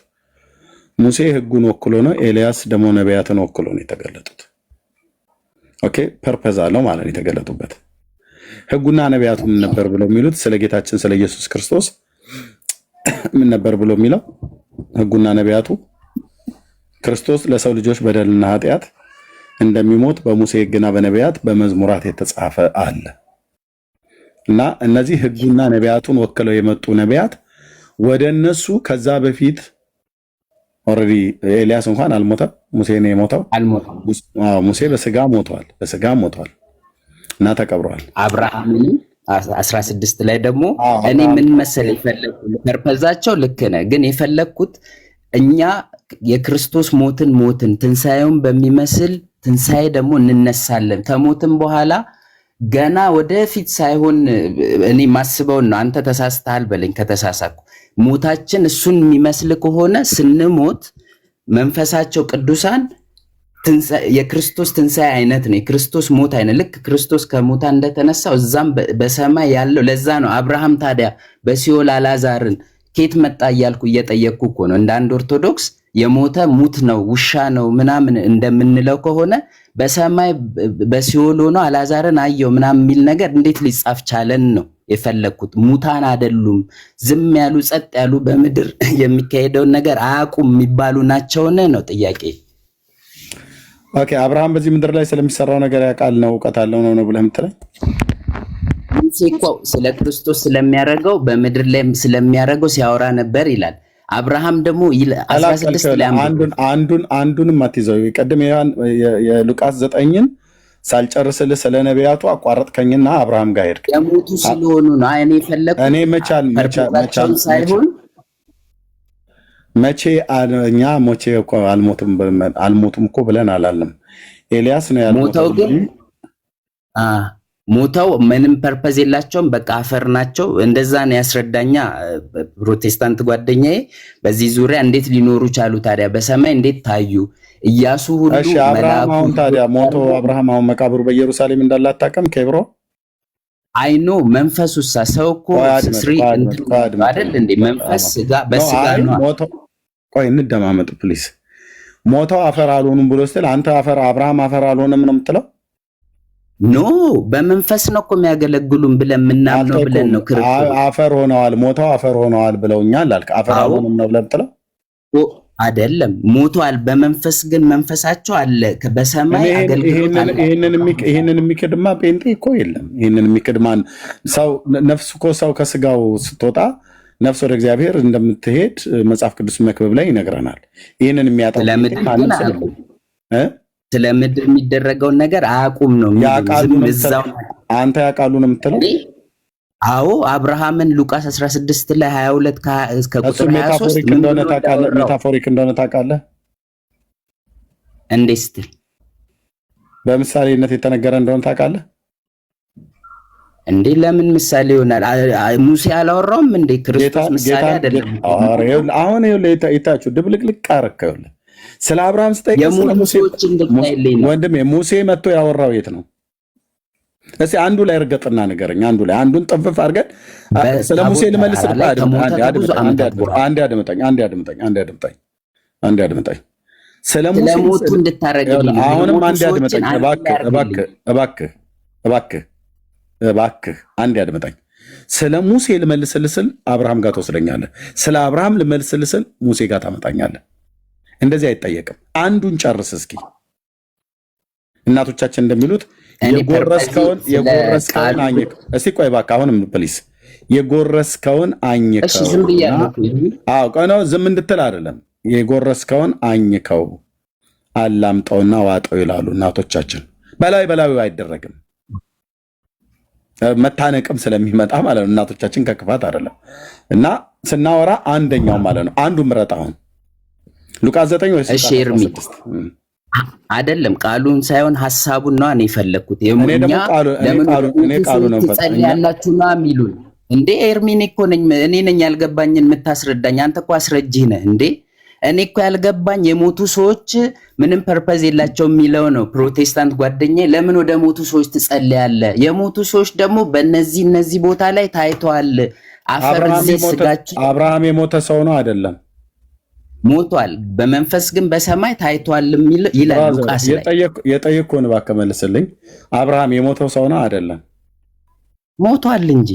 ሙሴ ሕጉን ወክሎ ነው፣ ኤልያስ ደግሞ ነቢያትን ወክሎ ነው የተገለጡት። ኦኬ፣ ፐርፐዝ አለው ማለት ነው የተገለጡበት። ሕጉና ነቢያቱ ምን ነበር ብለው የሚሉት? ስለ ጌታችን ስለ ኢየሱስ ክርስቶስ ምን ነበር ብለው የሚለው? ሕጉና ነቢያቱ ክርስቶስ ለሰው ልጆች በደልና ኃጢአት እንደሚሞት በሙሴ ሕግና በነቢያት በመዝሙራት የተጻፈ አለ እና እነዚህ ሕጉና ነቢያቱን ወክለው የመጡ ነቢያት ወደ እነሱ ከዛ በፊት ኦልሬዲ ኤልያስ እንኳን አልሞተም። ሙሴ ነው የሞተው። ሙሴ በስጋ ሞቷል፣ እና ተቀብሯል። አብርሃምን 16 ላይ ደግሞ እኔ ምን መሰለኝ የፈለኩት ፐርፐዛቸው ልክ ነህ፣ ግን የፈለኩት እኛ የክርስቶስ ሞትን ትንሣኤውን በሚመስል ትንሣኤ ደግሞ እንነሳለን። ከሞትን በኋላ ገና ወደፊት ሳይሆን እኔ ማስበውን ነው። አንተ ተሳስተሃል በለኝ ከተሳሳኩ። ሞታችን እሱን የሚመስል ከሆነ ስንሞት መንፈሳቸው ቅዱሳን የክርስቶስ ትንሣኤ አይነት ነው። የክርስቶስ ሞት አይነት ልክ ክርስቶስ ከሞታ እንደተነሳው እዛም በሰማይ ያለው። ለዛ ነው አብርሃም ታዲያ በሲኦል አልዓዛርን ኬት መጣ እያልኩ እየጠየቅኩ እኮ ነው። እንደ አንድ ኦርቶዶክስ የሞተ ሙት ነው ውሻ ነው ምናምን እንደምንለው ከሆነ በሰማይ በሲኦል ሆኖ አልዓዛርን አየው ምናምን የሚል ነገር እንዴት ሊጻፍ ቻለን ነው የፈለግኩት። ሙታን አይደሉም፣ ዝም ያሉ ጸጥ ያሉ በምድር የሚካሄደውን ነገር አያውቁም የሚባሉ ናቸውን ነው ጥያቄ። ኦኬ፣ አብርሃም በዚህ ምድር ላይ ስለሚሰራው ነገር ያውቃል ነው እውቀት አለው ነው ብለህ የምትለኝ? ሙሴ እኮ ስለ ክርስቶስ ስለሚያደርገው በምድር ላይ ስለሚያደርገው ሲያወራ ነበር ይላል። አብርሃም ደግሞ 16 ላይ አንዱንም አትይዘው። ቀደም የሉቃስ 9ን ሳልጨርስልህ ስለ ነቢያቱ አቋረጥከኝና አብርሃም ጋር ሄድክ። የሞቱ ስለሆኑ ነው እኔ የፈለኩት። እኔ መቻል ሳይሆን መቼ እኛ ሞቼ እኮ አልሞቱም እኮ ብለን አላለም። ኤልያስ ነው ያለው። ሞተው ግን ሞተው ምንም ፐርፐዝ የላቸውም፣ በቃ አፈር ናቸው። እንደዛ ነው ያስረዳኛ ፕሮቴስታንት ጓደኛዬ። በዚህ ዙሪያ እንዴት ሊኖሩ ቻሉ ታዲያ? በሰማይ እንዴት ታዩ? ኢያሱ ሁሉ አብርሃም አሁን ታዲያ ሞቶ አብርሃም አሁን መቃብሩ በኢየሩሳሌም እንዳለ አታውቅም? ኬብሮ አይኖ መንፈሱሳ ሰው እኮ ስሪ አይደል እንዴ? መንፈስ ጋር በስጋ ነው። ቆይ እንደማመጥ ፕሊስ። ሞተው አፈር አልሆኑም ብሎ ስትል አንተ አፈር አብርሃም አፈር አልሆነም ነው የምትለው? ኖ በመንፈስ ነው እኮ የሚያገለግሉን ብለን የምናምነው ብለን ነው። ክርስቶስ አፈር ሆነዋል፣ ሞተው አፈር ሆነዋል ብለውኛል አልክ። አፈር አልሆኑም ነው ብለህ ብትለው አይደለም፣ ሞቷል። በመንፈስ ግን መንፈሳቸው አለ በሰማይ አገልግሎት አለ። ይሄንን የሚክድማ ጴንጤ እኮ የለም። ይሄንን የሚክድማ ሰው ነፍስ እኮ ሰው ከስጋው ስትወጣ ነፍስ ወደ እግዚአብሔር እንደምትሄድ መጽሐፍ ቅዱስ መክብብ ላይ ይነግረናል። ይሄንን የሚያጠው ስለ ምድር የሚደረገውን ነገር አያውቁም ነው። አንተ ያውቃሉ ነው የምትለው? አዎ አብርሃምን ሉቃስ 16 ላይ 22 ከቁጥር 23 ሜታፎሪክ እንደሆነ ታውቃለህ? እንዴት ስትል በምሳሌነት የተነገረ እንደሆነ ታውቃለህ? እንዴ ለምን ምሳሌ ይሆናል? ሙሴ አላወራውም እንዴ? ክርስቶስ ምሳሌ አይደለም? አሁን ይታችሁ ድብልቅልቅ አረከው። ስለ አብርሃም ስጠይቅ ወንድሜ ሙሴ መጥቶ ያወራው የት ነው? እስኪ አንዱ ላይ እርገጥና ንገረኝ። አንዱን ጥንፍፍ አድርገን ስለ ሙሴ ልመልስ። አንድ አድምጠኝ። ስለ ሙሴ እንድታረግልኝ አሁንም አንድ አድምጠኝ እባክህ አንድ አድምጠኝ። ስለ ሙሴ ልመልስልህ ስል አብርሃም ጋር ትወስደኛለህ። ስለ አብርሃም ልመልስልህ ስል ሙሴ ጋር ታመጣኛለህ። እንደዚህ አይጠየቅም። አንዱን ጨርስ እስኪ። እናቶቻችን እንደሚሉት የጎረስከውን አኝከው። እስቲ ቆይ እባክህ አሁንም ፕሊስ፣ የጎረስከውን አኝከው። እሺ ዝም ብያለሁ። አዎ ቆይ ዝም እንድትል አይደለም። የጎረስከውን አኝከው አላምጠውና ዋጠው ይላሉ እናቶቻችን። በላዩ አይደረግም። መታነቅም ስለሚመጣ ማለት ነው። እናቶቻችን ከክፋት አይደለም። እና ስናወራ አንደኛው ማለት ነው። አንዱ ምረጥ። አሁን ሉቃስ 9 ወይስ እሺ ኤርሚ አይደለም፣ ቃሉን ሳይሆን ሐሳቡን ነው እኔ የፈለኩት። እኔ ቃሉ ነው ያላችሁ ነው የሚሉን እንዴ? ኤርሚን እኮ ነኝ እኔ ነኝ ያልገባኝን የምታስረዳኝ። አንተ እኮ አስረጅህ ነህ እንዴ? እኔ እኮ ያልገባኝ የሞቱ ሰዎች ምንም ፐርፐዝ የላቸው የሚለው ነው። ፕሮቴስታንት ጓደኛዬ ለምን ወደ ሞቱ ሰዎች ትጸልያለህ? የሞቱ ሰዎች ደግሞ በእነዚህ ቦታ ላይ ታይተዋል። አፈር እዚህ ስጋቸው አብርሃም የሞተ ሰው ነው አይደለም? ሞቷል፣ በመንፈስ ግን በሰማይ ታይቷል ይላል ሉቃስ ላይ። የጠየቅኩህን እባክህ መልስልኝ። አብርሃም የሞተው ሰው ነው አይደለም? ሞቷል እንጂ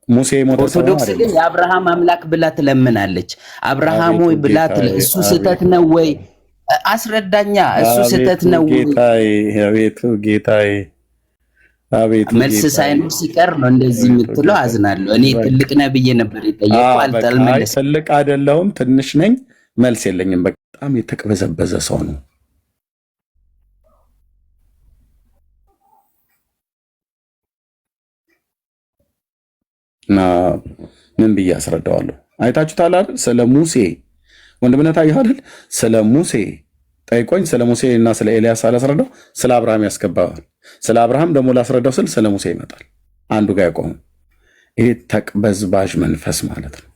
ሙሴ የሞተው ሰው ነው አይደለም? ኦርቶዶክስ ግን የአብርሃም አምላክ ብላ ትለምናለች። አብርሃም ወይ ብላ እሱ ስህተት ነው ወይ አስረዳኛ። እሱ ስህተት ነው ወይ? አቤቱ መልስ ሳይኖር ሲቀር ነው እንደዚህ የምትለው። አዝናለሁ። እኔ ትልቅ ነብዬ ነበር የጠየቀው፣ አልተመለሰም። ትልቅ አይደለሁም ትንሽ ነኝ። መልስ የለኝም። በጣም የተቅበዘበዘ ሰው ነው። እና ምን ብዬ አስረዳዋለሁ? አይታችሁታል አይደል? ስለ ሙሴ ወንድምነት አየሁ አይደል? ስለ ሙሴ ጠይቆኝ ስለ ሙሴ እና ስለ ኤልያስ አላስረዳው፣ ስለ አብርሃም ያስገባዋል። ስለ አብርሃም ደግሞ ላስረዳው ስል ስለ ሙሴ ይመጣል። አንዱ ጋር ያቆሙ። ይሄ ተቅበዝባዥ መንፈስ ማለት ነው።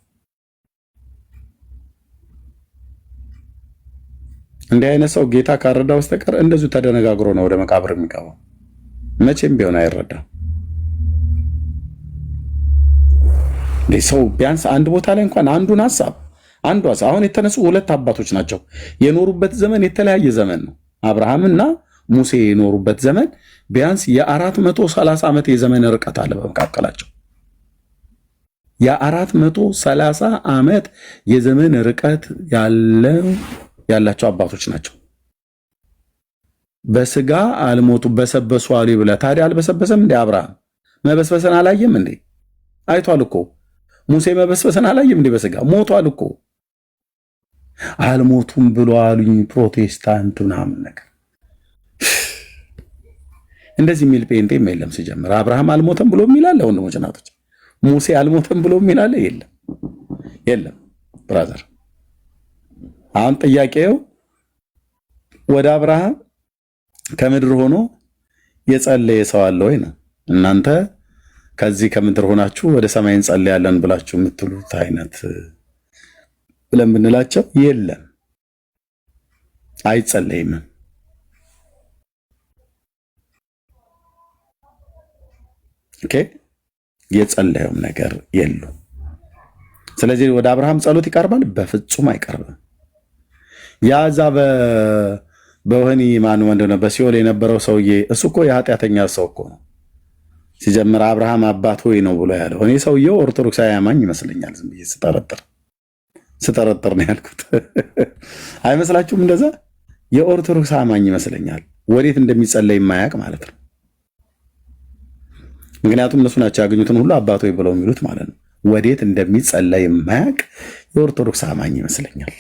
እንዲህ አይነት ሰው ጌታ ካረዳ በስተቀር እንደዚሁ ተደነጋግሮ ነው ወደ መቃብር የሚገባው። መቼም ቢሆን አይረዳም። ሰው ቢያንስ አንድ ቦታ ላይ እንኳን አንዱን ሀሳብ አሁን የተነሱ ሁለት አባቶች ናቸው። የኖሩበት ዘመን የተለያየ ዘመን ነው። አብርሃምና ሙሴ የኖሩበት ዘመን ቢያንስ የ430 ዓመት የዘመን ርቀት አለ በመካከላቸው። የ430 ዓመት የዘመን ርቀት ያላቸው አባቶች ናቸው። በስጋ አልሞቱ በሰበሱ አሉ ብለህ ታዲያ አልበሰበሰም እንዴ? አብርሃም መበስበሰን አላየም እንዴ? አይቷል እኮ። ሙሴ መበስበሰን አላየም እንዴ? በስጋ ሞቷል እኮ። አልሞቱም ብሎ አሉኝ ፕሮቴስታንት ምናምን ነገር እንደዚህ የሚል ጴንጤም የለም ሲጀምር። አብርሃም አልሞተም ብሎ የሚላለ ወንድሞች እናቶች፣ ሙሴ አልሞተም ብሎ የሚላለ የለም ብራዘር። አሁን ጥያቄው ወደ አብርሃም ከምድር ሆኖ የጸለየ ሰው አለ ወይ ነው። እናንተ ከዚህ ከምድር ሆናችሁ ወደ ሰማይ እንጸልያለን ብላችሁ የምትሉት አይነት ብለን ብንላቸው የለም፣ አይጸለይም። ኦኬ፣ የጸለየውም ነገር የለም። ስለዚህ ወደ አብርሃም ጸሎት ይቀርባል? በፍጹም አይቀርብም። ያዛ በወህኒ ማን ወንድነ በሲኦል የነበረው ሰውዬ እሱ እኮ የኃጢአተኛ ሰው እኮ ነው። ሲጀምር አብርሃም አባት ሆይ ነው ብሎ ያለው። እኔ ሰውየው ኦርቶዶክሳዊ አማኝ ይመስለኛል። ዝም ብዬ ስጠረጥር ነው ያልኩት። አይመስላችሁም? እንደዛ የኦርቶዶክስ አማኝ ይመስለኛል። ወዴት እንደሚጸለይ የማያውቅ ማለት ነው። ምክንያቱም እነሱ ናቸው ያገኙትን ሁሉ አባት ሆይ ብለው የሚሉት ማለት ነው። ወዴት እንደሚጸለይ የማያውቅ የኦርቶዶክስ አማኝ ይመስለኛል።